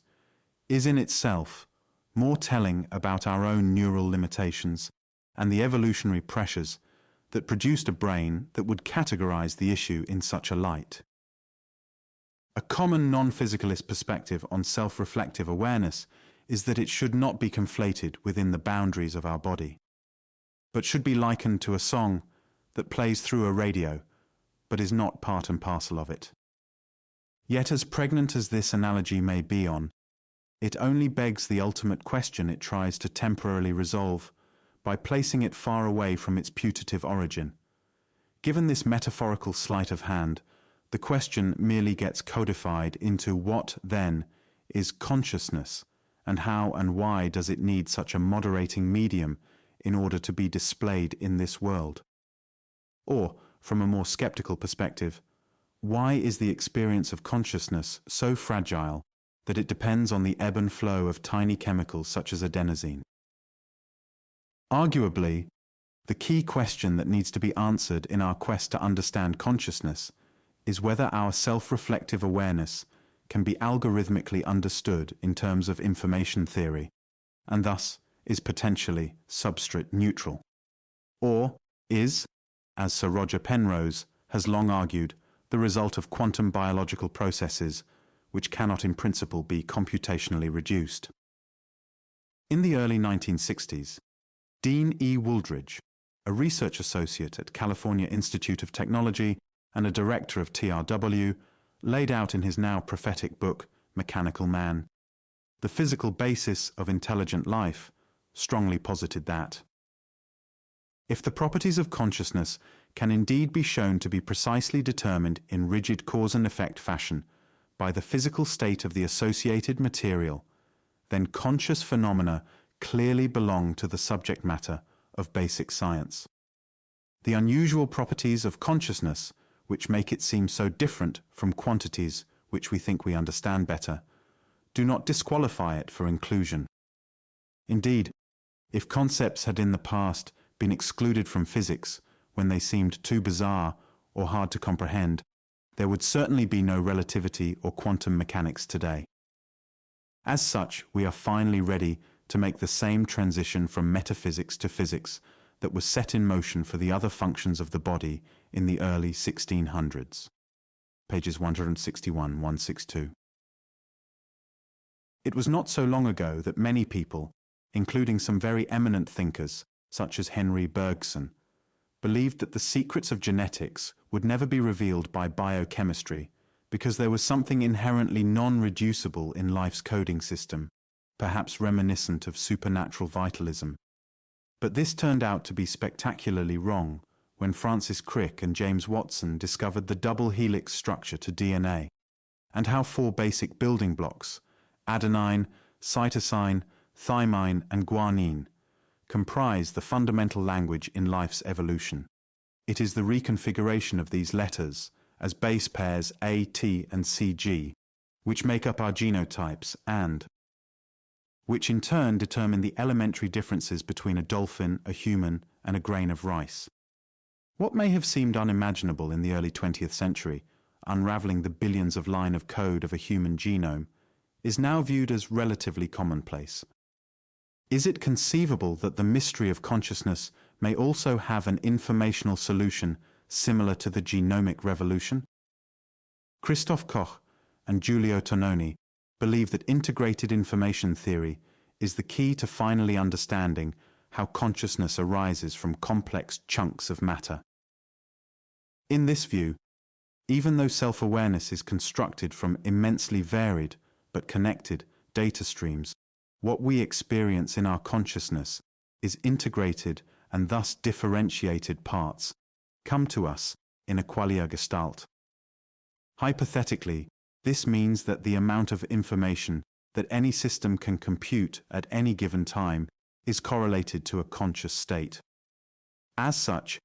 is in itself more telling about our own neural limitations and the evolutionary pressures that produced a brain that would categorize the issue in such a light. A common non-physicalist perspective on self-reflective awareness is that it should not be conflated within the boundaries of our body, but should be likened to a song that plays through a radio, but is not part and parcel of it. Yet as pregnant as this analogy may be it only begs the ultimate question it tries to temporarily resolve by placing it far away from its putative origin. Given this metaphorical sleight of hand, the question merely gets codified into what, then, is consciousness, and how and why does it need such a moderating medium in order to be displayed in this world? Or, from a more skeptical perspective, why is the experience of consciousness so fragile that it depends on the ebb and flow of tiny chemicals such as adenosine? Arguably, the key question that needs to be answered in our quest to understand consciousness is whether our self-reflective awareness can be algorithmically understood in terms of information theory, and thus is potentially substrate neutral, or is, as Sir Roger Penrose has long argued, the result of quantum biological processes which cannot in principle be computationally reduced. In the early 1960s, Dean E. Wooldridge, a research associate at California Institute of Technology and a director of TRW, laid out in his now prophetic book, Mechanical Man, the physical basis of intelligent life, strongly posited that if the properties of consciousness can indeed be shown to be precisely determined in rigid cause and effect fashion by the physical state of the associated material, then conscious phenomena clearly belong to the subject matter of basic science. The unusual properties of consciousness which make it seem so different from quantities which we think we understand better, do not disqualify it for inclusion. Indeed, if concepts had in the past been excluded from physics when they seemed too bizarre or hard to comprehend, there would certainly be no relativity or quantum mechanics today. As such, we are finally ready to make the same transition from metaphysics to physics that was set in motion for the other functions of the body in the early 1600s. Pages 161-162. It was not so long ago that many people, including some very eminent thinkers, such as Henry Bergson, believed that the secrets of genetics would never be revealed by biochemistry because there was something inherently non-reducible in life's coding system, perhaps reminiscent of supernatural vitalism. But this turned out to be spectacularly wrong when Francis Crick and James Watson discovered the double helix structure to DNA, and how 4 basic building blocks, adenine, cytosine, thymine, and guanine, comprise the fundamental language in life's evolution. It is the reconfiguration of these letters as base pairs A, T, and CG, which make up our genotypes and which in turn determine the elementary differences between a dolphin, a human, and a grain of rice. What may have seemed unimaginable in the early 20th century, unraveling the billions of lines of code of a human genome, is now viewed as relatively commonplace. Is it conceivable that the mystery of consciousness may also have an informational solution similar to the genomic revolution? Christoph Koch and Giulio Tononi believe that integrated information theory is the key to finally understanding how consciousness arises from complex chunks of matter. In this view, even though self-awareness is constructed from immensely varied but connected data streams, what we experience in our consciousness is integrated and thus differentiated parts come to us in a qualia gestalt. Hypothetically, this means that the amount of information that any system can compute at any given time is correlated to a conscious state. As such,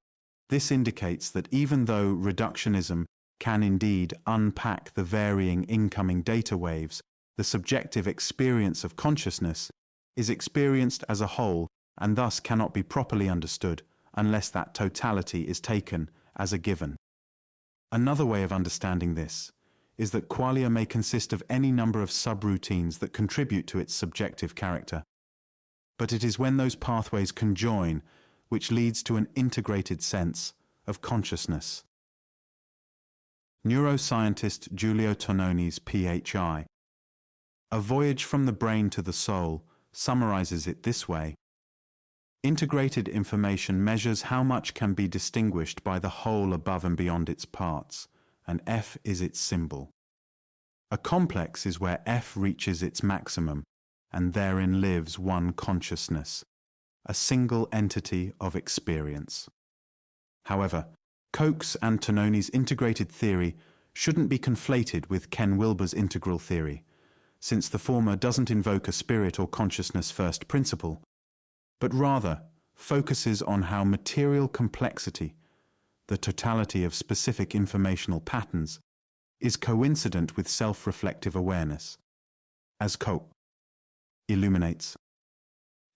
this indicates that even though reductionism can indeed unpack the varying incoming data waves, the subjective experience of consciousness is experienced as a whole and thus cannot be properly understood unless that totality is taken as a given. Another way of understanding this is that qualia may consist of any number of subroutines that contribute to its subjective character, but it is when those pathways conjoin which leads to an integrated sense of consciousness. Neuroscientist Giulio Tononi's Ph.D. A Voyage from the Brain to the Soul summarizes it this way: integrated information measures how much can be distinguished by the whole above and beyond its parts, and F is its symbol. A complex is where F reaches its maximum, and therein lives one consciousness, a single entity of experience. However, Koch's and Tononi's integrated theory shouldn't be conflated with Ken Wilber's integral theory, since the former doesn't invoke a spirit or consciousness first principle, but rather focuses on how material complexity, the totality of specific informational patterns, is coincident with self-reflective awareness. As Koch illuminates,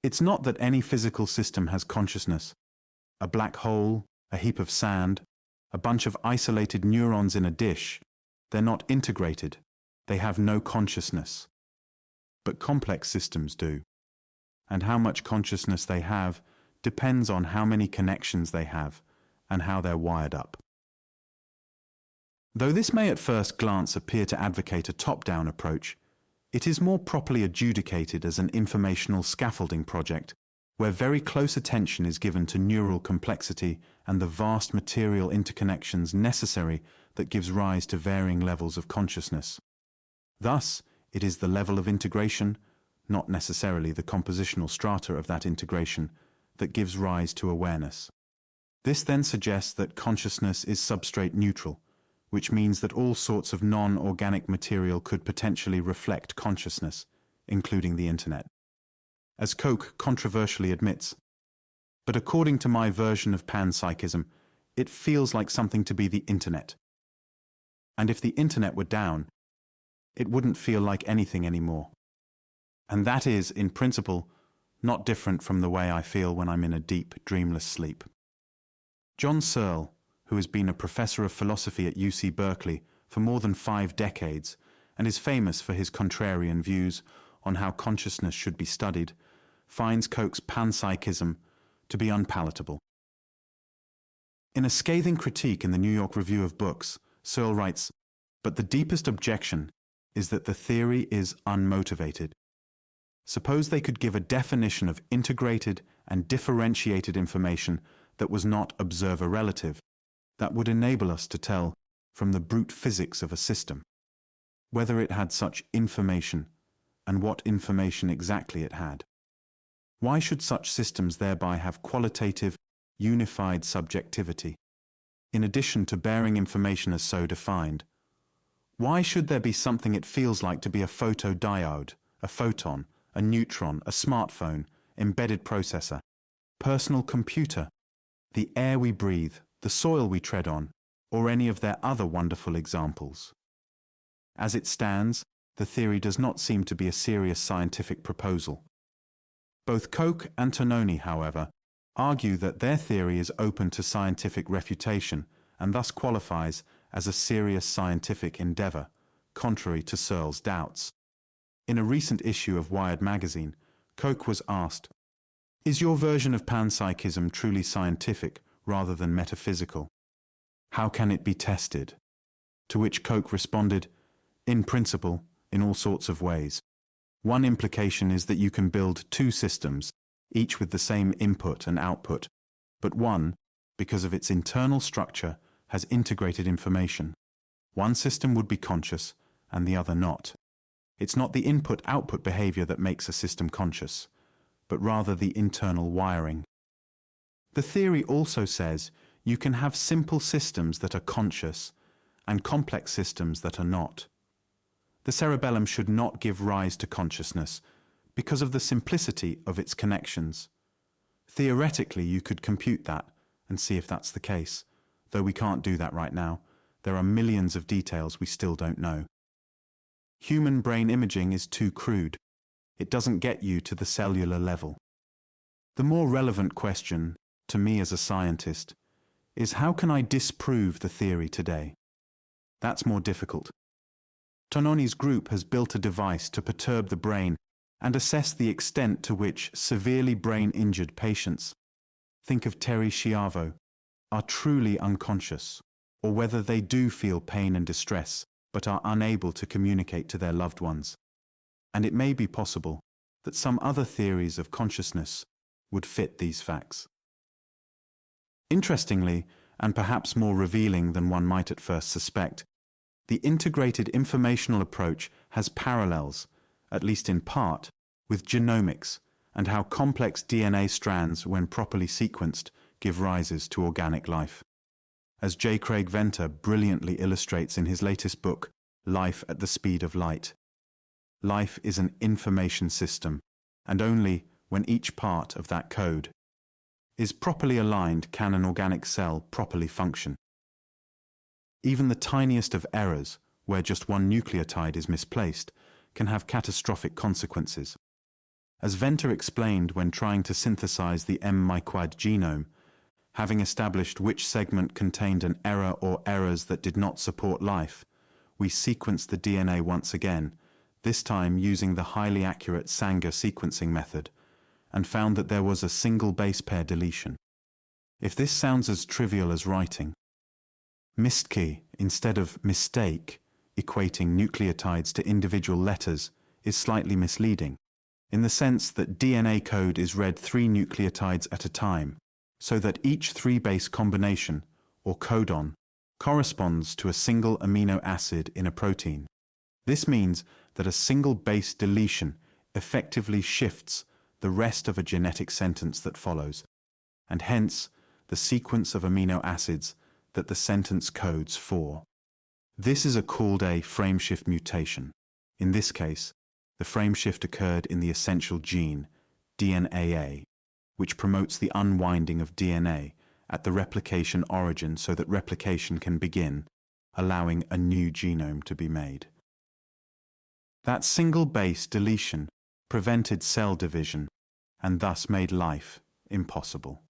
it's not that any physical system has consciousness. A black hole, a heap of sand, a bunch of isolated neurons in a dish, they're not integrated. They have no consciousness. But complex systems do. And how much consciousness they have depends on how many connections they have and how they're wired up. Though this may at first glance appear to advocate a top-down approach, it is more properly adjudicated as an informational scaffolding project where very close attention is given to neural complexity and the vast material interconnections necessary that gives rise to varying levels of consciousness. Thus, it is the level of integration, not necessarily the compositional strata of that integration, that gives rise to awareness. This then suggests that consciousness is substrate neutral, which means that all sorts of non-organic material could potentially reflect consciousness, including the internet. As Koch controversially admits, but according to my version of panpsychism, it feels like something to be the internet. And if the internet were down, it wouldn't feel like anything anymore. And that is, in principle, not different from the way I feel when I'm in a deep, dreamless sleep. John Searle, who has been a professor of philosophy at UC Berkeley for more than 5 decades and is famous for his contrarian views on how consciousness should be studied, finds Koch's panpsychism to be unpalatable. In a scathing critique in the New York Review of Books, Searle writes, "But the deepest objection is that the theory is unmotivated. Suppose they could give a definition of integrated and differentiated information that was not observer-relative, that would enable us to tell from the brute physics of a system whether it had such information and what information exactly it had. Why should such systems thereby have qualitative, unified subjectivity, in addition to bearing information as so defined? Why should there be something it feels like to be a photodiode, a photon, a neutron, a smartphone, embedded processor, personal computer, the air we breathe, the soil we tread on, or any of their other wonderful examples? As it stands, the theory does not seem to be a serious scientific proposal. Both Koch and Tononi, however, argue that their theory is open to scientific refutation and thus qualifies as a serious scientific endeavor, contrary to Searle's doubts. In a recent issue of Wired magazine, Koch was asked, "Is your version of panpsychism truly scientific rather than metaphysical? How can it be tested?" To which Koch responded, "In principle, in all sorts of ways. One implication is that you can build 2 systems, each with the same input and output, but one, because of its internal structure, has integrated information. One system would be conscious and the other not. It's not the input-output behavior that makes a system conscious, but rather the internal wiring." The theory also says you can have simple systems that are conscious and complex systems that are not. The cerebellum should not give rise to consciousness because of the simplicity of its connections. Theoretically, you could compute that and see if that's the case, though we can't do that right now. There are millions of details we still don't know. Human brain imaging is too crude. It doesn't get you to the cellular level. The more relevant question, to me as a scientist, is how can I disprove the theory today? That's more difficult. Tononi's group has built a device to perturb the brain and assess the extent to which severely brain-injured patients, think of Terry Schiavo, are truly unconscious, or whether they do feel pain and distress but are unable to communicate to their loved ones. And it may be possible that some other theories of consciousness would fit these facts. Interestingly, and perhaps more revealing than one might at first suspect, the integrated informational approach has parallels, at least in part, with genomics and how complex DNA strands, when properly sequenced, give rises to organic life. As J. Craig Venter brilliantly illustrates in his latest book, Life at the Speed of Light. Life is an information system, and only when each part of that code is properly aligned can an organic cell properly function. Even the tiniest of errors, where just one nucleotide is misplaced, can have catastrophic consequences. As Venter explained when trying to synthesize the M-myquad genome, having established which segment contained an error or errors that did not support life, we sequenced the DNA once again, this time using the highly accurate Sanger sequencing method, and found that there was a single base pair deletion. If this sounds as trivial as writing, mistkey instead of mistake, equating nucleotides to individual letters, is slightly misleading, in the sense that DNA code is read 3 nucleotides at a time, so that each 3-base combination, or codon, corresponds to a single amino acid in a protein. This means that a single base deletion effectively shifts the rest of a genetic sentence that follows, and hence the sequence of amino acids that the sentence codes for. This is called a frameshift mutation. In this case, the frameshift occurred in the essential gene, DNAA, which promotes the unwinding of DNA at the replication origin so that replication can begin, allowing a new genome to be made. That single base deletion prevented cell division and thus made life impossible.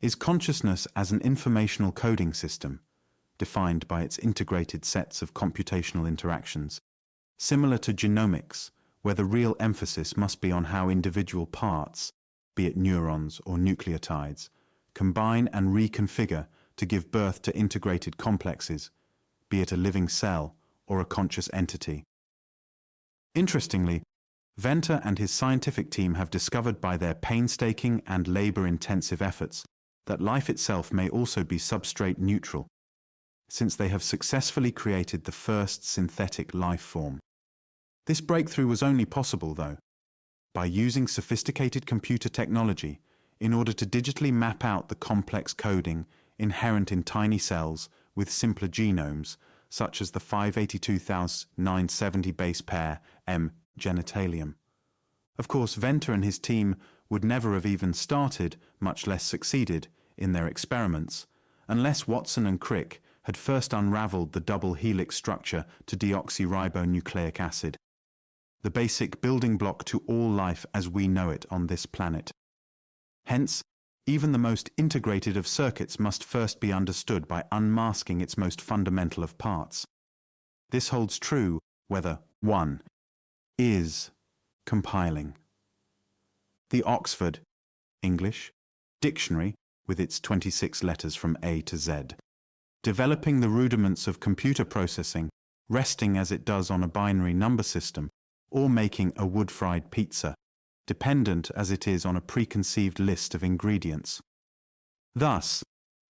Is consciousness as an informational coding system, defined by its integrated sets of computational interactions, similar to genomics, where the real emphasis must be on how individual parts, be it neurons or nucleotides, combine and reconfigure to give birth to integrated complexes, be it a living cell or a conscious entity? Interestingly, Venter and his scientific team have discovered by their painstaking and labor-intensive efforts that life itself may also be substrate neutral, since they have successfully created the first synthetic life form. This breakthrough was only possible, though, by using sophisticated computer technology in order to digitally map out the complex coding inherent in tiny cells with simpler genomes, such as the 582,970 base pair M genitalium. Of course, Venter and his team would never have even started, much less succeeded, in their experiments, unless Watson and Crick had first unraveled the double helix structure to deoxyribonucleic acid, the basic building block to all life as we know it on this planet. Hence, even the most integrated of circuits must first be understood by unmasking its most fundamental of parts. This holds true whether 1 is compiling. The Oxford English Dictionary, with its 26 letters from A to Z, developing the rudiments of computer processing, resting as it does on a binary number system, or making a wood-fried pizza, dependent as it is on a preconceived list of ingredients. Thus,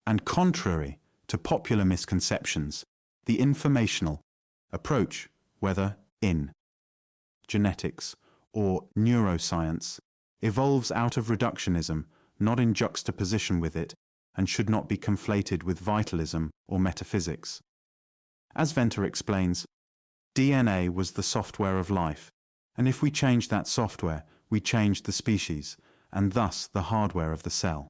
and contrary to popular misconceptions, the informational approach, whether in genetics or neuroscience, evolves out of reductionism, not in juxtaposition with it, and should not be conflated with vitalism or metaphysics. As Venter explains, DNA was the software of life, and if we change that software, we change the species, and thus the hardware of the cell.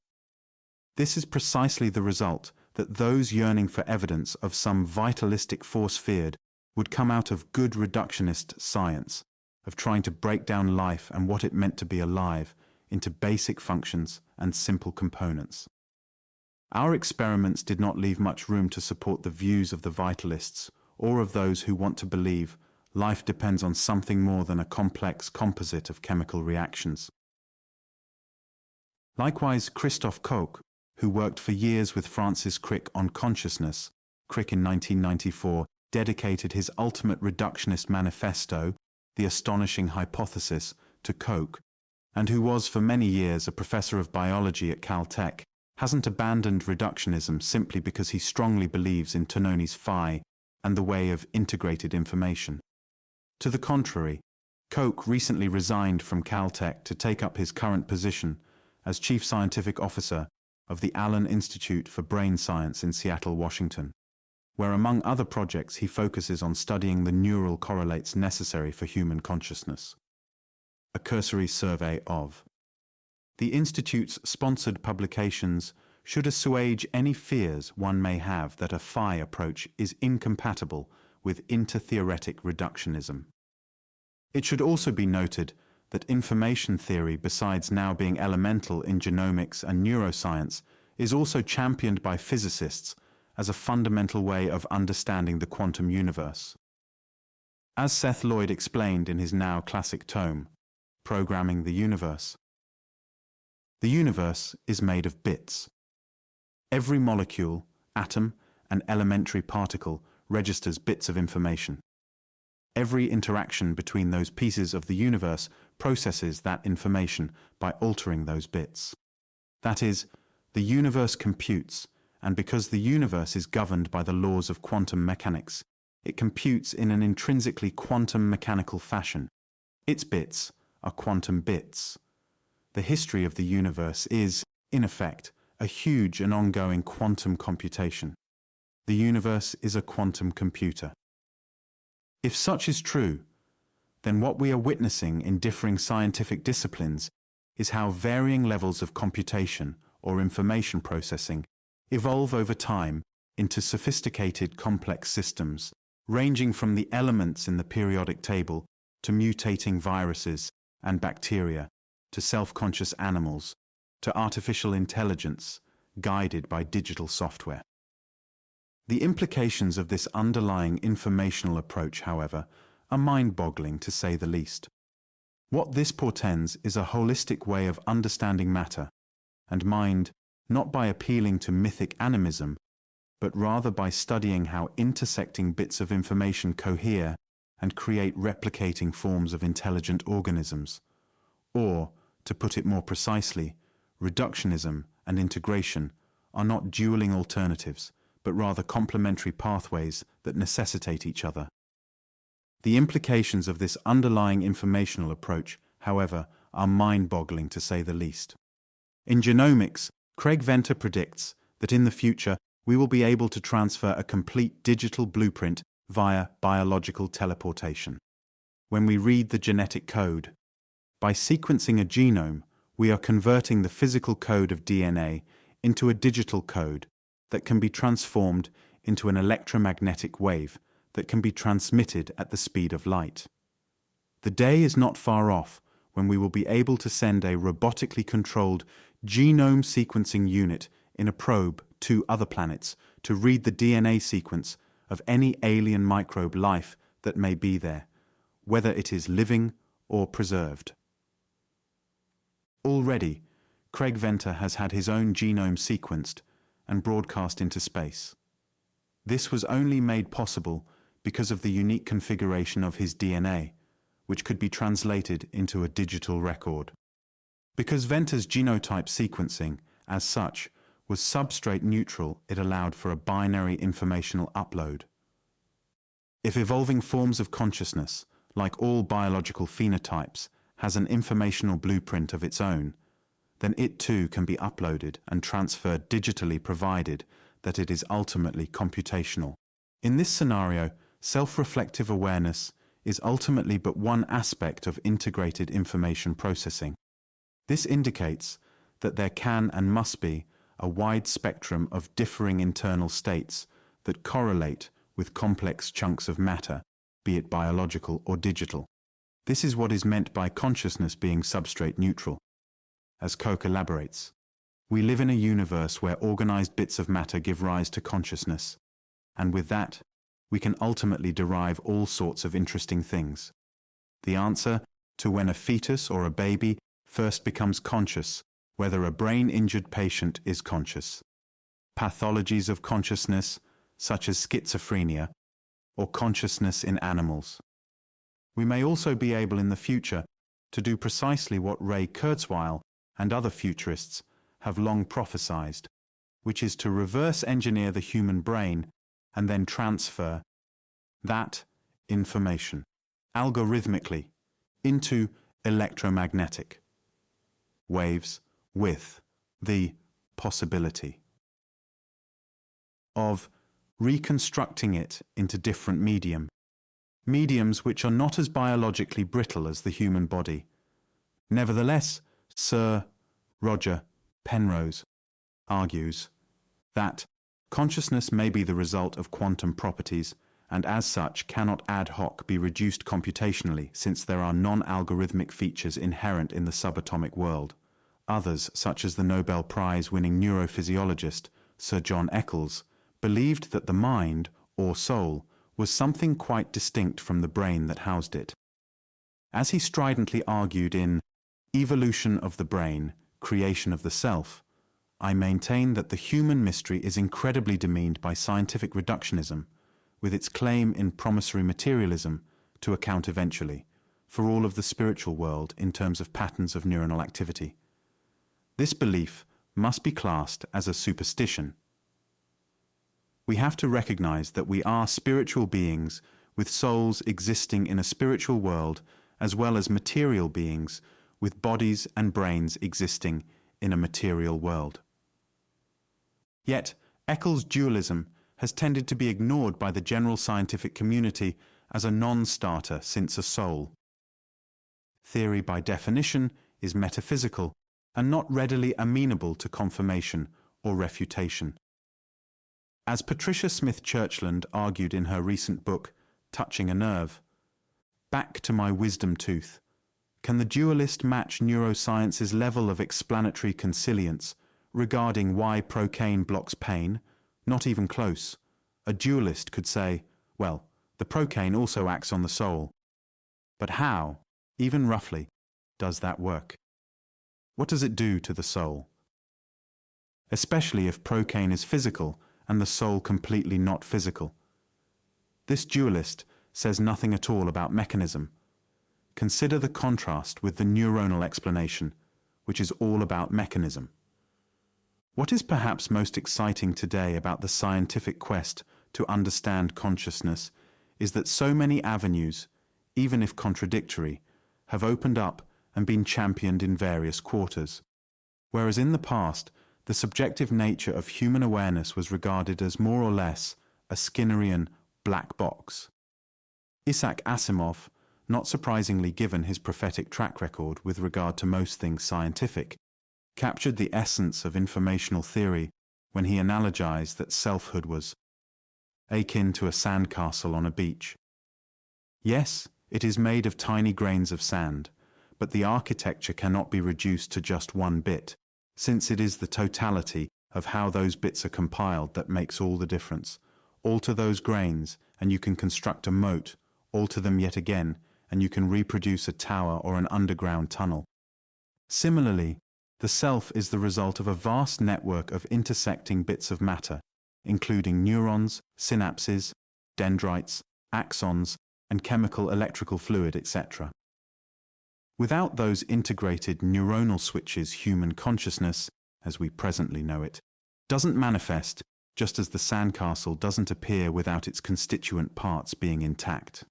This is precisely the result that those yearning for evidence of some vitalistic force feared would come out of good reductionist science, of trying to break down life and what it meant to be alive into basic functions and simple components. Our experiments did not leave much room to support the views of the vitalists or of those who want to believe life depends on something more than a complex composite of chemical reactions. Likewise, Christoph Koch, who worked for years with Francis Crick on consciousness, Crick in 1994 dedicated his ultimate reductionist manifesto, The Astonishing Hypothesis, to Koch, and who was for many years a professor of biology at Caltech, hasn't abandoned reductionism simply because he strongly believes in Tononi's phi and the way of integrated information. To the contrary, Koch recently resigned from Caltech to take up his current position as Chief Scientific Officer of the Allen Institute for Brain Science in Seattle, Washington, where among other projects he focuses on studying the neural correlates necessary for human consciousness. A cursory survey of the Institute's sponsored publications should assuage any fears one may have that a phi approach is incompatible with intertheoretic reductionism. It should also be noted that information theory, besides now being elemental in genomics and neuroscience, is also championed by physicists as a fundamental way of understanding the quantum universe. As Seth Lloyd explained in his now classic tome, Programming the Universe, the universe is made of bits. Every molecule, atom, and elementary particle registers bits of information. Every interaction between those pieces of the universe processes that information by altering those bits. That is, the universe computes, and because the universe is governed by the laws of quantum mechanics, it computes in an intrinsically quantum mechanical fashion. Its bits are quantum bits. The history of the universe is, in effect, a huge and ongoing quantum computation. The universe is a quantum computer. If such is true, then what we are witnessing in differing scientific disciplines is how varying levels of computation, or information processing, evolve over time into sophisticated complex systems, ranging from the elements in the periodic table to mutating viruses and bacteria, to self-conscious animals, to artificial intelligence guided by digital software. The implications of this underlying informational approach, however, are mind-boggling to say the least. What this portends is a holistic way of understanding matter and mind, not by appealing to mythic animism, but rather by studying how intersecting bits of information cohere and create replicating forms of intelligent organisms. Or, to put it more precisely, reductionism and integration are not dueling alternatives, but rather complementary pathways that necessitate each other. The implications of this underlying informational approach, however, are mind-boggling to say the least. In genomics, Craig Venter predicts that in the future we will be able to transfer a complete digital blueprint via biological teleportation. When we read the genetic code, by sequencing a genome, we are converting the physical code of DNA into a digital code that can be transformed into an electromagnetic wave that can be transmitted at the speed of light. The day is not far off when we will be able to send a robotically controlled genome sequencing unit in a probe to other planets to read the DNA sequence of any alien microbe life that may be there, whether it is living or preserved. Already, Craig Venter has had his own genome sequenced and broadcast into space. This was only made possible because of the unique configuration of his DNA, which could be translated into a digital record. Because Venter's genotype sequencing, as such, was substrate neutral, it allowed for a binary informational upload. If evolving forms of consciousness, like all biological phenotypes, has an informational blueprint of its own, then it too can be uploaded and transferred digitally, provided that it is ultimately computational. In this scenario, self-reflective awareness is ultimately but one aspect of integrated information processing. This indicates that there can and must be a wide spectrum of differing internal states that correlate with complex chunks of matter, be it biological or digital. This is what is meant by consciousness being substrate neutral. As Koch elaborates, we live in a universe where organized bits of matter give rise to consciousness, and with that, we can ultimately derive all sorts of interesting things. The answer to when a fetus or a baby first becomes conscious, whether a brain-injured patient is conscious, pathologies of consciousness, such as schizophrenia, or consciousness in animals. We may also be able in the future to do precisely what Ray Kurzweil and other futurists have long prophesied, which is to reverse engineer the human brain and then transfer that information algorithmically into electromagnetic waves with the possibility of reconstructing it into different mediums which are not as biologically brittle as the human body. Nevertheless, Sir Roger Penrose argues that consciousness may be the result of quantum properties and as such cannot ad hoc be reduced computationally, since there are non-algorithmic features inherent in the subatomic world. Others, such as the Nobel Prize-winning neurophysiologist Sir John Eccles, believed that the mind, or soul, was something quite distinct from the brain that housed it. As he stridently argued in Evolution of the Brain, Creation of the Self, I maintain that the human mystery is incredibly demeaned by scientific reductionism, with its claim in promissory materialism to account eventually for all of the spiritual world in terms of patterns of neuronal activity. This belief must be classed as a superstition. We have to recognize that we are spiritual beings with souls existing in a spiritual world, as well as material beings with bodies and brains existing in a material world. Yet, Eccles' dualism has tended to be ignored by the general scientific community as a non-starter, since a soul. Theory, by definition, is metaphysical, and not readily amenable to confirmation or refutation. As Patricia Smith Churchland argued in her recent book, Touching a Nerve, "Back to my wisdom tooth. Can the dualist match neuroscience's level of explanatory consilience regarding why procaine blocks pain? Not even close. A dualist could say, well, the procaine also acts on the soul. But how, even roughly, does that work? What does it do to the soul? Especially if procaine is physical and the soul completely not physical. This dualist says nothing at all about mechanism. Consider the contrast with the neuronal explanation, which is all about mechanism. What is perhaps most exciting today about the scientific quest to understand consciousness is that so many avenues, even if contradictory, have opened up and been championed in various quarters, whereas in the past, the subjective nature of human awareness was regarded as more or less a Skinnerian black box. Isaac Asimov, not surprisingly given his prophetic track record with regard to most things scientific, captured the essence of informational theory when he analogized that selfhood was akin to a sandcastle on a beach. Yes, it is made of tiny grains of sand, but the architecture cannot be reduced to just one bit, since it is the totality of how those bits are compiled that makes all the difference. Alter those grains, and you can construct a moat. Alter them yet again, and you can reproduce a tower or an underground tunnel. Similarly, the self is the result of a vast network of intersecting bits of matter, including neurons, synapses, dendrites, axons, and chemical electrical fluid, etc. Without those integrated neuronal switches, human consciousness, as we presently know it, doesn't manifest, just as the sandcastle doesn't appear without its constituent parts being intact.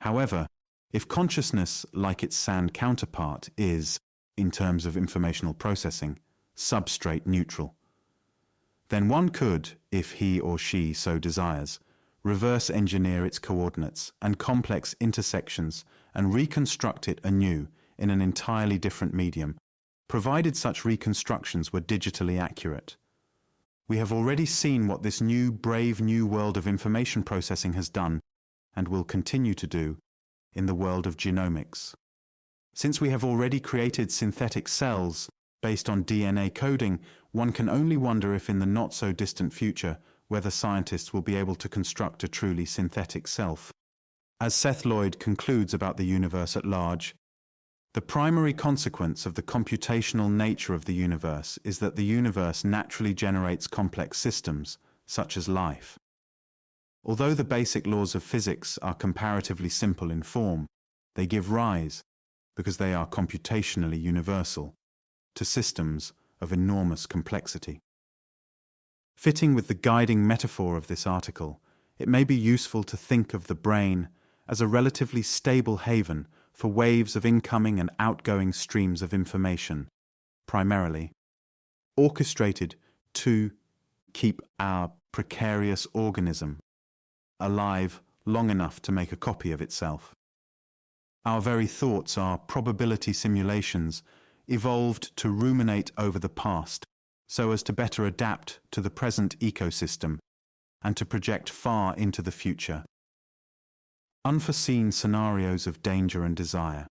However, if consciousness, like its sand counterpart, is, in terms of informational processing, substrate neutral, then one could, if he or she so desires, reverse engineer its coordinates and complex intersections and reconstruct it anew in an entirely different medium, provided such reconstructions were digitally accurate. We have already seen what this brave new world of information processing has done, and will continue to do, in the world of genomics. Since we have already created synthetic cells based on DNA coding, one can only wonder if in the not-so-distant future whether scientists will be able to construct a truly synthetic self. As Seth Lloyd concludes about the universe at large, the primary consequence of the computational nature of the universe is that the universe naturally generates complex systems, such as life. Although the basic laws of physics are comparatively simple in form, they give rise, because they are computationally universal, to systems of enormous complexity. Fitting with the guiding metaphor of this article, it may be useful to think of the brain as a relatively stable haven for waves of incoming and outgoing streams of information, primarily orchestrated to keep our precarious organism alive long enough to make a copy of itself. Our very thoughts are probability simulations evolved to ruminate over the past so as to better adapt to the present ecosystem and to project far into the future. Unforeseen scenarios of danger and desire.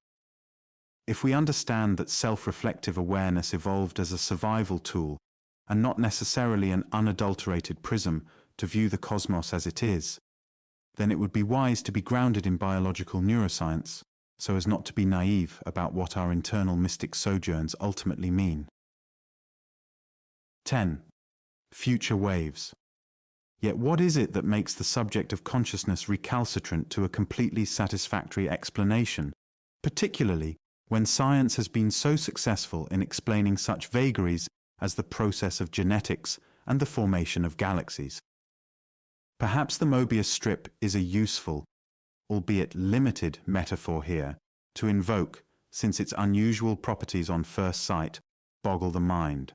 If we understand that self-reflective awareness evolved as a survival tool and not necessarily an unadulterated prism to view the cosmos as it is, then it would be wise to be grounded in biological neuroscience so as not to be naive about what our internal mystic sojourns ultimately mean. 10. Future waves. Yet what is it that makes the subject of consciousness recalcitrant to a completely satisfactory explanation, particularly when science has been so successful in explaining such vagaries as the process of genetics and the formation of galaxies? Perhaps the Mobius strip is a useful, albeit limited, metaphor here to invoke, since its unusual properties on first sight boggle the mind.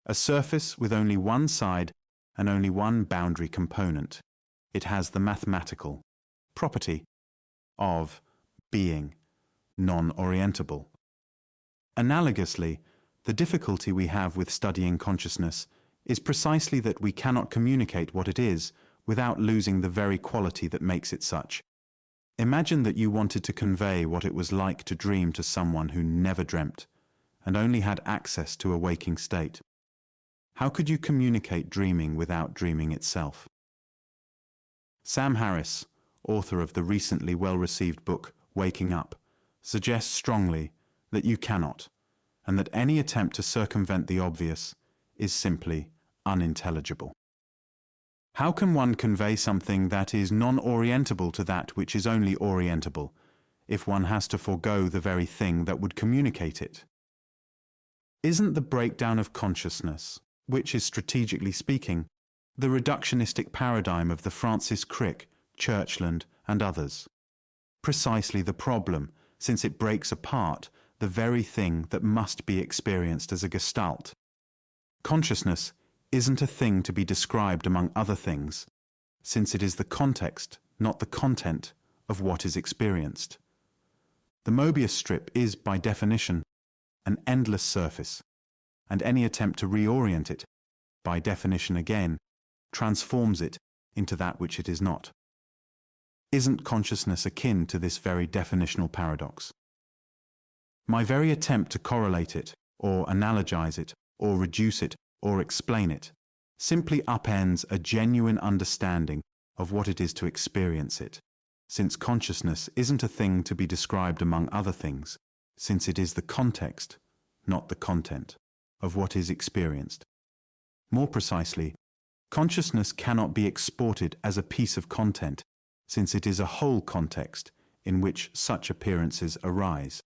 A surface with only one side and only one boundary component. It has the mathematical property of being non-orientable. Analogously, The difficulty we have with studying consciousness is precisely that we cannot communicate what it is without losing the very quality that makes it such. Imagine that you wanted to convey what it was like to dream to someone who never dreamt and only had access to a waking state. How could you communicate dreaming without dreaming itself? Sam Harris, author of the recently well-received book Waking Up, suggests strongly that you cannot, and that any attempt to circumvent the obvious is simply unintelligible. How can one convey something that is non-orientable to that which is only orientable, if one has to forego the very thing that would communicate it? Isn't the breakdown of consciousness, which is strategically speaking, the reductionistic paradigm of the Francis Crick, Churchland, and others, precisely the problem, since it breaks apart the very thing that must be experienced as a gestalt? Consciousness isn't a thing to be described among other things, since it is the context, not the content, of what is experienced. The Mobius strip is, by definition, an endless surface, and any attempt to reorient it, by definition again, transforms it into that which it is not. Isn't consciousness akin to this very definitional paradox? My very attempt to correlate it, or analogize it, or reduce it, or explain it, simply upends a genuine understanding of what it is to experience it, since consciousness isn't a thing to be described among other things, since it is the context, not the content, of what is experienced. More precisely, consciousness cannot be exported as a piece of content, since it is a whole context in which such appearances arise.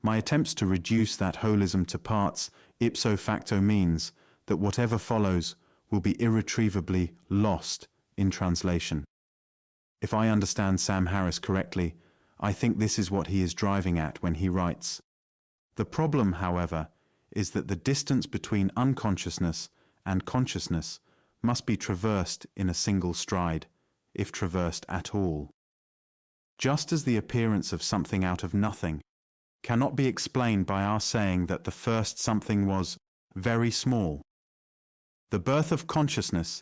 My attempts to reduce that holism to parts ipso facto means that whatever follows will be irretrievably lost in translation. If I understand Sam Harris correctly, I think this is what he is driving at when he writes, "The problem, however, is that the distance between unconsciousness and consciousness must be traversed in a single stride, if traversed at all. Just as the appearance of something out of nothing cannot be explained by our saying that the first something was very small, the birth of consciousness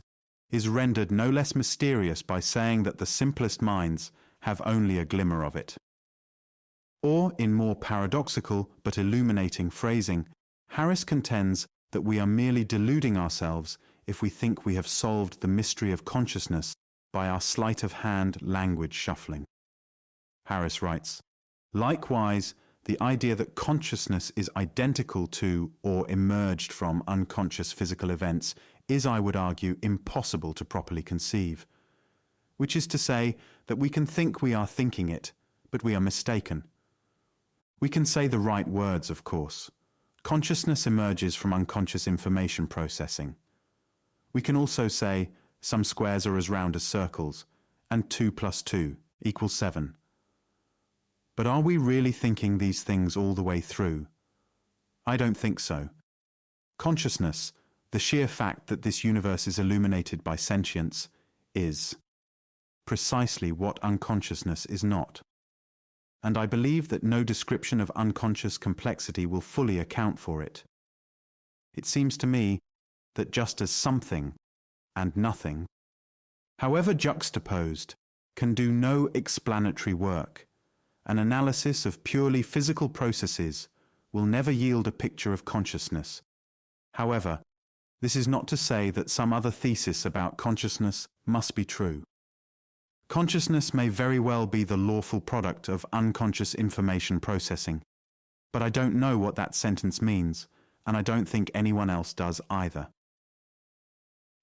is rendered no less mysterious by saying that the simplest minds have only a glimmer of it." Or, in more paradoxical but illuminating phrasing, Harris contends that we are merely deluding ourselves if we think we have solved the mystery of consciousness by our sleight-of-hand language shuffling. Harris writes, "Likewise, the idea that consciousness is identical to or emerged from unconscious physical events is, I would argue, impossible to properly conceive. Which is to say that we can think we are thinking it, but we are mistaken. We can say the right words, of course. Consciousness emerges from unconscious information processing. We can also say some squares are as round as circles, and 2 + 2 = 7. But are we really thinking these things all the way through? I don't think so. Consciousness, the sheer fact that this universe is illuminated by sentience, is precisely what unconsciousness is not. And I believe that no description of unconscious complexity will fully account for it. It seems to me that just as something and nothing, however juxtaposed, can do no explanatory work, an analysis of purely physical processes will never yield a picture of consciousness. However, this is not to say that some other thesis about consciousness must be true. Consciousness may very well be the lawful product of unconscious information processing, but I don't know what that sentence means, and I don't think anyone else does either.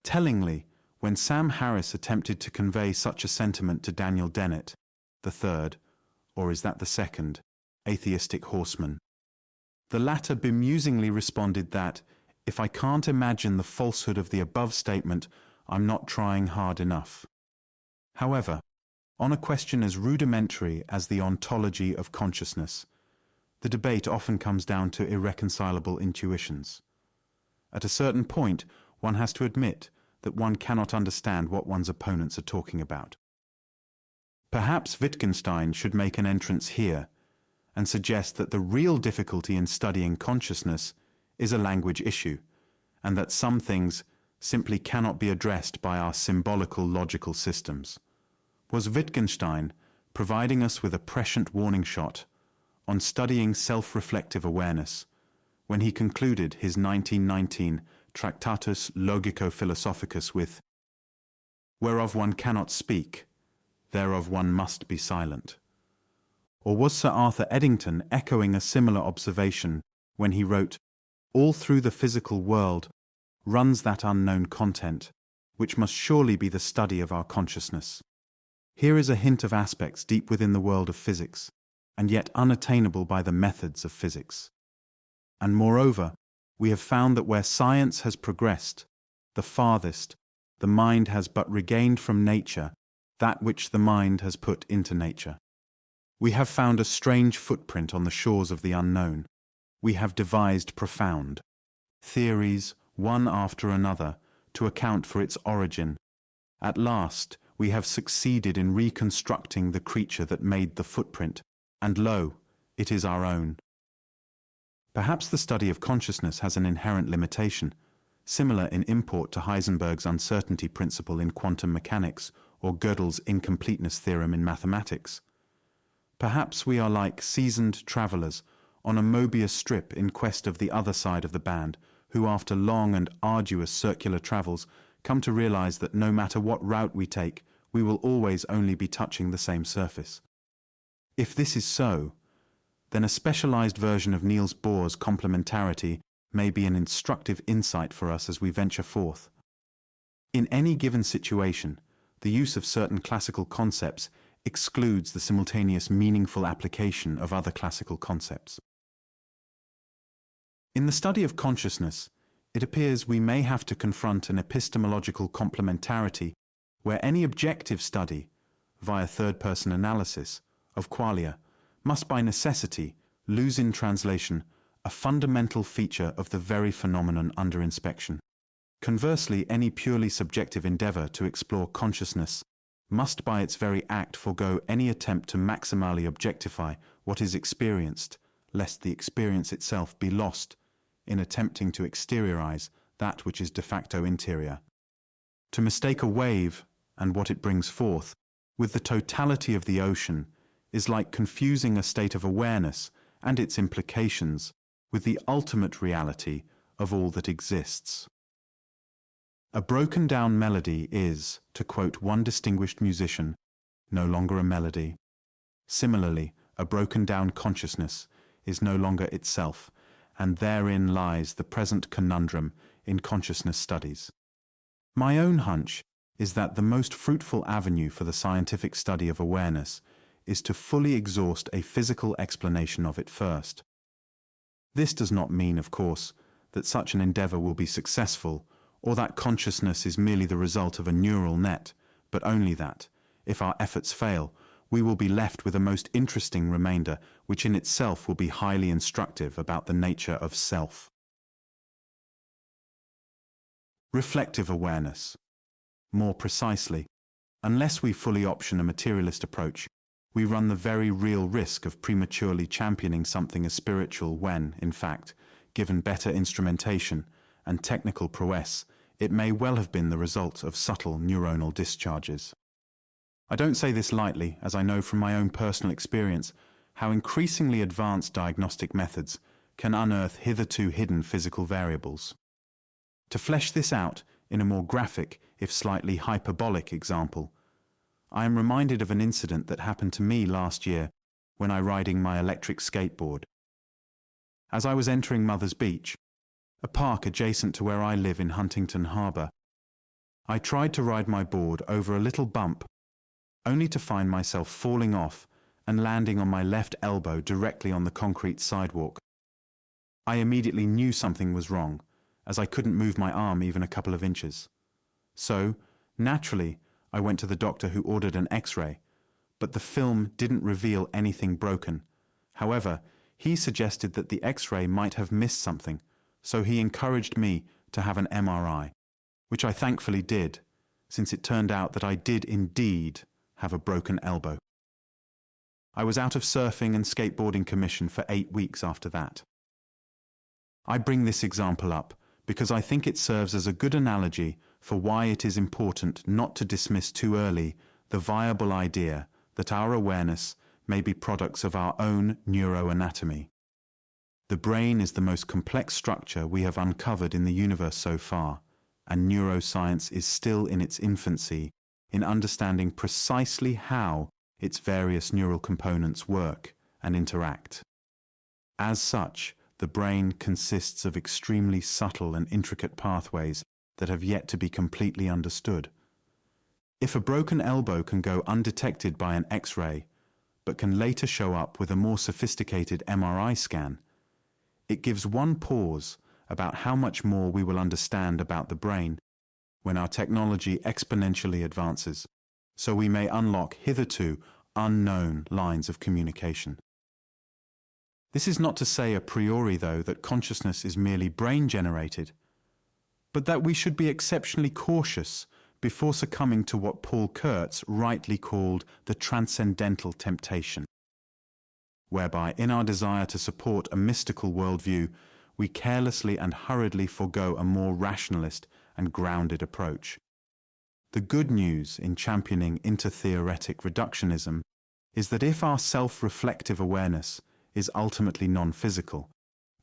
Tellingly, when Sam Harris attempted to convey such a sentiment to Daniel Dennett, the third, or is that the second, atheistic horseman, the latter bemusingly responded that, "If I can't imagine the falsehood of the above statement, I'm not trying hard enough." However, on a question as rudimentary as the ontology of consciousness, the debate often comes down to irreconcilable intuitions. At a certain point, one has to admit that one cannot understand what one's opponents are talking about. Perhaps Wittgenstein should make an entrance here and suggest that the real difficulty in studying consciousness is a language issue, and that some things simply cannot be addressed by our symbolical logical systems. Was Wittgenstein providing us with a prescient warning shot on studying self-reflective awareness when he concluded his 1919 Tractatus Logico-Philosophicus with, "Whereof one cannot speak, thereof one must be silent"? Or was Sir Arthur Eddington echoing a similar observation when he wrote, "All through the physical world runs that unknown content, which must surely be the study of our consciousness"? Here is a hint of aspects deep within the world of physics, and yet unattainable by the methods of physics. And moreover, we have found that where science has progressed the farthest, the mind has but regained from nature that which the mind has put into nature. We have found a strange footprint on the shores of the unknown. We have devised profound theories, one after another, to account for its origin. At last, we have succeeded in reconstructing the creature that made the footprint, and lo, it is our own. Perhaps the study of consciousness has an inherent limitation, similar in import to Heisenberg's uncertainty principle in quantum mechanics or Gödel's incompleteness theorem in mathematics. Perhaps we are like seasoned travelers on a Mobius strip in quest of the other side of the band, who after long and arduous circular travels come to realize that no matter what route we take, we will always only be touching the same surface. If this is so, then a specialized version of Niels Bohr's complementarity may be an instructive insight for us as we venture forth. In any given situation, the use of certain classical concepts excludes the simultaneous meaningful application of other classical concepts. In the study of consciousness, it appears we may have to confront an epistemological complementarity where any objective study, via third-person analysis, of qualia must by necessity lose in translation a fundamental feature of the very phenomenon under inspection. Conversely, any purely subjective endeavor to explore consciousness must by its very act forego any attempt to maximally objectify what is experienced, lest the experience itself be lost in attempting to exteriorize that which is de facto interior. To mistake a wave and what it brings forth with the totality of the ocean is like confusing a state of awareness and its implications with the ultimate reality of all that exists. A broken down melody is, to quote one distinguished musician, no longer a melody. Similarly, a broken down consciousness is no longer itself, and therein lies the present conundrum in consciousness studies. My own hunch is that the most fruitful avenue for the scientific study of awareness is to fully exhaust a physical explanation of it first. This does not mean, of course, that such an endeavor will be successful, or that consciousness is merely the result of a neural net, but only that, if our efforts fail, we will be left with a most interesting remainder which in itself will be highly instructive about the nature of self. Reflective awareness. More precisely, unless we fully option a materialist approach, we run the very real risk of prematurely championing something as spiritual when, in fact, given better instrumentation and technical prowess, it may well have been the result of subtle neuronal discharges. I don't say this lightly, as I know from my own personal experience how increasingly advanced diagnostic methods can unearth hitherto hidden physical variables. To flesh this out in a more graphic, if slightly hyperbolic example, I am reminded of an incident that happened to me last year when I riding my electric skateboard. As I was entering Mother's Beach, a park adjacent to where I live in Huntington Harbour, I tried to ride my board over a little bump, only to find myself falling off and landing on my left elbow directly on the concrete sidewalk. I immediately knew something was wrong, as I couldn't move my arm even a couple of inches. So, naturally, I went to the doctor who ordered an X-ray, but the film didn't reveal anything broken. However, he suggested that the X-ray might have missed something, so he encouraged me to have an MRI, which I thankfully did, since it turned out that I did indeed have a broken elbow. I was out of surfing and skateboarding commission for 8 weeks after that. I bring this example up because I think it serves as a good analogy for why it is important not to dismiss too early the viable idea that our awareness may be products of our own neuroanatomy. The brain is the most complex structure we have uncovered in the universe so far, and neuroscience is still in its infancy in understanding precisely how its various neural components work and interact. As such, the brain consists of extremely subtle and intricate pathways that have yet to be completely understood. If a broken elbow can go undetected by an X-ray, but can later show up with a more sophisticated MRI scan, it gives one pause about how much more we will understand about the brain when our technology exponentially advances, so we may unlock hitherto unknown lines of communication. This is not to say a priori, though, that consciousness is merely brain-generated, but that we should be exceptionally cautious before succumbing to what Paul Kurtz rightly called the transcendental temptation, whereby in our desire to support a mystical worldview, we carelessly and hurriedly forego a more rationalist and grounded approach. The good news in championing intertheoretic reductionism is that if our self-reflective awareness is ultimately non-physical,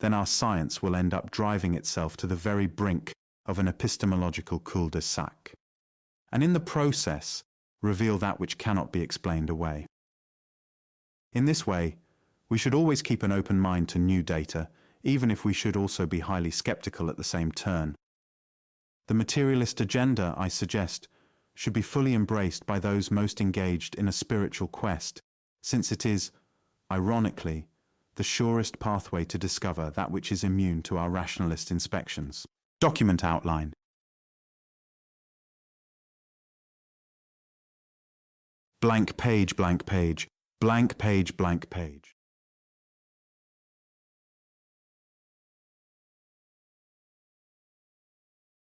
then our science will end up driving itself to the very brink of an epistemological cul-de-sac, and in the process reveal that which cannot be explained away. In this way, we should always keep an open mind to new data, even if we should also be highly skeptical at the same turn. The materialist agenda, I suggest, should be fully embraced by those most engaged in a spiritual quest, since it is, ironically, the surest pathway to discover that which is immune to our rationalist inspections. Document outline. Blank page, blank page, blank page, blank page.